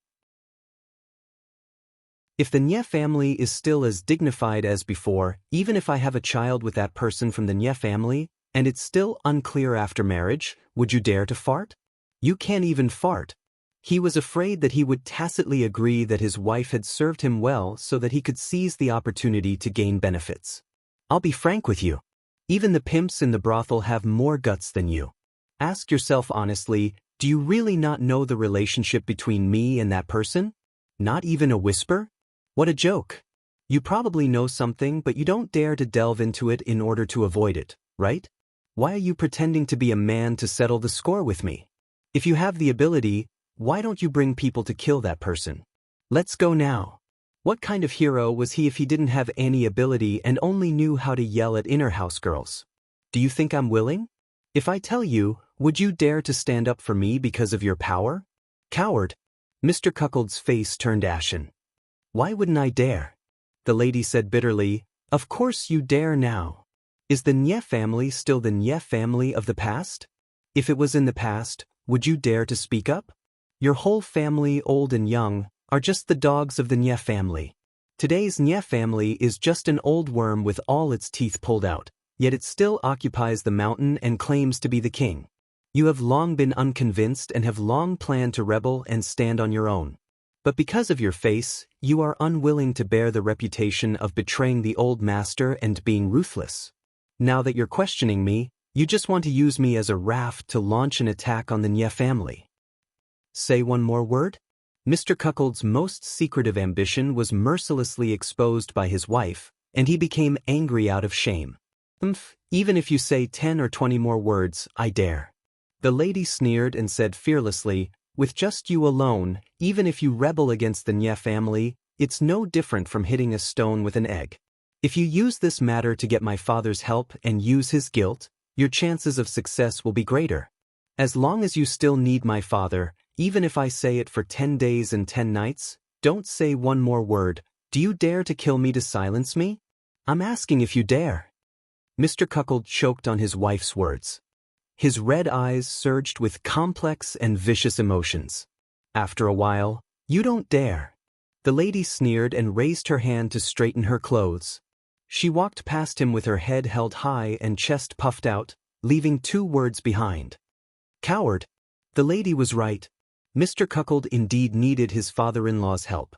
If the Nye family is still as dignified as before, even if I have a child with that person from the Nye family, and it's still unclear after marriage, would you dare to fart? You can't even fart. He was afraid that he would tacitly agree that his wife had served him well so that he could seize the opportunity to gain benefits. I'll be frank with you. Even the pimps in the brothel have more guts than you. Ask yourself honestly, do you really not know the relationship between me and that person? Not even a whisper? What a joke. You probably know something, but you don't dare to delve into it in order to avoid it, right? Why are you pretending to be a man to settle the score with me? If you have the ability, why don't you bring people to kill that person? Let's go now. What kind of hero was he if he didn't have any ability and only knew how to yell at inner house girls? Do you think I'm willing? If I tell you, would you dare to stand up for me because of your power? Coward. Mr. Cuckold's face turned ashen. Why wouldn't I dare? The lady said bitterly, Of course you dare now. Is the Nye family still the Nye family of the past? If it was in the past, would you dare to speak up? Your whole family, old and young, are just the dogs of the Nye family. Today's Nye family is just an old worm with all its teeth pulled out, yet it still occupies the mountain and claims to be the king. You have long been unconvinced and have long planned to rebel and stand on your own. But because of your face, you are unwilling to bear the reputation of betraying the old master and being ruthless. Now that you're questioning me, you just want to use me as a raft to launch an attack on the Nye family. Say one more word? Mr. Cuckold's most secretive ambition was mercilessly exposed by his wife, and he became angry out of shame. Even if you say 10 or 20 more words, I dare. The lady sneered and said fearlessly, With just you alone, even if you rebel against the Nye family, it's no different from hitting a stone with an egg. If you use this matter to get my father's help and use his guilt, your chances of success will be greater. As long as you still need my father, even if I say it for 10 days and 10 nights, don't say one more word. Do you dare to kill me to silence me? I'm asking if you dare. Mr. Cuckold choked on his wife's words. His red eyes surged with complex and vicious emotions. After a while, you don't dare. The lady sneered and raised her hand to straighten her clothes. She walked past him with her head held high and chest puffed out, leaving 2 words behind. Coward. The lady was right. Mr. Cuckold indeed needed his father-in-law's help.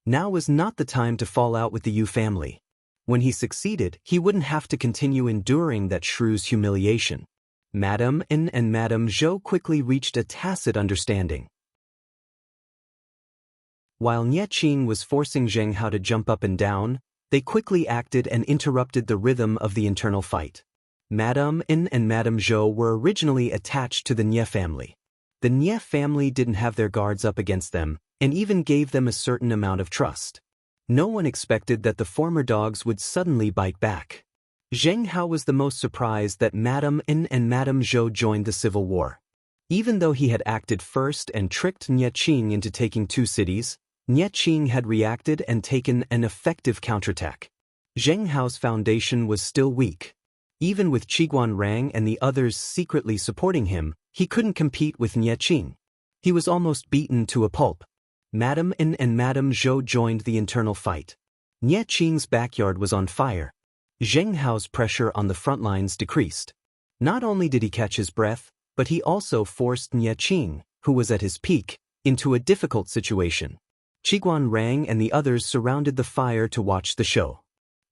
Now was not the time to fall out with the Yu family. When he succeeded, he wouldn't have to continue enduring that shrew's humiliation. Madame N and Madame Zhou quickly reached a tacit understanding. While Nye Qing was forcing Zheng Hao to jump up and down, they quickly acted and interrupted the rhythm of the internal fight. Madame N and Madame Zhou were originally attached to the Nye family. The Nye family didn't have their guards up against them, and even gave them a certain amount of trust. No one expected that the former dogs would suddenly bite back. Zheng Hao was the most surprised that Madame N and Madame Zhou joined the civil war. Even though he had acted first and tricked Nye Qing into taking 2 cities, Nye Qing had reacted and taken an effective counterattack. Zheng Hao's foundation was still weak. Even with Qiguan Rang and the others secretly supporting him, he couldn't compete with Nie Qing. He was almost beaten to a pulp. Madame N and Madame Zhou joined the internal fight. Nie Qing's backyard was on fire. Zheng Hao's pressure on the front lines decreased. Not only did he catch his breath, but he also forced Nie Qing, who was at his peak, into a difficult situation. Qiguan Rang and the others surrounded the fire to watch the show.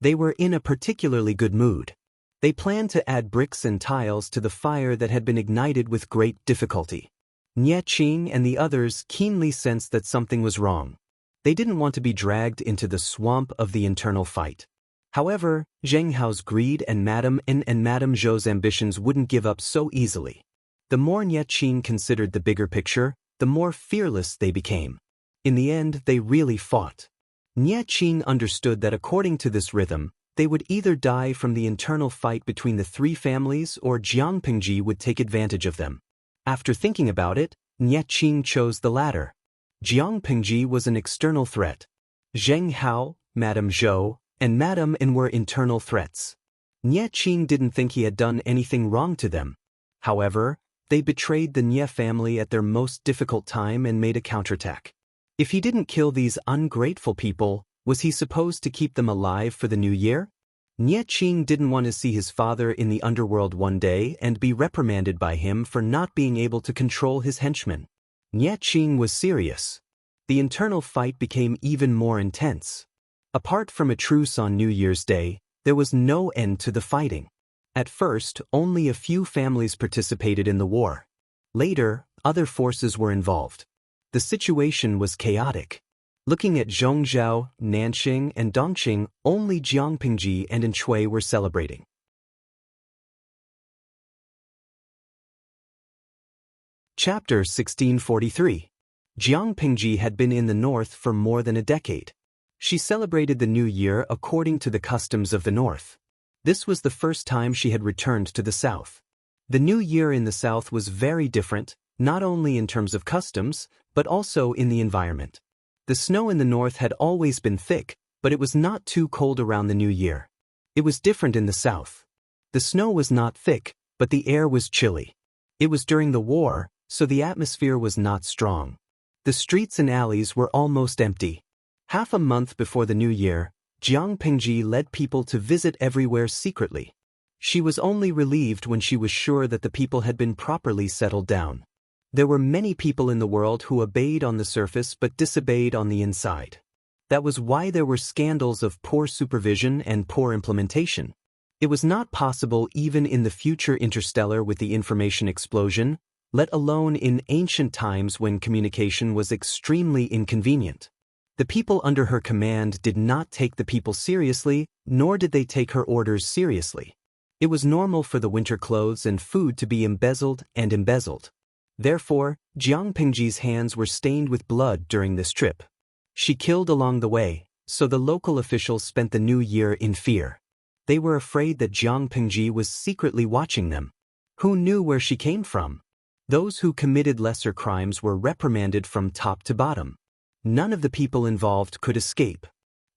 They were in a particularly good mood. They planned to add bricks and tiles to the fire that had been ignited with great difficulty. Nie Qing and the others keenly sensed that something was wrong. They didn't want to be dragged into the swamp of the internal fight. However, Zheng Hao's greed and Madame N and Madame Zhou's ambitions wouldn't give up so easily. The more Nie Qing considered the bigger picture, the more fearless they became. In the end, they really fought. Nie Qing understood that according to this rhythm, they would either die from the internal fight between the three families or Jiang Pingji would take advantage of them. After thinking about it, Nie Qing chose the latter. Jiang Pingji was an external threat. Zheng Hao, Madame Zhou, and Madame N were internal threats. Nie Qing didn't think he had done anything wrong to them. However, they betrayed the Nie family at their most difficult time and made a counterattack. If he didn't kill these ungrateful people, was he supposed to keep them alive for the new year? Nie Qing didn't want to see his father in the underworld one day and be reprimanded by him for not being able to control his henchmen. Nie Qing was serious. The internal fight became even more intense. Apart from a truce on New Year's Day, there was no end to the fighting. At first, only a few families participated in the war. Later, other forces were involved. The situation was chaotic. Looking at Zhongzhou, Nanxing, and Dongqing, only Jiang Pingji and Enchui were celebrating. Chapter 1643. Jiang Pingji had been in the north for more than a decade. She celebrated the new year according to the customs of the north. This was the first time she had returned to the south. The new year in the south was very different, not only in terms of customs, but also in the environment. The snow in the north had always been thick, but it was not too cold around the new year. It was different in the south. The snow was not thick, but the air was chilly. It was during the war, so the atmosphere was not strong. The streets and alleys were almost empty. Half a month before the new year, Jiang Pingji led people to visit everywhere secretly. She was only relieved when she was sure that the people had been properly settled down. There were many people in the world who obeyed on the surface but disobeyed on the inside. That was why there were scandals of poor supervision and poor implementation. It was not possible even in the future interstellar with the information explosion, let alone in ancient times when communication was extremely inconvenient. The people under her command did not take the people seriously, nor did they take her orders seriously. It was normal for the winter clothes and food to be embezzled and embezzled. Therefore, Jiang Pingji's hands were stained with blood during this trip. She killed along the way, so the local officials spent the new year in fear. They were afraid that Jiang Pingji was secretly watching them. Who knew where she came from? Those who committed lesser crimes were reprimanded from top to bottom. None of the people involved could escape.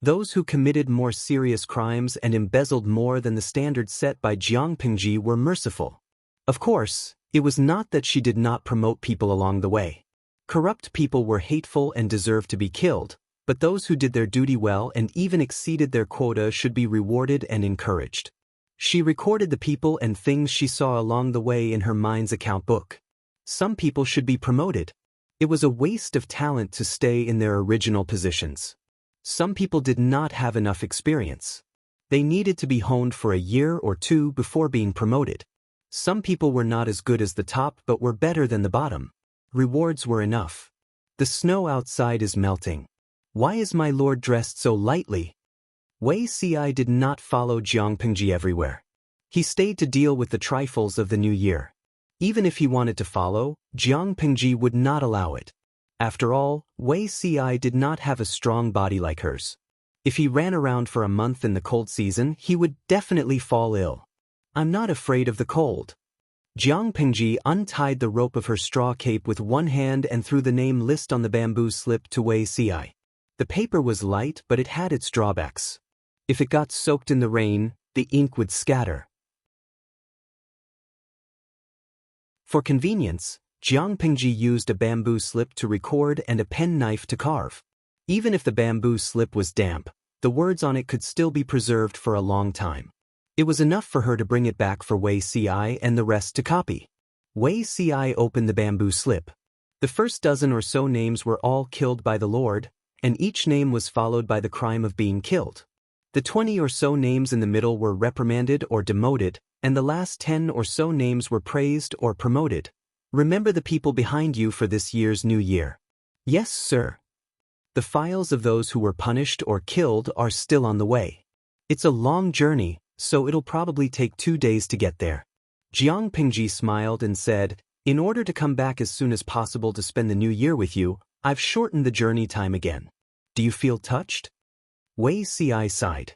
Those who committed more serious crimes and embezzled more than the standard set by Jiang Pingji were merciful. Of course, it was not that she did not promote people along the way. Corrupt people were hateful and deserved to be killed, but those who did their duty well and even exceeded their quota should be rewarded and encouraged. She recorded the people and things she saw along the way in her mind's account book. Some people should be promoted. It was a waste of talent to stay in their original positions. Some people did not have enough experience. They needed to be honed for a year or two before being promoted. Some people were not as good as the top but were better than the bottom. Rewards were enough. The snow outside is melting. Why is my lord dressed so lightly? Wei Ci did not follow Jiang Pingji everywhere. He stayed to deal with the trifles of the new year. Even if he wanted to follow, Jiang Pingji would not allow it. After all, Wei Ci did not have a strong body like hers. If he ran around for a month in the cold season, he would definitely fall ill. I'm not afraid of the cold. Jiang Pingji untied the rope of her straw cape with one hand and threw the name list on the bamboo slip to Wei Ci. The paper was light, but it had its drawbacks. If it got soaked in the rain, the ink would scatter. For convenience, Jiang Pingji used a bamboo slip to record and a penknife to carve. Even if the bamboo slip was damp, the words on it could still be preserved for a long time. It was enough for her to bring it back for Wei Si and the rest to copy. Wei Si opened the bamboo slip. The first dozen or so names were all killed by the Lord, and each name was followed by the crime of being killed. The 20 or so names in the middle were reprimanded or demoted, and the last 10 or so names were praised or promoted. Remember the people behind you for this year's new year. Yes, sir. The files of those who were punished or killed are still on the way. It's a long journey, so it'll probably take 2 days to get there. Jiang Pingji smiled and said, in order to come back as soon as possible to spend the new year with you, I've shortened the journey time again. Do you feel touched? Wei Si sighed.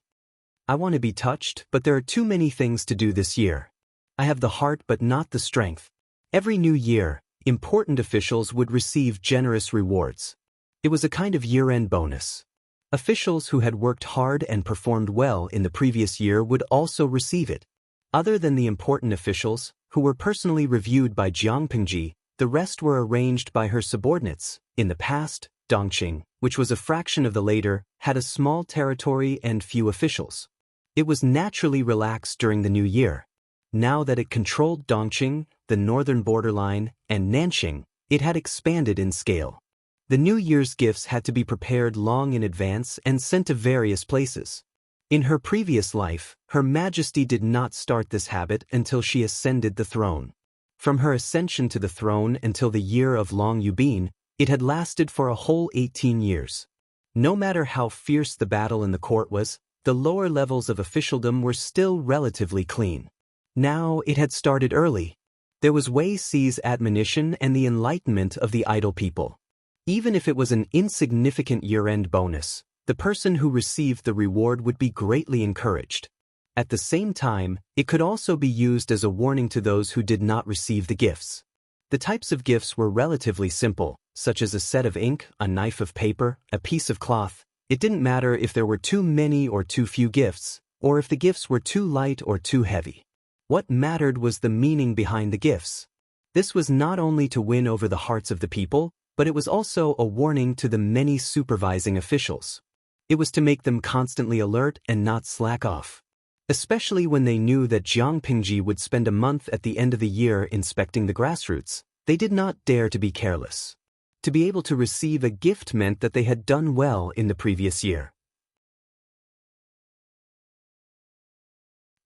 I want to be touched, but there are too many things to do this year. I have the heart but not the strength. Every new year, important officials would receive generous rewards. It was a kind of year-end bonus. Officials who had worked hard and performed well in the previous year would also receive it. Other than the important officials, who were personally reviewed by Jiang Pingji, the rest were arranged by her subordinates. In the past, Dongqing, which was a fraction of the later, had a small territory and few officials. It was naturally relaxed during the new year. Now that it controlled Dongqing, the northern borderline, and Nanqing, it had expanded in scale. The New Year's gifts had to be prepared long in advance and sent to various places. In her previous life, Her Majesty did not start this habit until she ascended the throne. From her ascension to the throne until the year of Long Yubin, it had lasted for a whole 18 years. No matter how fierce the battle in the court was, the lower levels of officialdom were still relatively clean. Now it had started early. There was Wei Si's admonition and the enlightenment of the idle people. Even if it was an insignificant year-end bonus, the person who received the reward would be greatly encouraged. At the same time, it could also be used as a warning to those who did not receive the gifts. The types of gifts were relatively simple, such as a set of ink, a knife of paper, a piece of cloth. It didn't matter if there were too many or too few gifts, or if the gifts were too light or too heavy. What mattered was the meaning behind the gifts. This was not only to win over the hearts of the people, but it was also a warning to the many supervising officials. It was to make them constantly alert and not slack off. Especially when they knew that Jiang Pingji would spend a month at the end of the year inspecting the grassroots, they did not dare to be careless. To be able to receive a gift meant that they had done well in the previous year.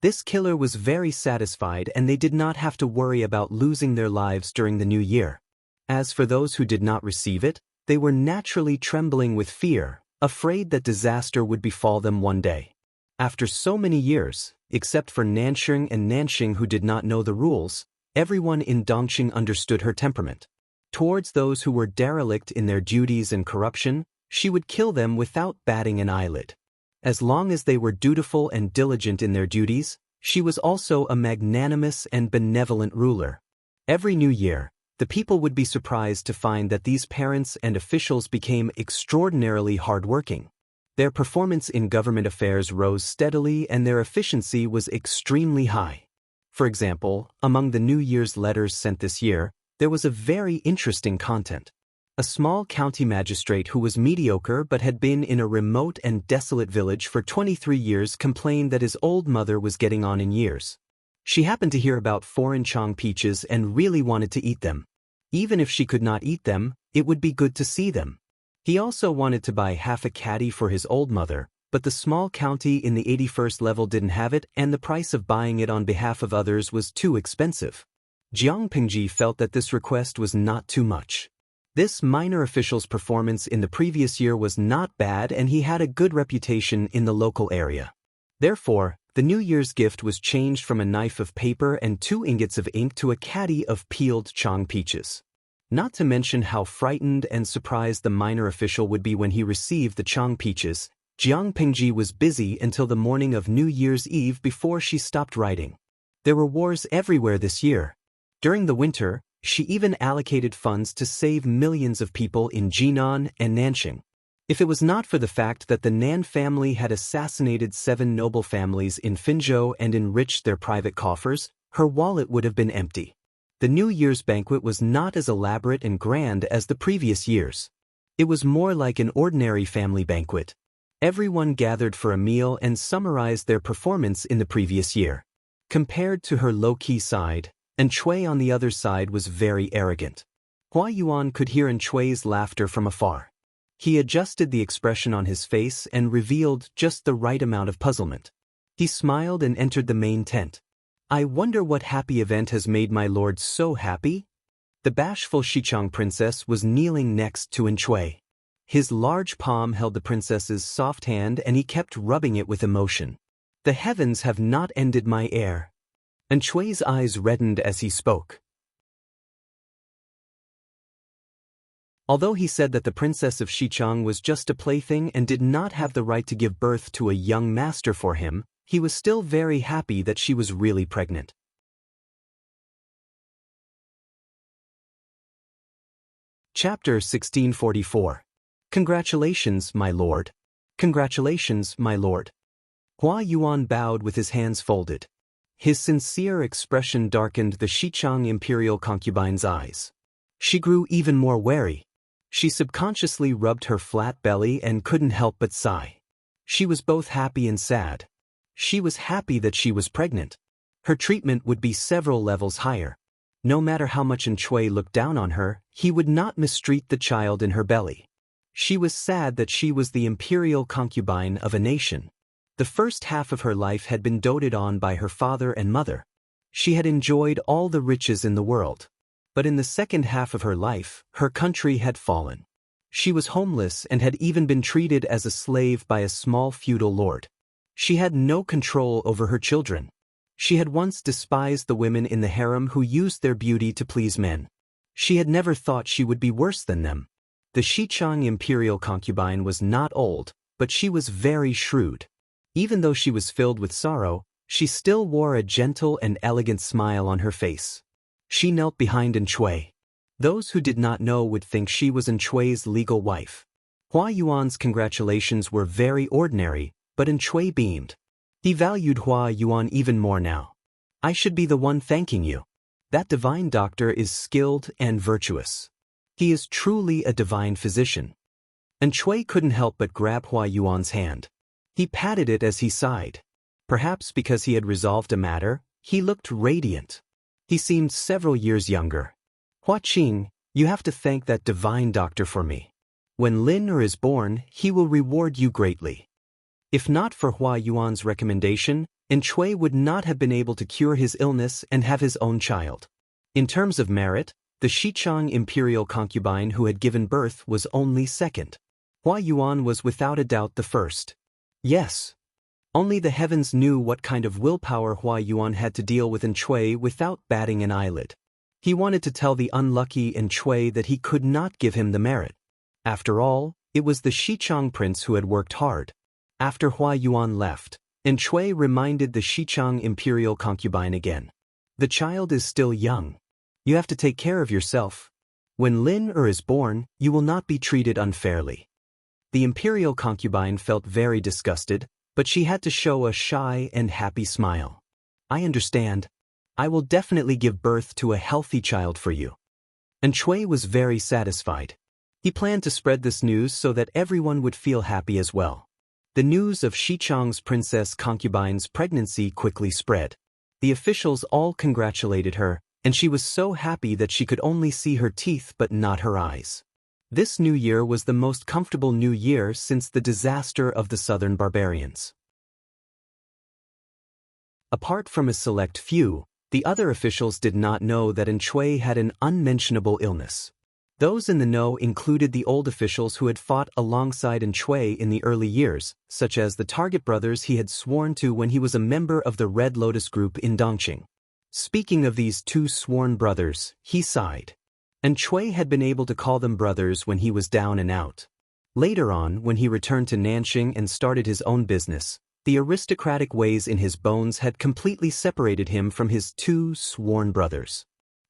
This killer was very satisfied and they did not have to worry about losing their lives during the new year. As for those who did not receive it, they were naturally trembling with fear, afraid that disaster would befall them one day. After so many years, except for Nanqing and Nanqing who did not know the rules, everyone in Dongqing understood her temperament. Towards those who were derelict in their duties and corruption, she would kill them without batting an eyelid. As long as they were dutiful and diligent in their duties, she was also a magnanimous and benevolent ruler. Every new year, the people would be surprised to find that these parents and officials became extraordinarily hardworking. Their performance in government affairs rose steadily and their efficiency was extremely high. For example, among the New Year's letters sent this year, there was a very interesting content. A small county magistrate who was mediocre but had been in a remote and desolate village for 23 years complained that his old mother was getting on in years. She happened to hear about foreign Chong peaches and really wanted to eat them. Even if she could not eat them, it would be good to see them. He also wanted to buy half a caddy for his old mother, but the small county in the 81st level didn't have it and the price of buying it on behalf of others was too expensive. Jiang Pingji felt that this request was not too much. This minor official's performance in the previous year was not bad and he had a good reputation in the local area. Therefore, the New Year's gift was changed from a knife of paper and 2 ingots of ink to a caddy of peeled Chong peaches. Not to mention how frightened and surprised the minor official would be when he received the Chong peaches, Jiang Pingji was busy until the morning of New Year's Eve before she stopped writing. There were wars everywhere this year. During the winter, she even allocated funds to save millions of people in Jinan and Nanqing. If it was not for the fact that the Nan family had assassinated 7 noble families in Finzhou and enriched their private coffers, her wallet would have been empty. The New Year's banquet was not as elaborate and grand as the previous years. It was more like an ordinary family banquet. Everyone gathered for a meal and summarized their performance in the previous year. Compared to her low-key side, Enchui on the other side was very arrogant. Hua Yuan could hear Enchui's laughter from afar. He adjusted the expression on his face and revealed just the right amount of puzzlement. He smiled and entered the main tent. I wonder what happy event has made my lord so happy? The bashful Xichang princess was kneeling next to Enchui. His large palm held the princess's soft hand and he kept rubbing it with emotion. The heavens have not ended my heir. Enchui's eyes reddened as he spoke. Although he said that the princess of Xichang was just a plaything and did not have the right to give birth to a young master for him, he was still very happy that she was really pregnant. Chapter 1644. Congratulations, my lord. Congratulations, my lord. Hua Yuan bowed with his hands folded. His sincere expression darkened the Xichang imperial concubine's eyes. She grew even more wary. She subconsciously rubbed her flat belly and couldn't help but sigh. She was both happy and sad. She was happy that she was pregnant. Her treatment would be several levels higher. No matter how much Enchui looked down on her, he would not mistreat the child in her belly. She was sad that she was the imperial concubine of a nation. The first half of her life had been doted on by her father and mother. She had enjoyed all the riches in the world. But in the second half of her life, her country had fallen. She was homeless and had even been treated as a slave by a small feudal lord. She had no control over her children. She had once despised the women in the harem who used their beauty to please men. She had never thought she would be worse than them. The Xichang imperial concubine was not old, but she was very shrewd. Even though she was filled with sorrow, she still wore a gentle and elegant smile on her face. She knelt behind Enchui. Those who did not know would think she was Enchui's legal wife. Hua Yuan's congratulations were very ordinary, but Enchui beamed. He valued Hua Yuan even more now. I should be the one thanking you. That divine doctor is skilled and virtuous. He is truly a divine physician. Enchui couldn't help but grab Hua Yuan's hand. He patted it as he sighed. Perhaps because he had resolved a matter, he looked radiant. He seemed several years younger. Hua Qing, you have to thank that divine doctor for me. When Lin Er is born, he will reward you greatly. If not for Hua Yuan's recommendation, Enchui would not have been able to cure his illness and have his own child. In terms of merit, the Xichang imperial concubine who had given birth was only second. Hua Yuan was without a doubt the first. Yes. Only the heavens knew what kind of willpower Hua Yuan had to deal with Enchui without batting an eyelid. He wanted to tell the unlucky Enchui that he could not give him the merit. After all, it was the Xichang prince who had worked hard. After Hua Yuan left, Enchui reminded the Xichang imperial concubine again. The child is still young. You have to take care of yourself. When Lin Er is born, you will not be treated unfairly. The imperial concubine felt very disgusted, but she had to show a shy and happy smile. I understand. I will definitely give birth to a healthy child for you. Enchui was very satisfied. He planned to spread this news so that everyone would feel happy as well. The news of Xichang's princess concubine's pregnancy quickly spread. The officials all congratulated her, and she was so happy that she could only see her teeth but not her eyes. This new year was the most comfortable new year since the disaster of the southern barbarians. Apart from a select few, the other officials did not know that Enchui had an unmentionable illness. Those in the know included the old officials who had fought alongside Enchui in the early years, such as the target brothers he had sworn to when he was a member of the Red Lotus group in Dongqing. Speaking of these two sworn brothers, he sighed. Enchui had been able to call them brothers when he was down and out. Later on, when he returned to Nanqing and started his own business, the aristocratic ways in his bones had completely separated him from his two sworn brothers.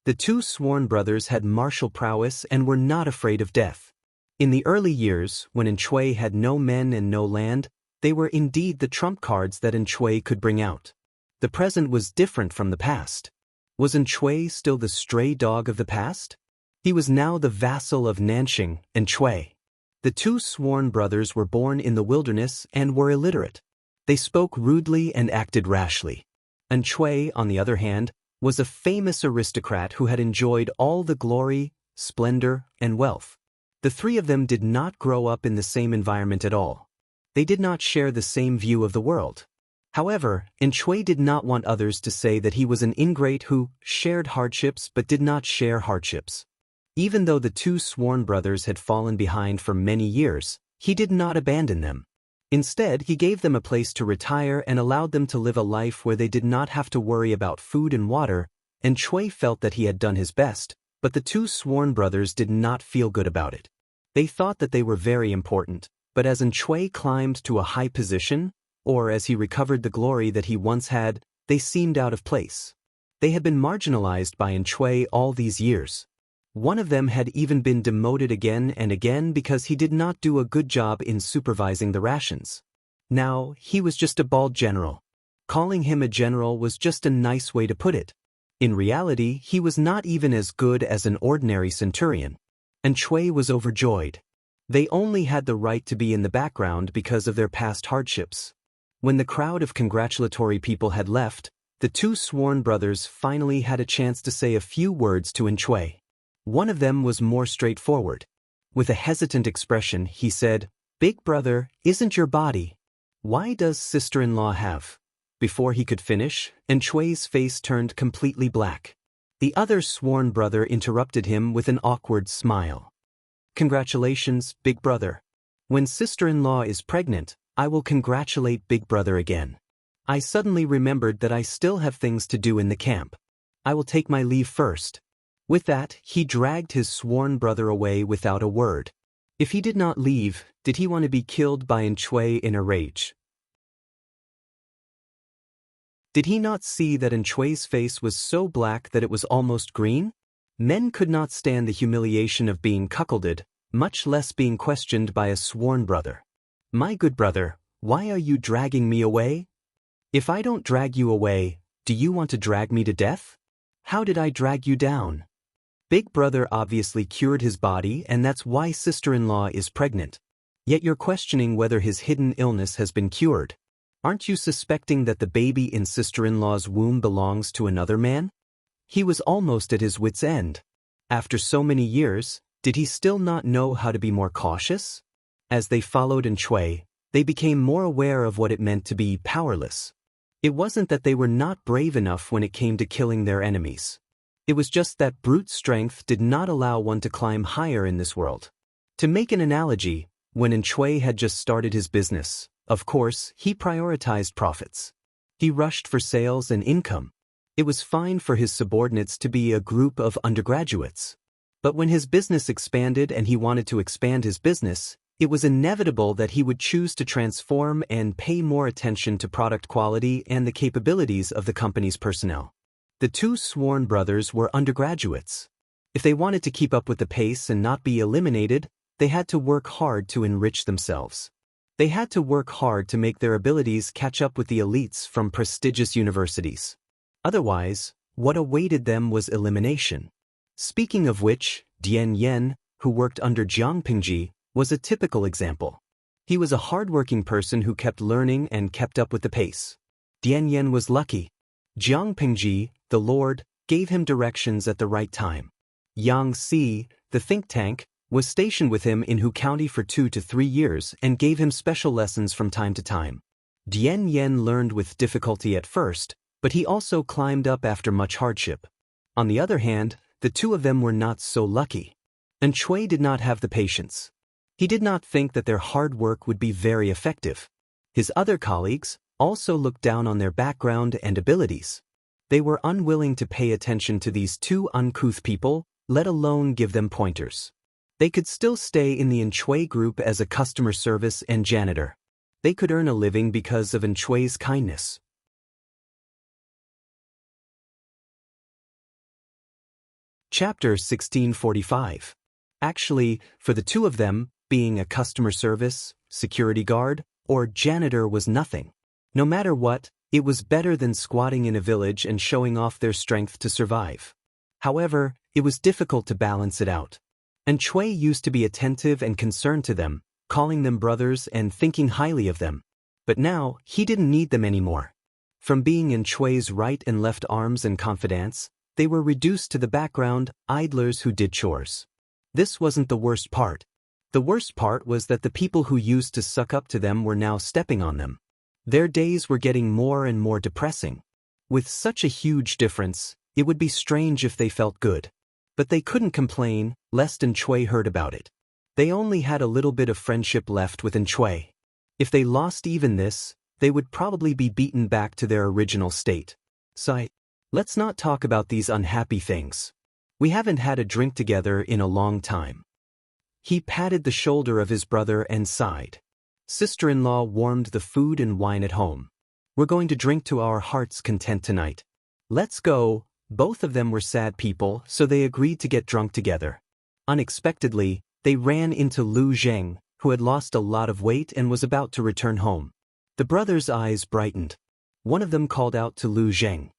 The two sworn brothers had martial prowess and were not afraid of death. In the early years, when Enchui had no men and no land, they were indeed the trump cards that Enchui could bring out. The present was different from the past. Was Enchui still the stray dog of the past? He was now the vassal of Nanxing, Enchui. The two sworn brothers were born in the wilderness and were illiterate. They spoke rudely and acted rashly. Enchui, on the other hand, was a famous aristocrat who had enjoyed all the glory, splendor, and wealth. The three of them did not grow up in the same environment at all. They did not share the same view of the world. However, Enchui did not want others to say that he was an ingrate who shared hardships but did not share hardships. Even though the two sworn brothers had fallen behind for many years, he did not abandon them. Instead, he gave them a place to retire and allowed them to live a life where they did not have to worry about food and water. Enchui felt that he had done his best, but the two sworn brothers did not feel good about it. They thought that they were very important, but as Enchui climbed to a high position, or as he recovered the glory that he once had, they seemed out of place. They had been marginalized by Enchui all these years. One of them had even been demoted again and again because he did not do a good job in supervising the rations. Now, he was just a bald general. Calling him a general was just a nice way to put it. In reality, he was not even as good as an ordinary centurion. Enchui was overjoyed. They only had the right to be in the background because of their past hardships. When the crowd of congratulatory people had left, the two sworn brothers finally had a chance to say a few words to Enchui. One of them was more straightforward. With a hesitant expression, he said, "Big brother, isn't your body? Why does sister-in-law have?" Before he could finish, Enchui's face turned completely black. The other sworn brother interrupted him with an awkward smile. "Congratulations, big brother. When sister-in-law is pregnant, I will congratulate big brother again. I suddenly remembered that I still have things to do in the camp. I will take my leave first." With that, he dragged his sworn brother away without a word. If he did not leave, did he want to be killed by Enchui in a rage? Did he not see that Enchui's face was so black that it was almost green? Men could not stand the humiliation of being cuckolded, much less being questioned by a sworn brother. "My good brother, why are you dragging me away? If I don't drag you away, do you want to drag me to death? How did I drag you down?" Big brother obviously cured his body, and that's why sister-in-law is pregnant. Yet you're questioning whether his hidden illness has been cured. Aren't you suspecting that the baby in sister-in-law's womb belongs to another man? He was almost at his wit's end. After so many years, did he still not know how to be more cautious? As they followed Enchui, they became more aware of what it meant to be powerless. It wasn't that they were not brave enough when it came to killing their enemies. It was just that brute strength did not allow one to climb higher in this world. To make an analogy, when Enchui had just started his business, of course, he prioritized profits. He rushed for sales and income. It was fine for his subordinates to be a group of undergraduates. But when his business expanded and he wanted to expand his business, it was inevitable that he would choose to transform and pay more attention to product quality and the capabilities of the company's personnel. The two sworn brothers were undergraduates. If they wanted to keep up with the pace and not be eliminated, they had to work hard to enrich themselves. They had to work hard to make their abilities catch up with the elites from prestigious universities. Otherwise, what awaited them was elimination. Speaking of which, Dian Yen, who worked under Jiang Pingji, was a typical example. He was a hardworking person who kept learning and kept up with the pace. Dian Yen was lucky. Jiang Pingji, the Lord, gave him directions at the right time. Yang Si, the think tank, was stationed with him in Hu County for 2 to 3 years and gave him special lessons from time to time. Dian Yen learned with difficulty at first, but he also climbed up after much hardship. On the other hand, the two of them were not so lucky. Enchui did not have the patience. He did not think that their hard work would be very effective. His other colleagues also looked down on their background and abilities. They were unwilling to pay attention to these two uncouth people, let alone give them pointers. They could still stay in the Enchui group as a customer service and janitor. They could earn a living because of Enchui's kindness. Chapter 1645. Actually, for the two of them, being a customer service, security guard, or janitor was nothing. No matter what, it was better than squatting in a village and showing off their strength to survive. However, it was difficult to balance it out. And Chui used to be attentive and concerned to them, calling them brothers and thinking highly of them. But now, he didn't need them anymore. From being in Chui's right and left arms and confidants, they were reduced to the background, idlers who did chores. This wasn't the worst part. The worst part was that the people who used to suck up to them were now stepping on them. Their days were getting more and more depressing. With such a huge difference, it would be strange if they felt good. But they couldn't complain, lest Chui heard about it. They only had a little bit of friendship left with Chui. If they lost even this, they would probably be beaten back to their original state. So, let's not talk about these unhappy things. We haven't had a drink together in a long time. He patted the shoulder of his brother and sighed. Sister-in-law warmed the food and wine at home. We're going to drink to our heart's content tonight. Let's go. Both of them were sad people, so they agreed to get drunk together. Unexpectedly, they ran into Lu Zheng, who had lost a lot of weight and was about to return home. The brothers' eyes brightened. One of them called out to Lu Zheng.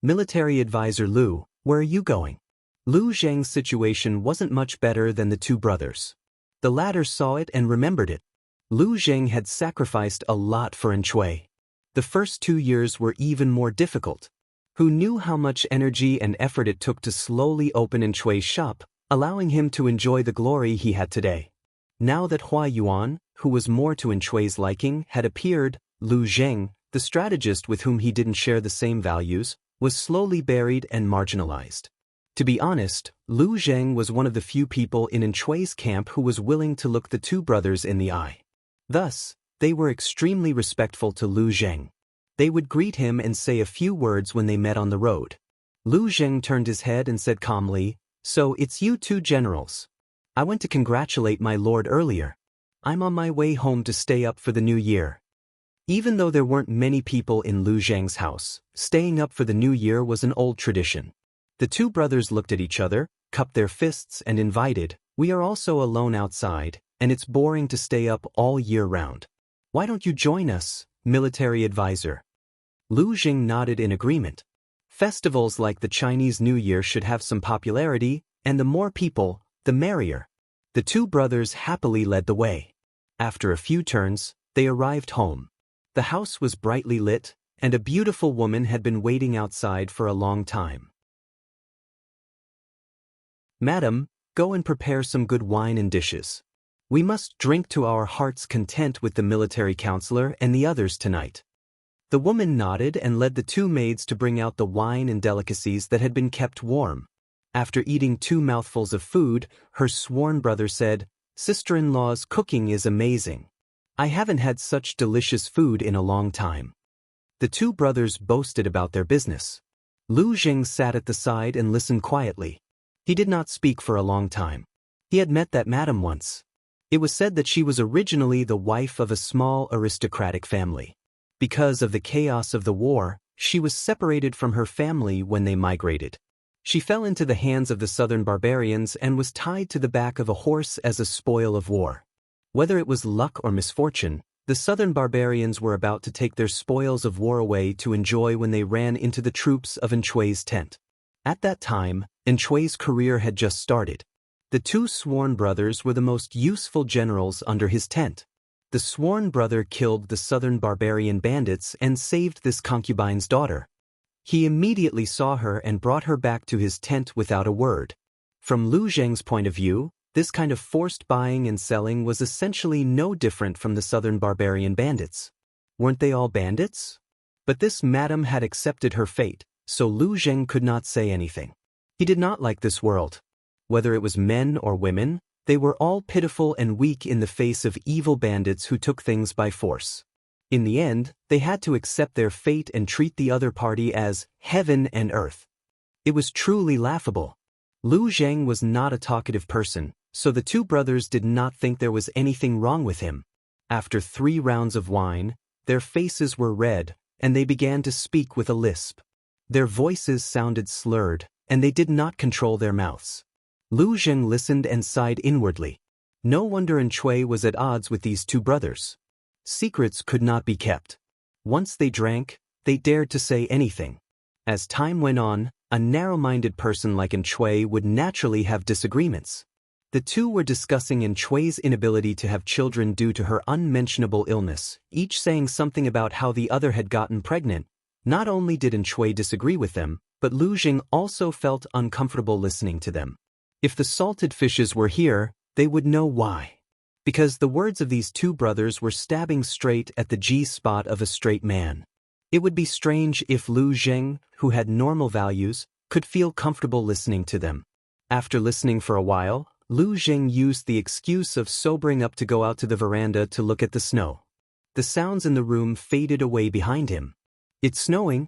Military advisor Lu, where are you going? Lu Zheng's situation wasn't much better than the two brothers. The latter saw it and remembered it. Lu Zheng had sacrificed a lot for Chui. The first 2 years were even more difficult. Who knew how much energy and effort it took to slowly open Chui's shop, allowing him to enjoy the glory he had today. Now that Hua Yuan, who was more to Chui's liking, had appeared, Lu Zheng, the strategist with whom he didn't share the same values, was slowly buried and marginalized. To be honest, Lu Zheng was one of the few people in Chui's camp who was willing to look the two brothers in the eye. Thus, they were extremely respectful to Lu Zheng. They would greet him and say a few words when they met on the road. Lu Zheng turned his head and said calmly, "So it's you two generals. I went to congratulate my lord earlier. I'm on my way home to stay up for the new year." Even though there weren't many people in Lu Zheng's house, staying up for the new year was an old tradition. The two brothers looked at each other, cupped their fists and invited, "We are also alone outside, and it's boring to stay up all year round. Why don't you join us, military advisor?" Lu Zheng nodded in agreement. Festivals like the Chinese New Year should have some popularity, and the more people, the merrier. The two brothers happily led the way. After a few turns, they arrived home. The house was brightly lit, and a beautiful woman had been waiting outside for a long time. "Madam, go and prepare some good wine and dishes. We must drink to our heart's content with the military counselor and the others tonight." The woman nodded and led the two maids to bring out the wine and delicacies that had been kept warm. After eating 2 mouthfuls of food, her sworn brother said, "Sister-in-law's cooking is amazing. I haven't had such delicious food in a long time." The two brothers boasted about their business. Lu Zheng sat at the side and listened quietly. He did not speak for a long time. He had met that madam once. It was said that she was originally the wife of a small aristocratic family. Because of the chaos of the war, she was separated from her family when they migrated. She fell into the hands of the southern barbarians and was tied to the back of a horse as a spoil of war. Whether it was luck or misfortune, the southern barbarians were about to take their spoils of war away to enjoy when they ran into the troops of Chui's tent. At that time, Chui's career had just started. The two sworn brothers were the most useful generals under his tent. The sworn brother killed the southern barbarian bandits and saved this concubine's daughter. He immediately saw her and brought her back to his tent without a word. From Lu Zheng's point of view, this kind of forced buying and selling was essentially no different from the southern barbarian bandits. Weren't they all bandits? But this madam had accepted her fate, so Lu Zheng could not say anything. He did not like this world. Whether it was men or women, they were all pitiful and weak in the face of evil bandits who took things by force. In the end, they had to accept their fate and treat the other party as heaven and earth. It was truly laughable. Lu Zheng was not a talkative person, so the two brothers did not think there was anything wrong with him. After 3 rounds of wine, their faces were red, and they began to speak with a lisp. Their voices sounded slurred, and they did not control their mouths. Lu Zheng listened and sighed inwardly. No wonder Enchui was at odds with these two brothers. Secrets could not be kept. Once they drank, they dared to say anything. As time went on, a narrow-minded person like Enchui would naturally have disagreements. The two were discussing Enchui's inability to have children due to her unmentionable illness, each saying something about how the other had gotten pregnant. Not only did Enchui disagree with them, but Lu Jing also felt uncomfortable listening to them. If the salted fishes were here, they would know why. Because the words of these two brothers were stabbing straight at the G-spot of a straight man. It would be strange if Lu Zheng, who had normal values, could feel comfortable listening to them. After listening for a while, Lu Zheng used the excuse of sobering up to go out to the veranda to look at the snow. The sounds in the room faded away behind him. It's snowing.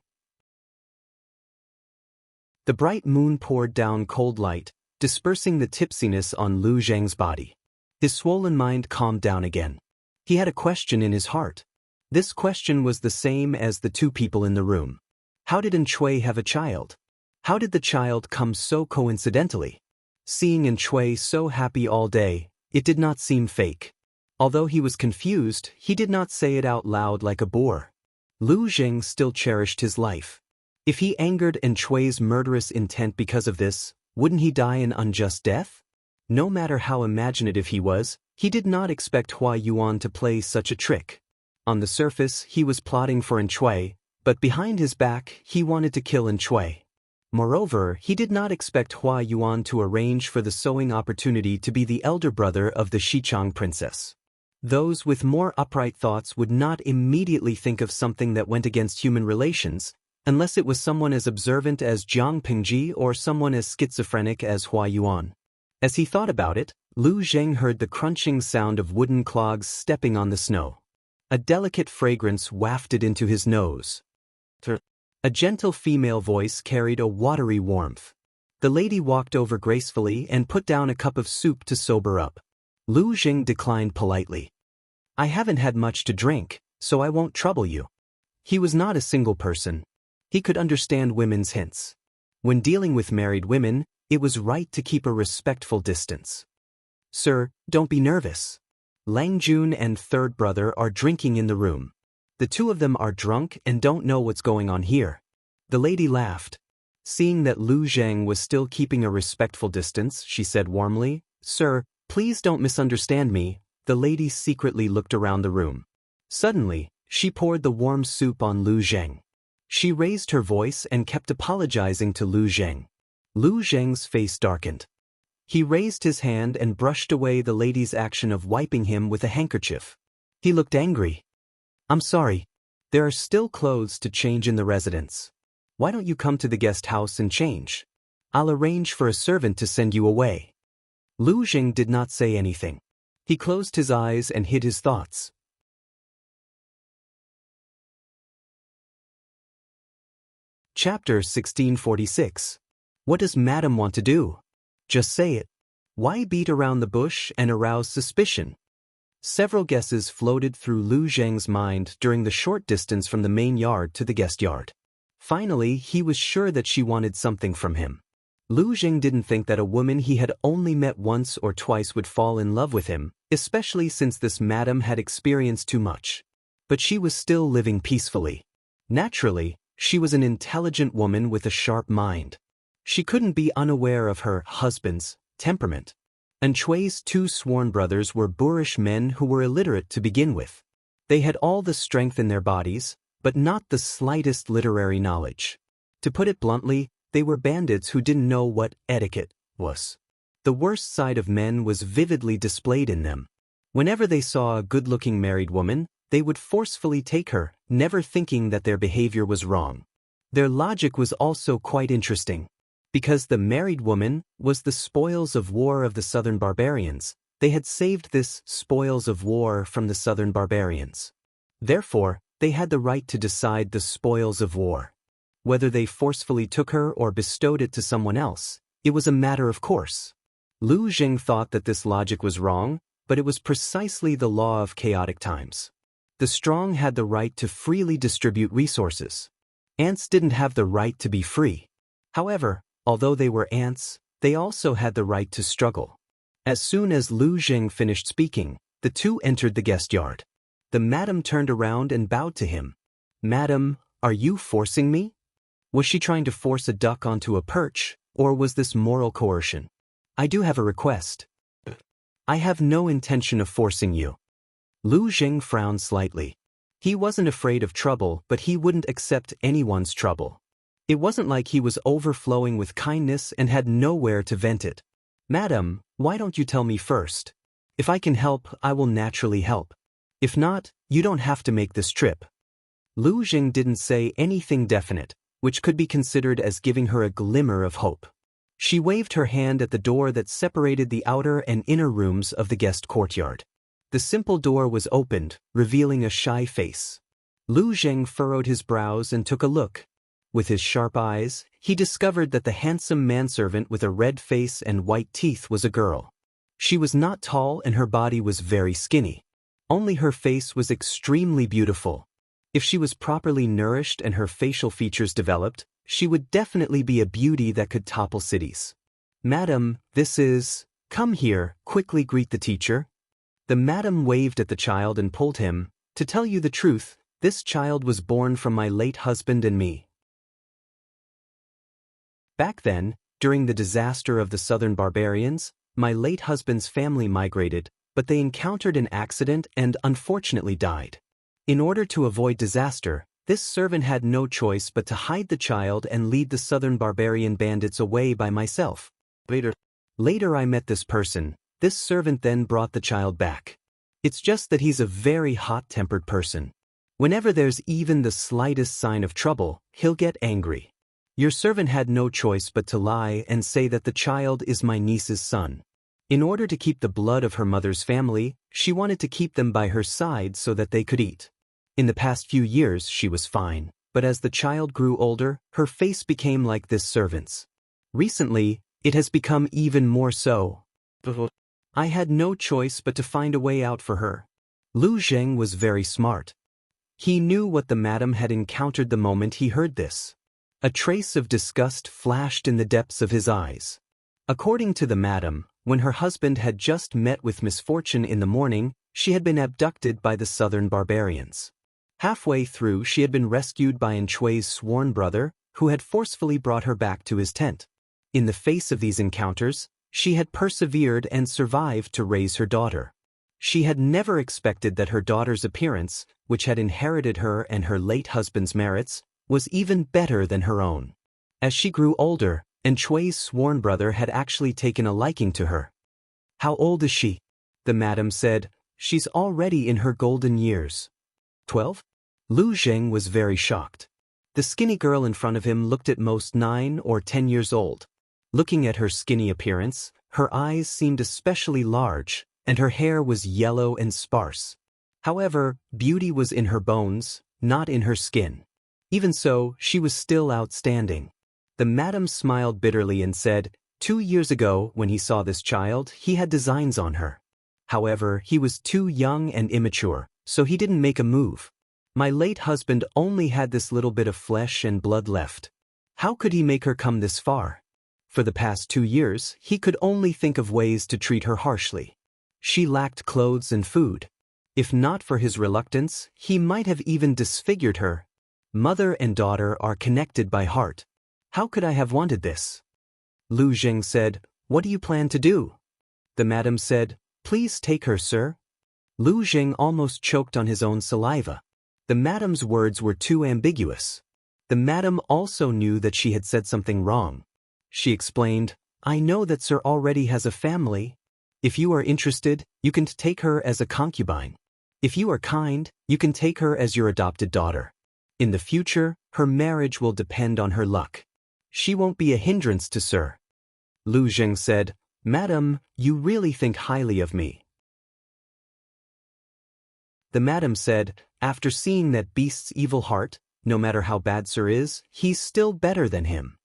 The bright moon poured down cold light, dispersing the tipsiness on Lu Zheng's body. His swollen mind calmed down again. He had a question in his heart. This question was the same as the two people in the room. How did Enchui have a child? How did the child come so coincidentally? Seeing Enchui so happy all day, it did not seem fake. Although he was confused, he did not say it out loud like a bore. Lu Zheng still cherished his life. If he angered Enchui's murderous intent because of this, wouldn't he die an unjust death? No matter how imaginative he was, he did not expect Hua Yuan to play such a trick. On the surface, he was plotting for Enchui, but behind his back, he wanted to kill Enchui. Moreover, he did not expect Hua Yuan to arrange for the sewing opportunity to be the elder brother of the Xichang princess. Those with more upright thoughts would not immediately think of something that went against human relations, unless it was someone as observant as Jiang Pingji or someone as schizophrenic as Hua Yuan. As he thought about it, Lu Zheng heard the crunching sound of wooden clogs stepping on the snow. A delicate fragrance wafted into his nose. A gentle female voice carried a watery warmth. The lady walked over gracefully and put down a cup of soup to sober up. Lu Zheng declined politely. I haven't had much to drink, so I won't trouble you. He was not a single person. He could understand women's hints. When dealing with married women, it was right to keep a respectful distance. Sir, don't be nervous. Lang Jun and third brother are drinking in the room. The two of them are drunk and don't know what's going on here. The lady laughed. Seeing that Lu Zheng was still keeping a respectful distance, she said warmly, Sir, please don't misunderstand me. The lady secretly looked around the room. Suddenly, she poured the warm soup on Lu Zheng. She raised her voice and kept apologizing to Lu Zheng. Lu Zheng's face darkened. He raised his hand and brushed away the lady's action of wiping him with a handkerchief. He looked angry. I'm sorry. There are still clothes to change in the residence. Why don't you come to the guest house and change? I'll arrange for a servant to send you away. Lu Zheng did not say anything. He closed his eyes and hid his thoughts. Chapter 1646. What does Madam want to do? Just say it. Why beat around the bush and arouse suspicion? Several guesses floated through Lu Zheng's mind during the short distance from the main yard to the guest yard. Finally, he was sure that she wanted something from him. Lu Zheng didn't think that a woman he had only met once or twice would fall in love with him, especially since this madam had experienced too much. But she was still living peacefully. Naturally, she was an intelligent woman with a sharp mind. She couldn't be unaware of her husband's temperament. Enchui's two sworn brothers were boorish men who were illiterate to begin with. They had all the strength in their bodies, but not the slightest literary knowledge. To put it bluntly, they were bandits who didn't know what etiquette was. The worst side of men was vividly displayed in them. Whenever they saw a good-looking married woman, they would forcefully take her, never thinking that their behavior was wrong. Their logic was also quite interesting. Because the married woman was the spoils of war of the southern barbarians, they had saved this spoils of war from the southern barbarians. Therefore, they had the right to decide the spoils of war. Whether they forcefully took her or bestowed it to someone else, it was a matter of course. Lu Zheng thought that this logic was wrong, but it was precisely the law of chaotic times. The strong had the right to freely distribute resources. Ants didn't have the right to be free. However, although they were ants, they also had the right to struggle. As soon as Lu Jing finished speaking, the two entered the guest yard. The madam turned around and bowed to him. "Madam, are you forcing me?" Was she trying to force a duck onto a perch, or was this moral coercion? "I do have a request." "I have no intention of forcing you." Lu Jing frowned slightly. He wasn't afraid of trouble, but he wouldn't accept anyone's trouble. It wasn't like he was overflowing with kindness and had nowhere to vent it. "Madam, why don't you tell me first? If I can help, I will naturally help. If not, you don't have to make this trip." Lu Jing didn't say anything definite, which could be considered as giving her a glimmer of hope. She waved her hand at the door that separated the outer and inner rooms of the guest courtyard. The simple door was opened, revealing a shy face. Lu Jing furrowed his brows and took a look. With his sharp eyes, he discovered that the handsome manservant with a red face and white teeth was a girl. She was not tall and her body was very skinny. Only her face was extremely beautiful. If she was properly nourished and her facial features developed, she would definitely be a beauty that could topple cities. "Madam, this is..." "Come here, quickly greet the teacher." The madam waved at the child and pulled him. "To tell you the truth, this child was born from my late husband and me." Back then, during the disaster of the southern barbarians, my late husband's family migrated, but they encountered an accident and unfortunately died. In order to avoid disaster, this servant had no choice but to hide the child and lead the southern barbarian bandits away by myself. Later I met this person. This servant then brought the child back. It's just that he's a very hot-tempered person. Whenever there's even the slightest sign of trouble, he'll get angry. Your servant had no choice but to lie and say that the child is my niece's son. In order to keep the blood of her mother's family, she wanted to keep them by her side so that they could eat. In the past few years she was fine, but as the child grew older, her face became like this servant's. Recently, it has become even more so. I had no choice but to find a way out for her. Lu Jing was very smart. He knew what the madam had encountered the moment he heard this. A trace of disgust flashed in the depths of his eyes. According to the madam, when her husband had just met with misfortune in the morning, she had been abducted by the southern barbarians. Halfway through, she had been rescued by Enchui's sworn brother, who had forcefully brought her back to his tent. In the face of these encounters, she had persevered and survived to raise her daughter. She had never expected that her daughter's appearance, which had inherited her and her late husband's merits, was even better than her own. As she grew older, Enchui's sworn brother had actually taken a liking to her. "How old is she?" the madam said. "She's already in her golden years." 12? Lu Jing was very shocked. The skinny girl in front of him looked at most 9 or 10 years old. Looking at her skinny appearance, her eyes seemed especially large, and her hair was yellow and sparse. However, beauty was in her bones, not in her skin. Even so, she was still outstanding. The madam smiled bitterly and said, 2 years ago, when he saw this child, he had designs on her. However, he was too young and immature, so he didn't make a move. My late husband only had this little bit of flesh and blood left. How could he make her come this far? For the past 2 years, he could only think of ways to treat her harshly. She lacked clothes and food. If not for his reluctance, he might have even disfigured her. Mother and daughter are connected by heart. How could I have wanted this? Lu Jing said, "What do you plan to do?" The madam said, "Please take her, sir." Lu Jing almost choked on his own saliva. The madam's words were too ambiguous. The madam also knew that she had said something wrong. She explained, "I know that sir already has a family. If you are interested, you can take her as a concubine. If you are kind, you can take her as your adopted daughter. In the future, her marriage will depend on her luck. She won't be a hindrance to sir." Lu Jing said, "Madam, you really think highly of me." The madam said, "After seeing that beast's evil heart, no matter how bad sir is, he's still better than him."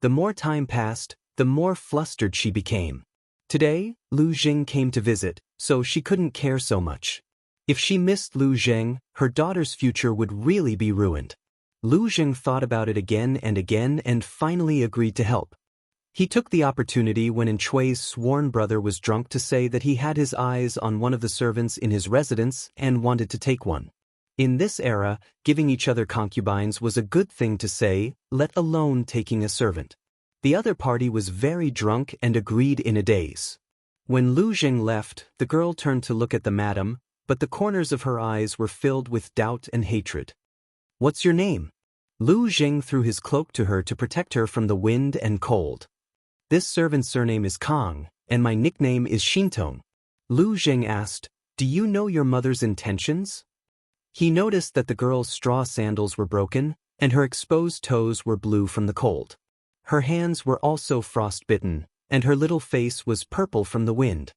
The more time passed, the more flustered she became. Today, Lu Jing came to visit, so she couldn't care so much. If she missed Lu Jing, her daughter's future would really be ruined. Lu Jing thought about it again and finally agreed to help. He took the opportunity when Enchui's sworn brother was drunk to say that he had his eyes on one of the servants in his residence and wanted to take one. In this era, giving each other concubines was a good thing to say, let alone taking a servant. The other party was very drunk and agreed in a daze. When Lu Jing left, the girl turned to look at the madam, but the corners of her eyes were filled with doubt and hatred. "What's your name?" Lu Jing threw his cloak to her to protect her from the wind and cold. "This servant's surname is Kong, and my nickname is Shintong." Lu Jing asked, "Do you know your mother's intentions?" He noticed that the girl's straw sandals were broken, and her exposed toes were blue from the cold. Her hands were also frostbitten, and her little face was purple from the wind.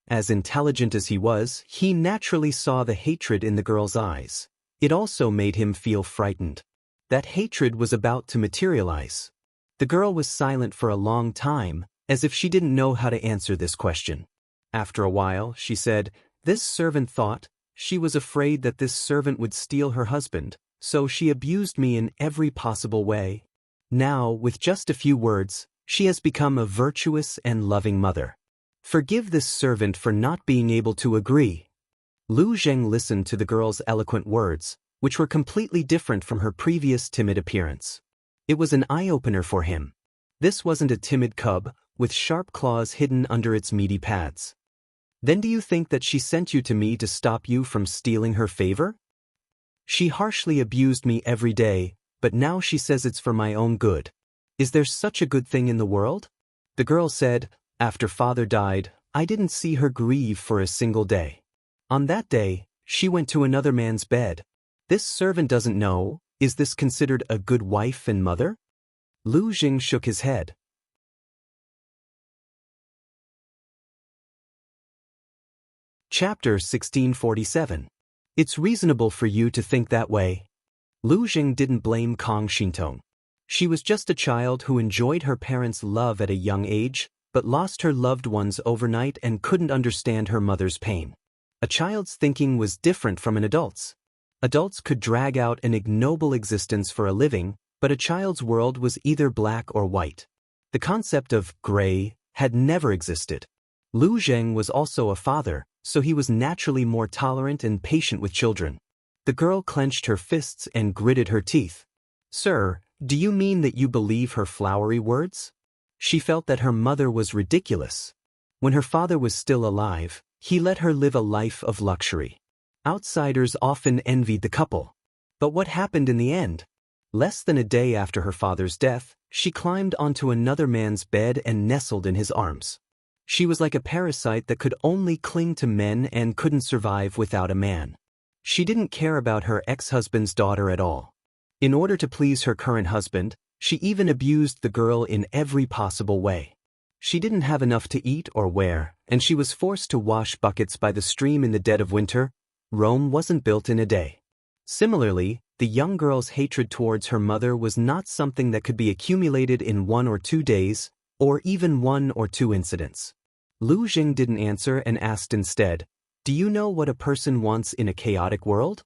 As intelligent as he was, he naturally saw the hatred in the girl's eyes. It also made him feel frightened. That hatred was about to materialize. The girl was silent for a long time, as if she didn't know how to answer this question. After a while, she said, "This servant thought, she was afraid that this servant would steal her husband, so she abused me in every possible way. Now, with just a few words, she has become a virtuous and loving mother. Forgive this servant for not being able to agree." Lu Zheng listened to the girl's eloquent words, which were completely different from her previous timid appearance. It was an eye-opener for him. This wasn't a timid cub, with sharp claws hidden under its meaty pads. "Then do you think that she sent you to me to stop you from stealing her favor? She harshly abused me every day, but now she says it's for my own good. Is there such a good thing in the world?" The girl said, "After father died, I didn't see her grieve for a single day. On that day, she went to another man's bed. This servant doesn't know, is this considered a good wife and mother?" Lu Jing shook his head. Chapter 1647. It's reasonable for you to think that way. Lu Jing didn't blame Kong Shintong. She was just a child who enjoyed her parents' love at a young age, but lost her loved ones overnight and couldn't understand her mother's pain. A child's thinking was different from an adult's. Adults could drag out an ignoble existence for a living, but a child's world was either black or white. The concept of gray had never existed. Lu Zheng was also a father, so he was naturally more tolerant and patient with children. The girl clenched her fists and gritted her teeth. "Sir, do you mean that you believe her flowery words?" She felt that her mother was ridiculous. When her father was still alive, he let her live a life of luxury. Outsiders often envied the couple. But what happened in the end? Less than a day after her father's death, she climbed onto another man's bed and nestled in his arms. She was like a parasite that could only cling to men and couldn't survive without a man. She didn't care about her ex-husband's daughter at all. In order to please her current husband, she even abused the girl in every possible way. She didn't have enough to eat or wear, and she was forced to wash buckets by the stream in the dead of winter. Rome wasn't built in a day. Similarly, the young girl's hatred towards her mother was not something that could be accumulated in 1 or 2 days, or even 1 or 2 incidents. Lu Jing didn't answer and asked instead, "Do you know what a person wants in a chaotic world?"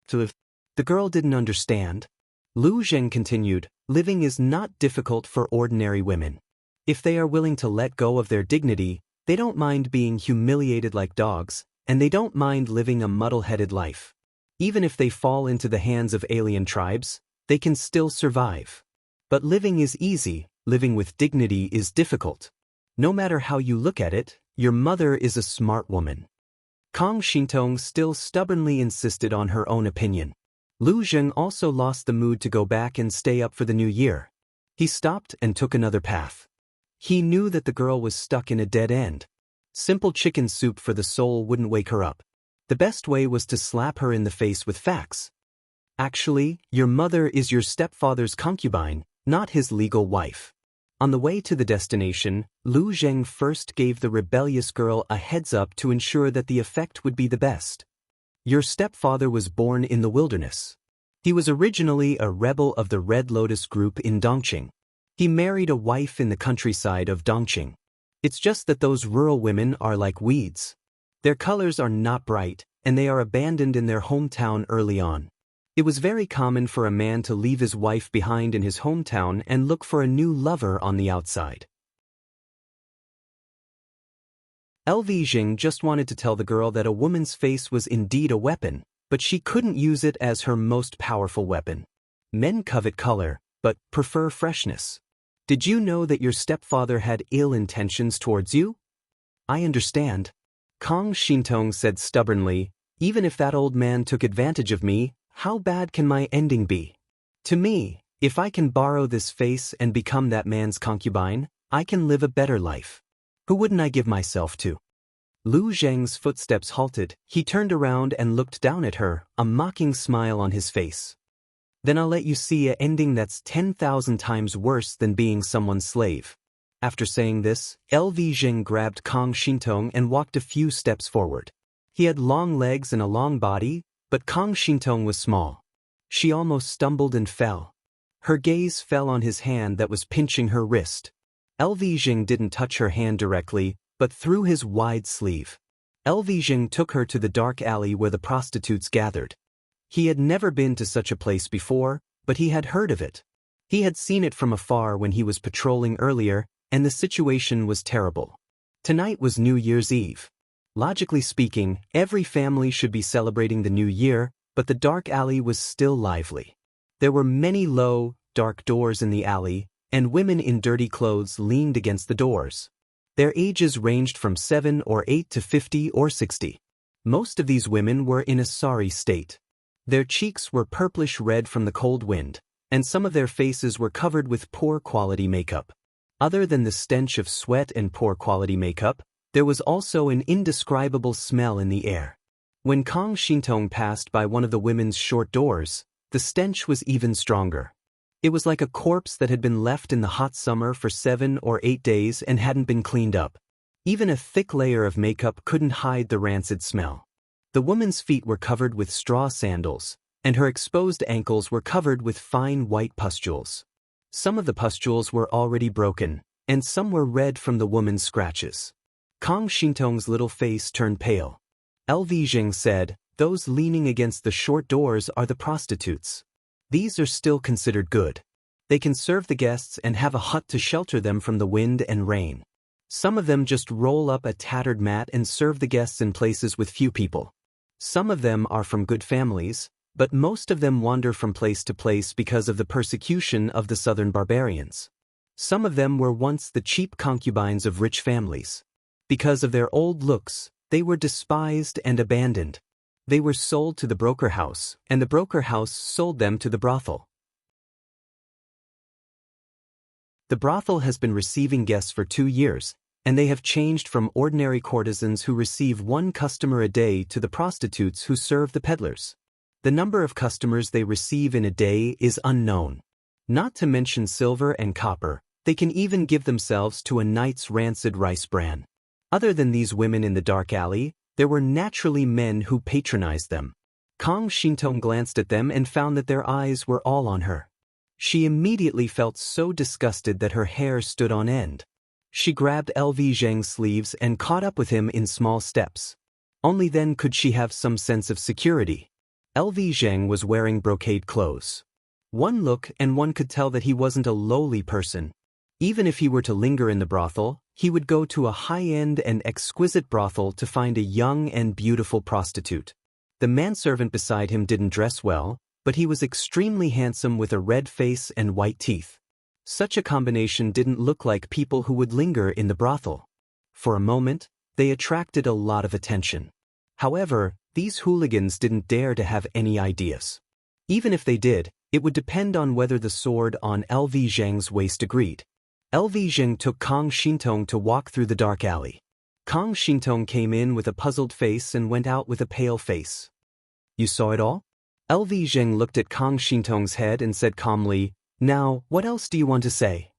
To live. The girl didn't understand. Lu Jing continued, "Living is not difficult for ordinary women. If they are willing to let go of their dignity, they don't mind being humiliated like dogs, and they don't mind living a muddle-headed life. Even if they fall into the hands of alien tribes, they can still survive. But living is easy, living with dignity is difficult. No matter how you look at it, your mother is a smart woman." Kong Shintong still stubbornly insisted on her own opinion. Lu Zheng also lost the mood to go back and stay up for the new year. He stopped and took another path. He knew that the girl was stuck in a dead end. Simple chicken soup for the soul wouldn't wake her up. The best way was to slap her in the face with facts. "Actually, your mother is your stepfather's concubine, not his legal wife." On the way to the destination, Lu Zheng first gave the rebellious girl a heads-up to ensure that the effect would be the best. "Your stepfather was born in the wilderness. He was originally a rebel of the Red Lotus group in Dongqing. He married a wife in the countryside of Dongqing. It's just that those rural women are like weeds. Their colors are not bright, and they are abandoned in their hometown early on. It was very common for a man to leave his wife behind in his hometown and look for a new lover on the outside. Jing just wanted to tell the girl that a woman's face was indeed a weapon, but she couldn't use it as her most powerful weapon. Men covet color, but prefer freshness. Did you know that your stepfather had ill intentions towards you? I understand. Kang Shintong said stubbornly, even if that old man took advantage of me, how bad can my ending be? To me, if I can borrow this face and become that man's concubine, I can live a better life. Who wouldn't I give myself to? Lu Zheng's footsteps halted. He turned around and looked down at her, a mocking smile on his face. Then I'll let you see an ending that's 10,000 times worse than being someone's slave. After saying this, Zheng grabbed Kang Shintong and walked a few steps forward. He had long legs and a long body, but Kang Shintong was small. She almost stumbled and fell. Her gaze fell on his hand that was pinching her wrist. Zheng didn't touch her hand directly, but through his wide sleeve. Zheng took her to the dark alley where the prostitutes gathered. He had never been to such a place before, but he had heard of it. He had seen it from afar when he was patrolling earlier, and the situation was terrible. Tonight was New Year's Eve. Logically speaking, every family should be celebrating the new year, but the dark alley was still lively. There were many low, dark doors in the alley, and women in dirty clothes leaned against the doors. Their ages ranged from 7 or 8 to 50 or 60. Most of these women were in a sorry state. Their cheeks were purplish-red from the cold wind, and some of their faces were covered with poor-quality makeup. Other than the stench of sweat and poor-quality makeup, there was also an indescribable smell in the air. When Kang Shintong passed by one of the women's short doors, the stench was even stronger. It was like a corpse that had been left in the hot summer for 7 or 8 days and hadn't been cleaned up. Even a thick layer of makeup couldn't hide the rancid smell. The woman's feet were covered with straw sandals, and her exposed ankles were covered with fine white pustules. Some of the pustules were already broken, and some were red from the woman's scratches. Kang Shintong's little face turned pale. Zheng said, "Those leaning against the short doors are the prostitutes. These are still considered good. They can serve the guests and have a hut to shelter them from the wind and rain. Some of them just roll up a tattered mat and serve the guests in places with few people. Some of them are from good families, but most of them wander from place to place because of the persecution of the southern barbarians. Some of them were once the cheap concubines of rich families. Because of their old looks, they were despised and abandoned. They were sold to the broker house, and the broker house sold them to the brothel. The brothel has been receiving guests for 2 years, and they have changed from ordinary courtesans who receive 1 customer a day to the prostitutes who serve the peddlers. The number of customers they receive in a day is unknown. Not to mention silver and copper, they can even give themselves to a night's rancid rice bran. Other than these women in the dark alley, there were naturally men who patronized them. Kang Shintong glanced at them and found that their eyes were all on her. She immediately felt so disgusted that her hair stood on end. She grabbed Zheng's sleeves and caught up with him in small steps. Only then could she have some sense of security. Zheng was wearing brocade clothes. One look and one could tell that he wasn't a lowly person. Even if he were to linger in the brothel, he would go to a high-end and exquisite brothel to find a young and beautiful prostitute. The manservant beside him didn't dress well, but he was extremely handsome with a red face and white teeth. Such a combination didn't look like people who would linger in the brothel. For a moment, they attracted a lot of attention. However, these hooligans didn't dare to have any ideas. Even if they did, it would depend on whether the sword on Zheng's waist agreed. Zheng took Kang Shintong to walk through the dark alley. Kang Shintong came in with a puzzled face and went out with a pale face. "You saw it all?" Zheng looked at Kang Shintong's head and said calmly, "Now, what else do you want to say?"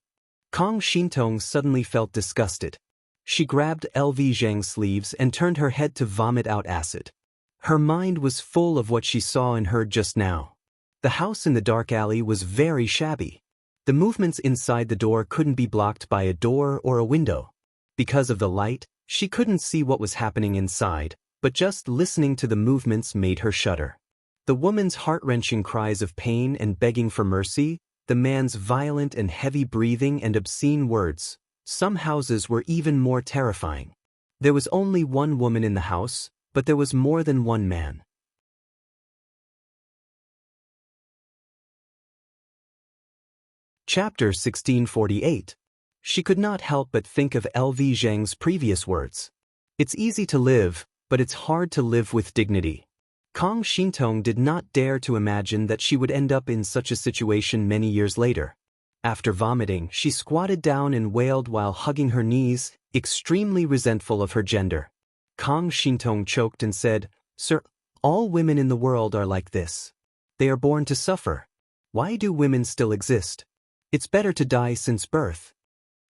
Kang Shintong suddenly felt disgusted. She grabbed Zheng's sleeves and turned her head to vomit out acid. Her mind was full of what she saw and heard just now. The house in the dark alley was very shabby. The movements inside the door couldn't be blocked by a door or a window. Because of the light, she couldn't see what was happening inside, but just listening to the movements made her shudder. The woman's heart-wrenching cries of pain and begging for mercy, the man's violent and heavy breathing and obscene words. Some houses were even more terrifying. There was only one woman in the house, but there was more than one man. Chapter 1648. She could not help but think of L.V. Zheng's previous words. It's easy to live, but it's hard to live with dignity. Kang Shintong did not dare to imagine that she would end up in such a situation many years later. After vomiting, she squatted down and wailed while hugging her knees, extremely resentful of her gender. Kang Shintong choked and said, "Sir, all women in the world are like this. They are born to suffer. Why do women still exist? It's better to die since birth."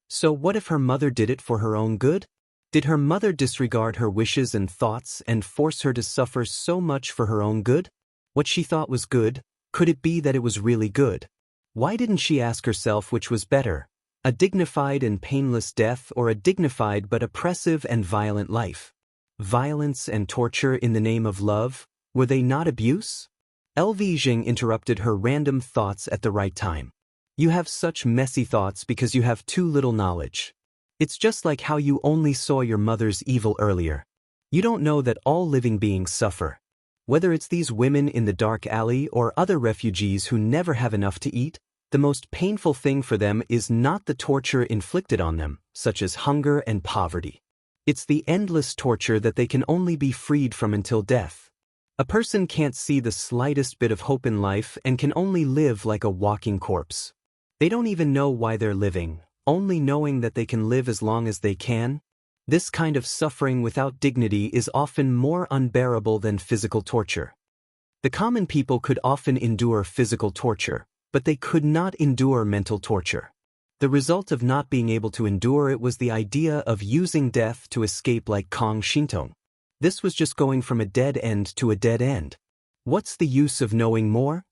So what if her mother did it for her own good? Did her mother disregard her wishes and thoughts and force her to suffer so much for her own good? What she thought was good, could it be that it was really good? Why didn't she ask herself which was better, a dignified and painless death or a dignified but oppressive and violent life? Violence and torture in the name of love, were they not abuse? L.V. Zheng interrupted her random thoughts at the right time. You have such messy thoughts because you have too little knowledge. It's just like how you only saw your mother's evil earlier. You don't know that all living beings suffer. Whether it's these women in the dark alley or other refugees who never have enough to eat, the most painful thing for them is not the torture inflicted on them, such as hunger and poverty. It's the endless torture that they can only be freed from until death. A person can't see the slightest bit of hope in life and can only live like a walking corpse. They don't even know why they're living, only knowing that they can live as long as they can. This kind of suffering without dignity is often more unbearable than physical torture. The common people could often endure physical torture, but they could not endure mental torture. The result of not being able to endure it was the idea of using death to escape like Kang Shintong. This was just going from a dead end to a dead end. What's the use of knowing more?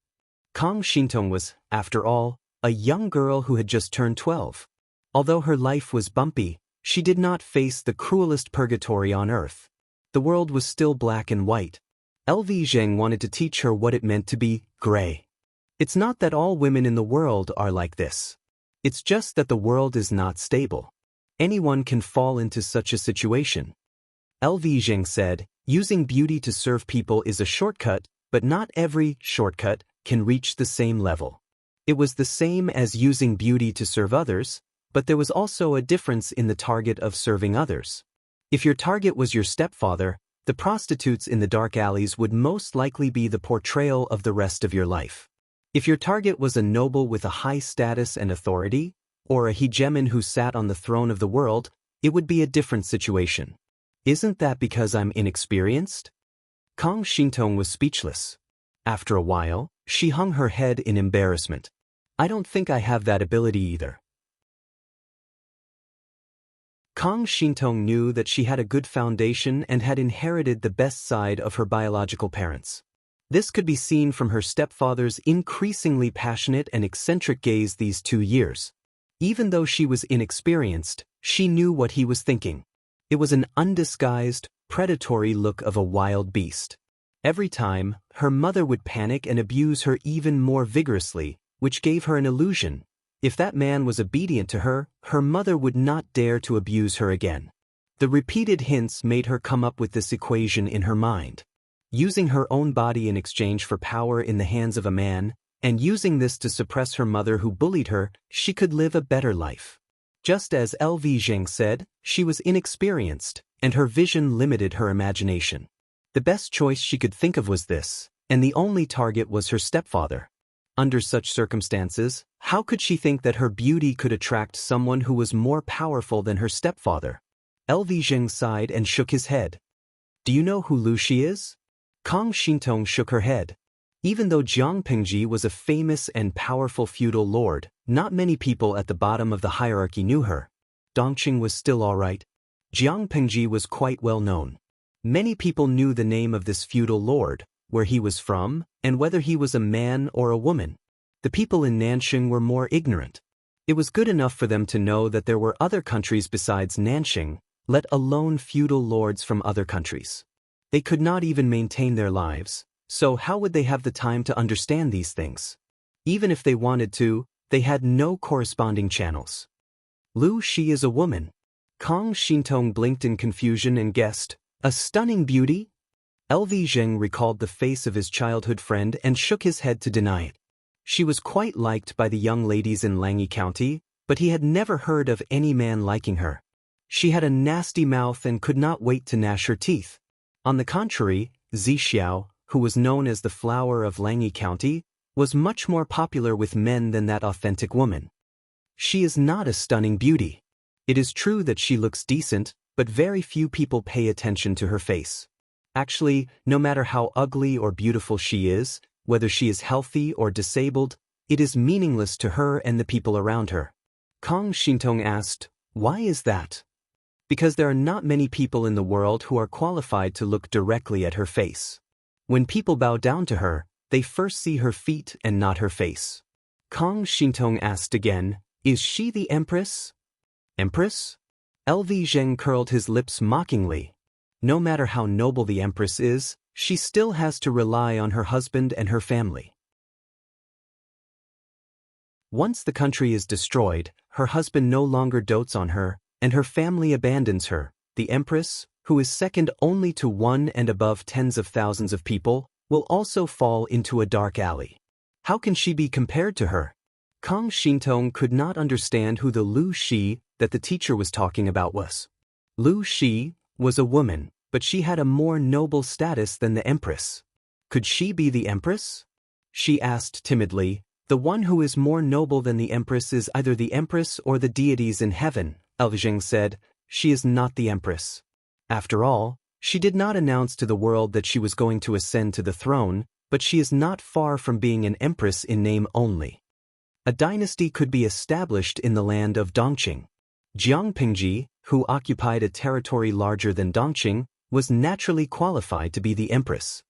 Kang Shintong was, after all, a young girl who had just turned 12. Although her life was bumpy, she did not face the cruelest purgatory on earth. The world was still black and white. L.V. Zheng wanted to teach her what it meant to be gray. It's not that all women in the world are like this. It's just that the world is not stable. Anyone can fall into such a situation. L.V. Zheng said, using beauty to serve people is a shortcut, but not every shortcut can reach the same level. It was the same as using beauty to serve others, but there was also a difference in the target of serving others. If your target was your stepfather, the prostitutes in the dark alleys would most likely be the portrayal of the rest of your life. If your target was a noble with a high status and authority, or a hegemon who sat on the throne of the world, it would be a different situation. Isn't that because I'm inexperienced? Kang Shintong was speechless. After a while, she hung her head in embarrassment. I don't think I have that ability either. Kang Shintong knew that she had a good foundation and had inherited the best side of her biological parents. This could be seen from her stepfather's increasingly passionate and eccentric gaze these 2 years. Even though she was inexperienced, she knew what he was thinking. It was an undisguised, predatory look of a wild beast. Every time, her mother would panic and abuse her even more vigorously, which gave her an illusion. If that man was obedient to her, her mother would not dare to abuse her again. The repeated hints made her come up with this equation in her mind. Using her own body in exchange for power in the hands of a man, and using this to suppress her mother who bullied her, she could live a better life. Just as L.V. Zheng said, she was inexperienced, and her vision limited her imagination. The best choice she could think of was this, and the only target was her stepfather. Under such circumstances, how could she think that her beauty could attract someone who was more powerful than her stepfather? L.V. Zheng sighed and shook his head. Do you know who Lu Shi is? Kang Shintong shook her head. Even though Jiang Pengji was a famous and powerful feudal lord, not many people at the bottom of the hierarchy knew her. Dongqing was still all right. Jiang Pengji was quite well known. Many people knew the name of this feudal lord, where he was from, and whether he was a man or a woman. The people in Nanxing were more ignorant. It was good enough for them to know that there were other countries besides Nanxing, let alone feudal lords from other countries. They could not even maintain their lives, so how would they have the time to understand these things? Even if they wanted to, they had no corresponding channels. Lu Shi is a woman. Kang Shintong blinked in confusion and guessed, "A stunning beauty?" LV Zheng recalled the face of his childhood friend and shook his head to deny it. She was quite liked by the young ladies in Langyi County, but he had never heard of any man liking her. She had a nasty mouth and could not wait to gnash her teeth. On the contrary, Zixiao, who was known as the flower of Langyi County, was much more popular with men than that authentic woman. She is not a stunning beauty. It is true that she looks decent, but very few people pay attention to her face. Actually, no matter how ugly or beautiful she is, whether she is healthy or disabled, it is meaningless to her and the people around her. Kang Shintong asked, "Why is that?" "Because there are not many people in the world who are qualified to look directly at her face. When people bow down to her, they first see her feet and not her face." Kang Shintong asked again, "Is she the Empress?" "Empress?" LV Zheng curled his lips mockingly. No matter how noble the Empress is, she still has to rely on her husband and her family. Once the country is destroyed, her husband no longer dotes on her, and her family abandons her. The Empress, who is second only to one and above tens of thousands of people, will also fall into a dark alley. How can she be compared to her? Kang Shintong could not understand who the Lu Shi that the teacher was talking about was. Lu Shi was a woman, but she had a more noble status than the Empress. Could she be the Empress? She asked timidly. The one who is more noble than the Empress is either the Empress or the deities in heaven, Elvijing said. She is not the Empress. After all, she did not announce to the world that she was going to ascend to the throne, but she is not far from being an Empress in name only. A dynasty could be established in the land of Dongqing. Jiangpingji, who occupied a territory larger than Dongqing, was naturally qualified to be the Empress.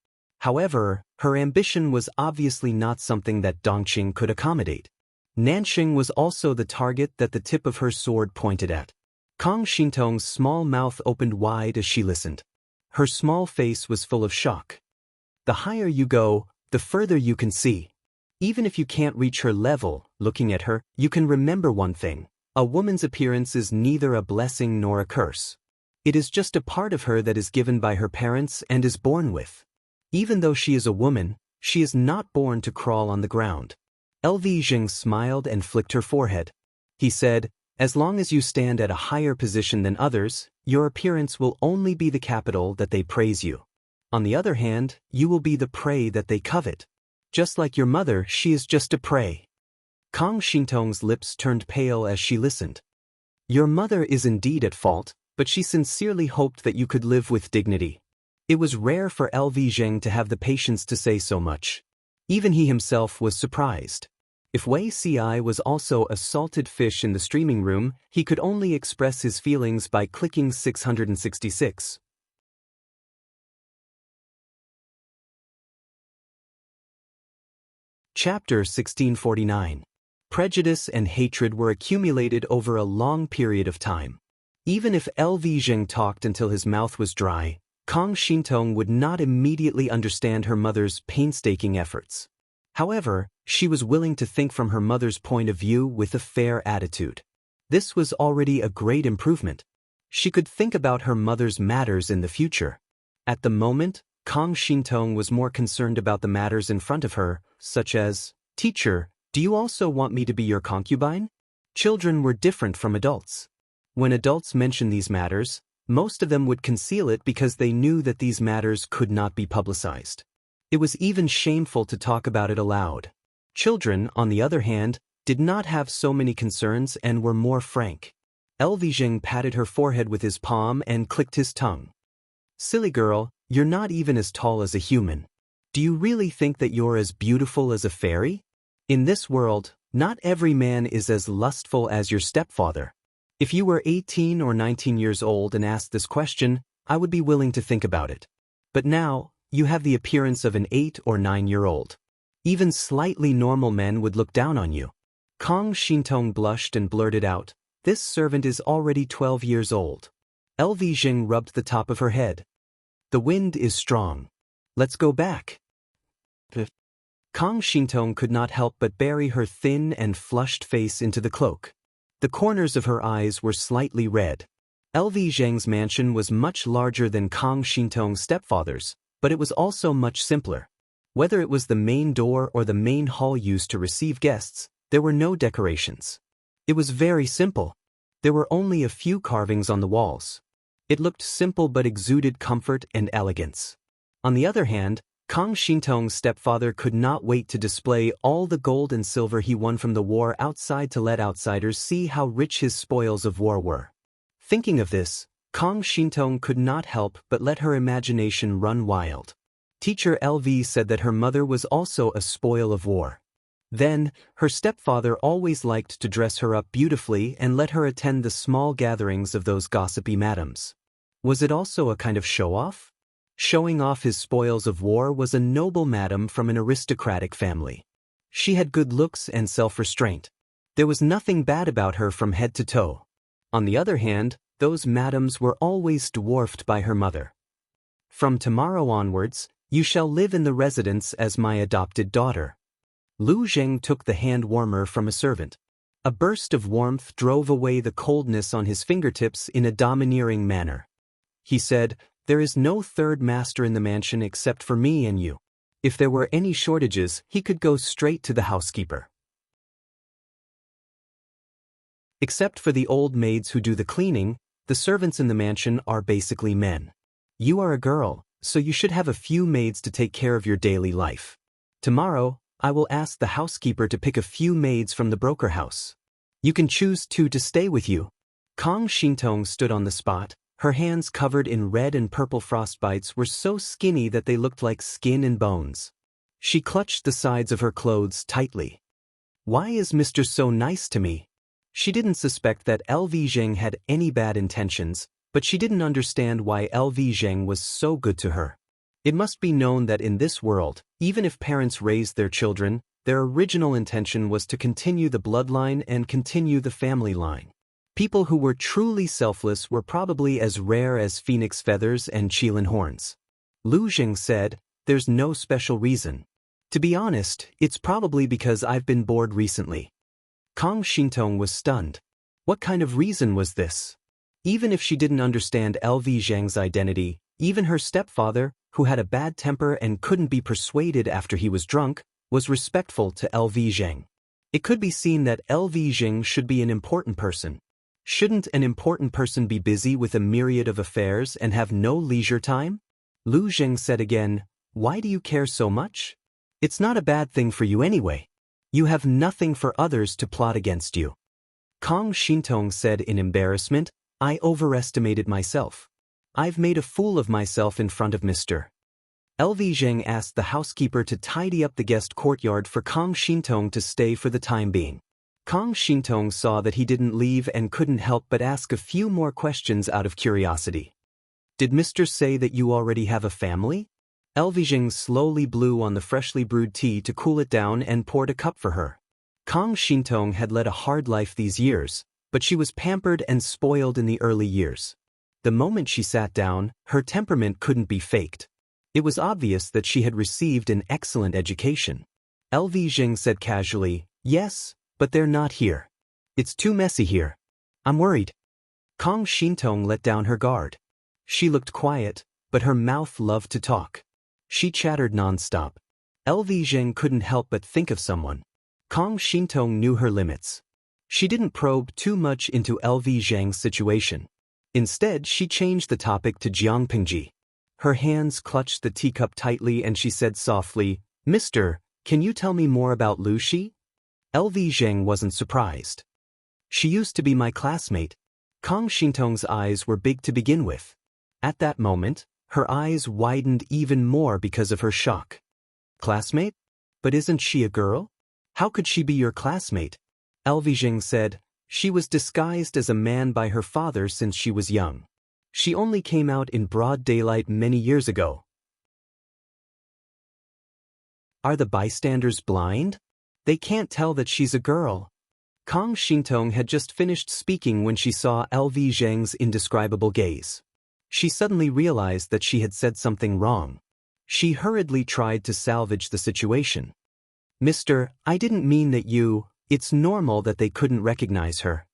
However, her ambition was obviously not something that Dongqing could accommodate. Nanxing was also the target that the tip of her sword pointed at. Kang Shintong's small mouth opened wide as she listened. Her small face was full of shock. The higher you go, the further you can see. Even if you can't reach her level, looking at her, you can remember one thing. A woman's appearance is neither a blessing nor a curse. It is just a part of her that is given by her parents and is born with. Even though she is a woman, she is not born to crawl on the ground. LV Zheng smiled and flicked her forehead. He said, "As long as you stand at a higher position than others, your appearance will only be the capital that they praise you. On the other hand, you will be the prey that they covet. Just like your mother, she is just a prey." Kang Shintong's lips turned pale as she listened. "Your mother is indeed at fault, but she sincerely hoped that you could live with dignity." It was rare for LV Zheng to have the patience to say so much. Even he himself was surprised. If Wei Ci was also a salted fish in the streaming room, he could only express his feelings by clicking 666. Chapter 1649. Prejudice and hatred were accumulated over a long period of time. Even if LV Zheng talked until his mouth was dry, Kang Shintong would not immediately understand her mother's painstaking efforts. However, she was willing to think from her mother's point of view with a fair attitude. This was already a great improvement. She could think about her mother's matters in the future. At the moment, Kang Shintong was more concerned about the matters in front of her, such as, "Teacher, do you also want me to be your concubine?" Children were different from adults. When adults mentioned these matters, most of them would conceal it because they knew that these matters could not be publicized. It was even shameful to talk about it aloud. Children, on the other hand, did not have so many concerns and were more frank. LV Zheng patted her forehead with his palm and clicked his tongue. "Silly girl, you're not even as tall as a human. Do you really think that you're as beautiful as a fairy? In this world, not every man is as lustful as your stepfather. If you were 18 or 19 years old and asked this question, I would be willing to think about it. But now, you have the appearance of an 8 or 9-year-old. Even slightly normal men would look down on you." Kang Shintong blushed and blurted out, "This servant is already 12 years old." LV Zheng rubbed the top of her head. "The wind is strong. Let's go back." Kang Shintong could not help but bury her thin and flushed face into the cloak. The corners of her eyes were slightly red. LV Zheng's mansion was much larger than Kang Shintong's stepfather's, but it was also much simpler. Whether it was the main door or the main hall used to receive guests, there were no decorations. It was very simple. There were only a few carvings on the walls. It looked simple but exuded comfort and elegance. On the other hand, Kang Shintong's stepfather could not wait to display all the gold and silver he won from the war outside to let outsiders see how rich his spoils of war were. Thinking of this, Kang Shintong could not help but let her imagination run wild. Teacher LV said that her mother was also a spoil of war. Then, her stepfather always liked to dress her up beautifully and let her attend the small gatherings of those gossipy madams. Was it also a kind of show-off? Showing off his spoils of war was a noble madam from an aristocratic family. She had good looks and self-restraint. There was nothing bad about her from head to toe. On the other hand, those madams were always dwarfed by her mother. From tomorrow onwards, you shall live in the residence as my adopted daughter. Lu Zheng took the hand warmer from a servant. A burst of warmth drove away the coldness on his fingertips in a domineering manner. He said, "There is no third master in the mansion except for me and you. If there were any shortages, he could go straight to the housekeeper. Except for the old maids who do the cleaning, the servants in the mansion are basically men. You are a girl, so you should have a few maids to take care of your daily life. Tomorrow, I will ask the housekeeper to pick a few maids from the broker house. You can choose two to stay with you." Kang Shintong stood on the spot. Her hands covered in red and purple frostbites were so skinny that they looked like skin and bones. She clutched the sides of her clothes tightly. "Why is Mr. so nice to me?" She didn't suspect that LV Zheng had any bad intentions, but she didn't understand why LV Zheng was so good to her. It must be known that in this world, even if parents raised their children, their original intention was to continue the bloodline and continue the family line. People who were truly selfless were probably as rare as phoenix feathers and qilin horns. Lu Zheng said, "There's no special reason. To be honest, it's probably because I've been bored recently." Kang Shintong was stunned. What kind of reason was this? Even if she didn't understand LV Zheng's identity, even her stepfather, who had a bad temper and couldn't be persuaded after he was drunk, was respectful to LV Zheng. It could be seen that LV Zheng should be an important person. Shouldn't an important person be busy with a myriad of affairs and have no leisure time? Lu Zheng said again, "Why do you care so much? It's not a bad thing for you anyway. You have nothing for others to plot against you." Kang Shintong said in embarrassment, "I overestimated myself. I've made a fool of myself in front of Mr. LV Zheng asked the housekeeper to tidy up the guest courtyard for Kang Shintong to stay for the time being. Kang Shintong saw that he didn't leave and couldn't help but ask a few more questions out of curiosity. "Did Mr. say that you already have a family?" LV Zheng slowly blew on the freshly brewed tea to cool it down and poured a cup for her. Kang Shintong had led a hard life these years, but she was pampered and spoiled in the early years. The moment she sat down, her temperament couldn't be faked. It was obvious that she had received an excellent education. LV Zheng said casually, "Yes, but they're not here. It's too messy here. I'm worried." Kang Shintong let down her guard. She looked quiet, but her mouth loved to talk. She chattered non-stop. LV Zheng couldn't help but think of someone. Kang Shintong knew her limits. She didn't probe too much into LV Zheng's situation. Instead, she changed the topic to Jiang Pingji. Her hands clutched the teacup tightly and she said softly, "Mister, can you tell me more about Lu Shi?" LV Zheng wasn't surprised. "She used to be my classmate." Kang Shintong's eyes were big to begin with. At that moment, her eyes widened even more because of her shock. "Classmate? But isn't she a girl? How could she be your classmate?" LV Zheng said, "She was disguised as a man by her father since she was young. She only came out in broad daylight many years ago." "Are the bystanders blind? They can't tell that she's a girl." Kang Shintong had just finished speaking when she saw LV Zheng's indescribable gaze. She suddenly realized that she had said something wrong. She hurriedly tried to salvage the situation. "Mister, I didn't mean that you. It's normal that they couldn't recognize her.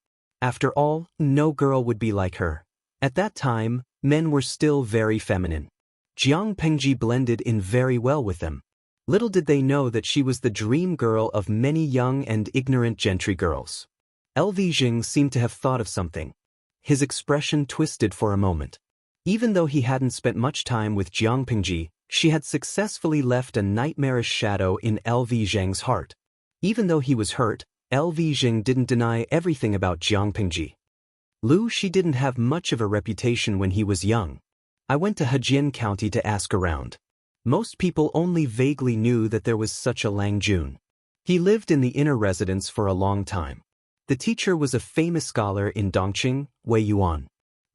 After all, no girl would be like her. At that time, men were still very feminine. Jiang Pengji blended in very well with them. Little did they know that she was the dream girl of many young and ignorant gentry girls. LV Jing seemed to have thought of something. His expression twisted for a moment. Even though he hadn't spent much time with Jiang Pengji, she had successfully left a nightmarish shadow in LV Zheng's heart. Even though he was hurt, LV Jing didn't deny everything about Jiang Pengji. Lu Shi didn't have much of a reputation when he was young. I went to Hejian County to ask around. Most people only vaguely knew that there was such a Lang Jun. He lived in the inner residence for a long time. The teacher was a famous scholar in Dongqing, Wei Yuan.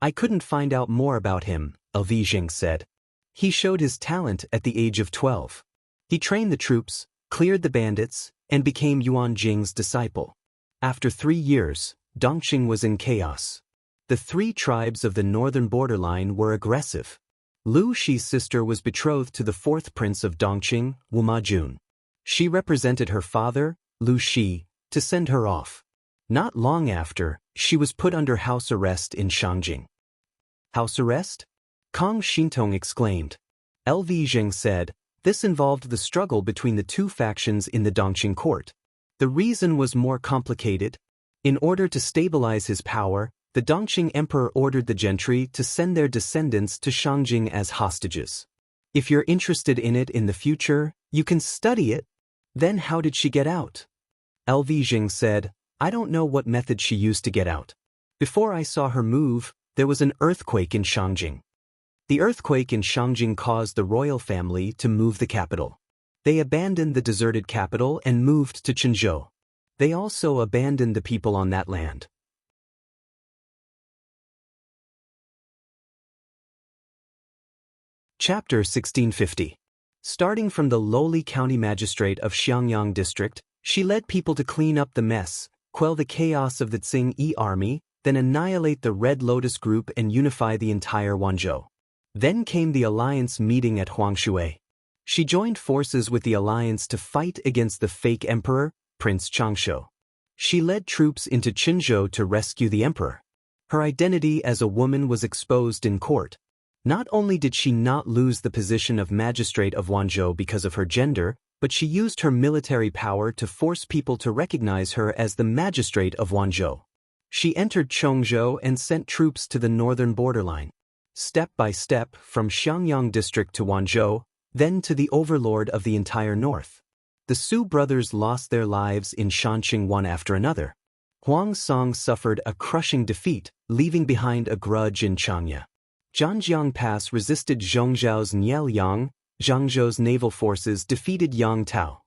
I couldn't find out more about him, LV Jing said. He showed his talent at the age of 12. He trained the troops, cleared the bandits, and became Yuan Jing's disciple. After 3 years, Dongqing was in chaos. The 3 tribes of the northern borderline were aggressive. Lu Shi's sister was betrothed to the 4th prince of Dongqing, Wu Majun. She represented her father, Lu Shi, to send her off. Not long after, she was put under house arrest in Shangjing. House arrest? Kang Xintong exclaimed. LV Zheng said, this involved the struggle between the 2 factions in the Dongqing court. The reason was more complicated. In order to stabilize his power, the Dongqing emperor ordered the gentry to send their descendants to Shangjing as hostages. If you're interested in it in the future, you can study it. Then how did she get out? LV Jing said, I don't know what method she used to get out. Before I saw her move, there was an earthquake in Shangjing. The earthquake in Shangjing caused the royal family to move the capital. They abandoned the deserted capital and moved to Qinzhou. They also abandoned the people on that land. Chapter 1650. Starting from the lowly county magistrate of Xiangyang district, she led people to clean up the mess, quell the chaos of the Tsing-Yi army, then annihilate the Red Lotus group and unify the entire Wanzhou. Then came the alliance meeting at Huangshui. She joined forces with the alliance to fight against the fake emperor, Prince Changshu. She led troops into Qinzhou to rescue the emperor. Her identity as a woman was exposed in court. Not only did she not lose the position of magistrate of Wanzhou because of her gender, but she used her military power to force people to recognize her as the magistrate of Wanzhou. She entered Chongzhou and sent troops to the northern borderline. Step by step, from Xiangyang district to Wanzhou, then to the overlord of the entire north. The Su brothers lost their lives in Shanqing one after another. Huang Song suffered a crushing defeat, leaving behind a grudge in Changya. Zhangjiang Pass resisted Zhongzhao's Nielyang. Zhangzhou's naval forces defeated Yang Tao.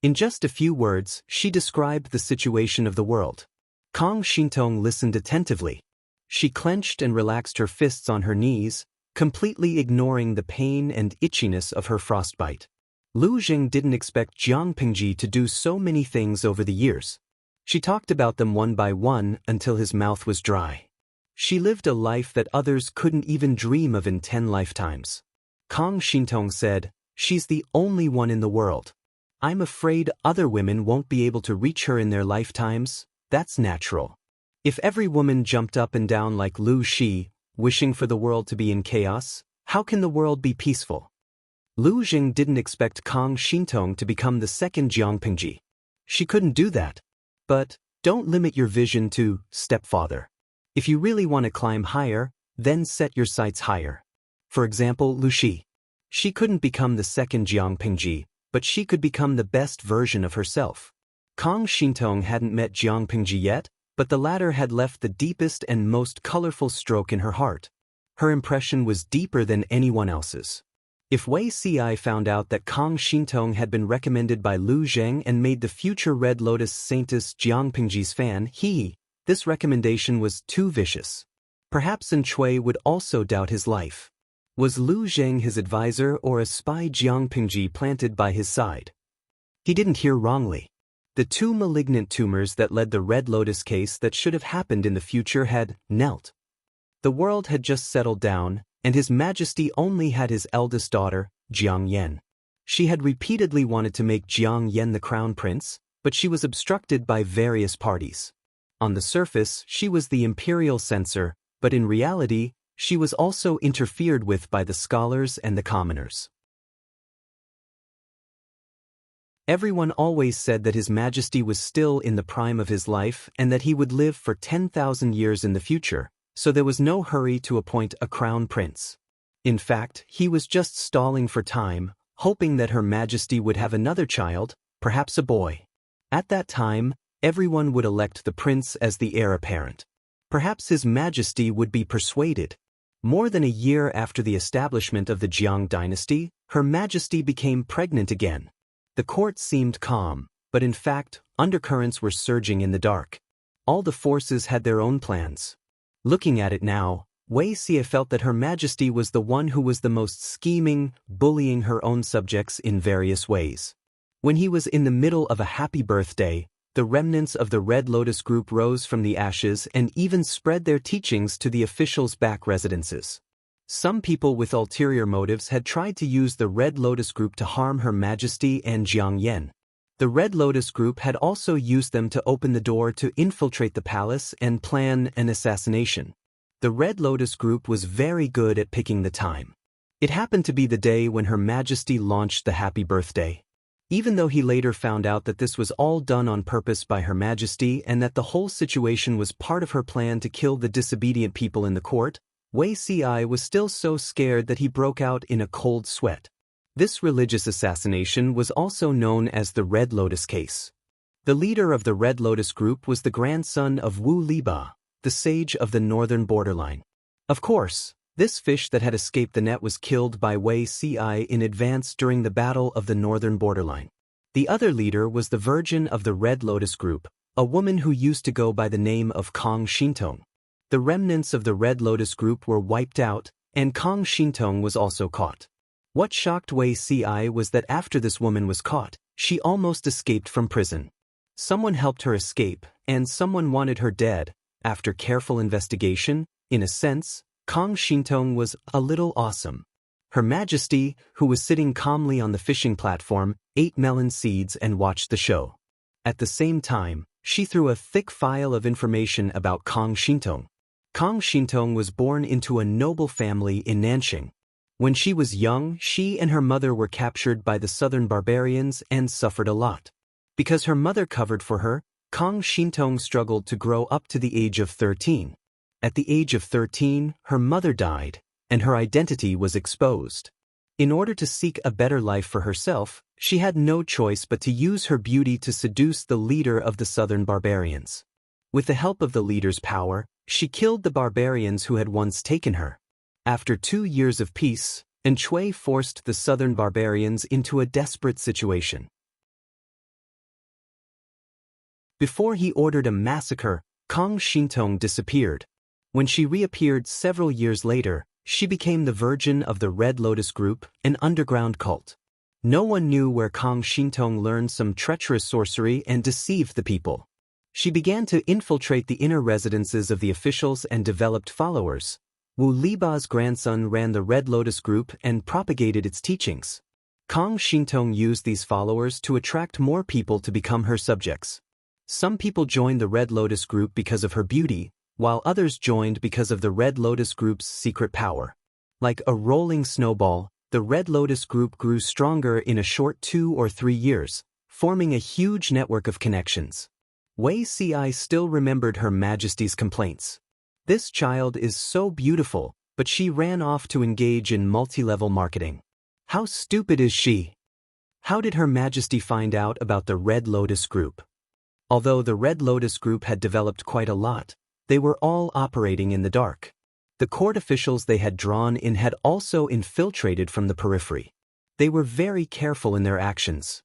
In just a few words, she described the situation of the world. Kang Xintong listened attentively. She clenched and relaxed her fists on her knees, completely ignoring the pain and itchiness of her frostbite. Lu Jing didn't expect Jiang Pengji to do so many things over the years. She talked about them one by one until his mouth was dry. She lived a life that others couldn't even dream of in 10 lifetimes. Kang Xintong said, she's the only one in the world. I'm afraid other women won't be able to reach her in their lifetimes. That's natural. If every woman jumped up and down like Lu Shi, wishing for the world to be in chaos, how can the world be peaceful? Lu Jing didn't expect Kang Xintong to become the second Jiang Pengji. She couldn't do that. But don't limit your vision to stepfather. If you really want to climb higher, then set your sights higher. For example, Lu Shi. She couldn't become the second Jiang Pengji, but she could become the best version of herself. Kang Xintong hadn't met Jiang Pengji yet, but the latter had left the deepest and most colorful stroke in her heart. Her impression was deeper than anyone else's. If Wei Ci found out that Kang Xintong had been recommended by Lu Zheng and made the future Red Lotus Saintess Jiang Pengji's fan, this recommendation was too vicious. Perhaps Sun Chui would also doubt his life. Was Lu Zheng his advisor or a spy Jiang Pengji planted by his side? He didn't hear wrongly. The 2 malignant tumors that led the Red Lotus case that should have happened in the future had knelt. The world had just settled down, and His Majesty only had his eldest daughter, Jiang Yan. She had repeatedly wanted to make Jiang Yan the crown prince, but she was obstructed by various parties. On the surface, she was the imperial censor, but in reality, She was also interfered with by the scholars and the commoners. Everyone always said that His Majesty was still in the prime of his life and that he would live for 10,000 years in the future, so there was no hurry to appoint a crown prince. In fact, he was just stalling for time, hoping that Her Majesty would have another child, perhaps a boy. At that time, everyone would elect the prince as the heir apparent. Perhaps His Majesty would be persuaded. More than a year after the establishment of the Jiang dynasty, Her Majesty became pregnant again. The court seemed calm, but in fact, undercurrents were surging in the dark. All the forces had their own plans. Looking at it now, Wei Xia felt that Her Majesty was the one who was the most scheming, bullying her own subjects in various ways. When he was in the middle of a happy birthday, the remnants of the Red Lotus group rose from the ashes and even spread their teachings to the officials' back residences. Some people with ulterior motives had tried to use the Red Lotus group to harm Her Majesty and Jiang Yan. The Red Lotus group had also used them to open the door to infiltrate the palace and plan an assassination. The Red Lotus group was very good at picking the time. It happened to be the day when Her Majesty launched the happy birthday. Even though he later found out that this was all done on purpose by Her Majesty and that the whole situation was part of her plan to kill the disobedient people in the court, Wei Xia was still so scared that he broke out in a cold sweat. This religious assassination was also known as the Red Lotus case. The leader of the Red Lotus group was the grandson of Wu Liba, the sage of the northern borderline. Of course, this fish that had escaped the net was killed by Wei Xia in advance during the battle of the northern borderline. The other leader was the virgin of the Red Lotus group, a woman who used to go by the name of Kong Shintong. The remnants of the Red Lotus group were wiped out, and Kong Shintong was also caught. What shocked Wei Xia was that after this woman was caught, she almost escaped from prison. Someone helped her escape, and someone wanted her dead. After careful investigation, in a sense, Kong Shintong was a little awesome. Her Majesty, who was sitting calmly on the fishing platform, ate melon seeds and watched the show. At the same time, she threw a thick file of information about Kong Shintong. Kong Shintong was born into a noble family in Nanxing. When she was young, she and her mother were captured by the southern barbarians and suffered a lot. Because her mother covered for her, Kong Shintong struggled to grow up to the age of 13. At the age of 13, her mother died, and her identity was exposed. In order to seek a better life for herself, she had no choice but to use her beauty to seduce the leader of the southern barbarians. With the help of the leader's power, she killed the barbarians who had once taken her. After 2 years of peace, Enchui forced the southern barbarians into a desperate situation. Before he ordered a massacre, Kong Shintong disappeared. When she reappeared several years later, she became the virgin of the Red Lotus group, an underground cult. No one knew where Kong Shintong learned some treacherous sorcery and deceived the people. She began to infiltrate the inner residences of the officials and developed followers. Wu Liba's grandson ran the Red Lotus group and propagated its teachings. Kong Shintong used these followers to attract more people to become her subjects. Some people joined the Red Lotus group because of her beauty, while others joined because of the Red Lotus group's secret power. Like a rolling snowball, the Red Lotus group grew stronger in a short 2 or 3 years, forming a huge network of connections. Wei Xia still remembered Her Majesty's complaints. This child is so beautiful, but she ran off to engage in multi-level marketing. How stupid is she? How did Her Majesty find out about the Red Lotus group? Although the Red Lotus group had developed quite a lot, they were all operating in the dark. The court officials they had drawn in had also infiltrated from the periphery. They were very careful in their actions.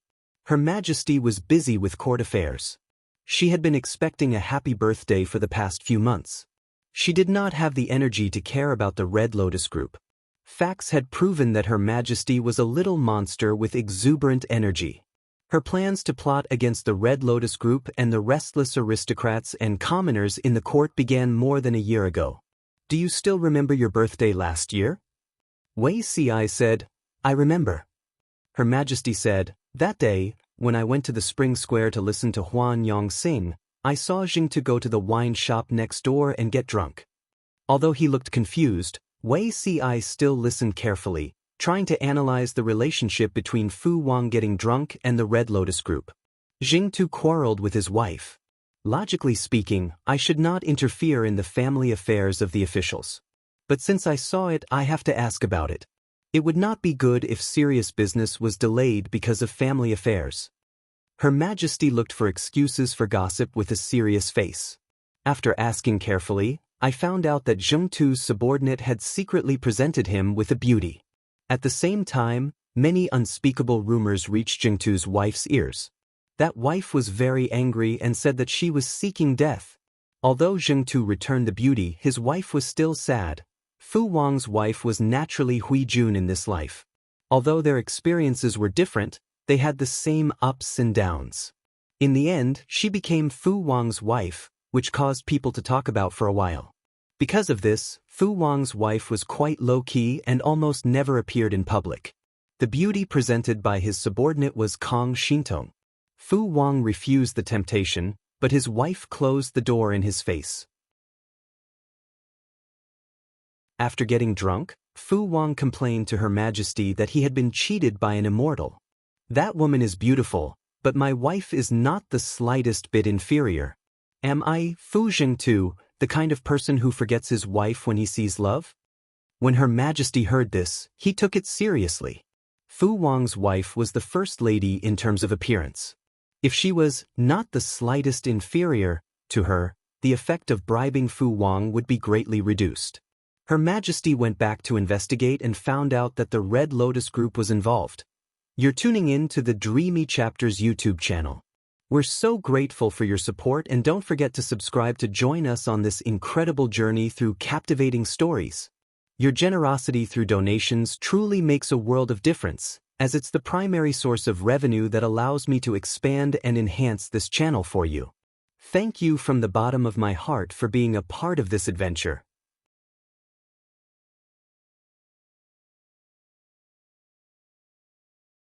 Her Majesty was busy with court affairs. She had been expecting a happy birthday for the past few months. She did not have the energy to care about the Red Lotus group. Facts had proven that Her Majesty was a little monster with exuberant energy. Her plans to plot against the Red Lotus group and the restless aristocrats and commoners in the court began more than a year ago. Do you still remember your birthday last year? Wei Xia said, I remember. Her Majesty said, that day, when I went to the spring square to listen to Huan Yong sing, I saw Jing to go to the wine shop next door and get drunk. Although he looked confused, Wei Si still listened carefully, trying to analyze the relationship between Fu Wang getting drunk and the Red Lotus group. Jingtu quarreled with his wife. Logically speaking, I should not interfere in the family affairs of the officials. But since I saw it, I have to ask about it. It would not be good if serious business was delayed because of family affairs. Her Majesty looked for excuses for gossip with a serious face. After asking carefully, I found out that Jingtu's subordinate had secretly presented him with a beauty. At the same time, many unspeakable rumors reached Jingtu's wife's ears. That wife was very angry and said that she was seeking death. Although Jingtu returned the beauty, his wife was still sad. Fu Wang's wife was naturally Hui Jun in this life. Although their experiences were different, they had the same ups and downs. In the end, she became Fu Wang's wife, which caused people to talk about for a while. Because of this, Fu Wang's wife was quite low-key and almost never appeared in public. The beauty presented by his subordinate was Kong Shintong. Fu Wang refused the temptation, but his wife closed the door in his face. After getting drunk, Fu Wang complained to Her Majesty that he had been cheated by an immortal. That woman is beautiful, but my wife is not the slightest bit inferior. Am I, Fu Jingtu, the kind of person who forgets his wife when he sees love? When Her Majesty heard this, he took it seriously. Fu Wang's wife was the first lady in terms of appearance. If she was not the slightest inferior to her, the effect of bribing Fu Wang would be greatly reduced. Her Majesty went back to investigate and found out that the Red Lotus group was involved. You're tuning in to the Dreamy Chapters YouTube channel. We're so grateful for your support, and don't forget to subscribe to join us on this incredible journey through captivating stories. Your generosity through donations truly makes a world of difference, as it's the primary source of revenue that allows me to expand and enhance this channel for you. Thank you from the bottom of my heart for being a part of this adventure.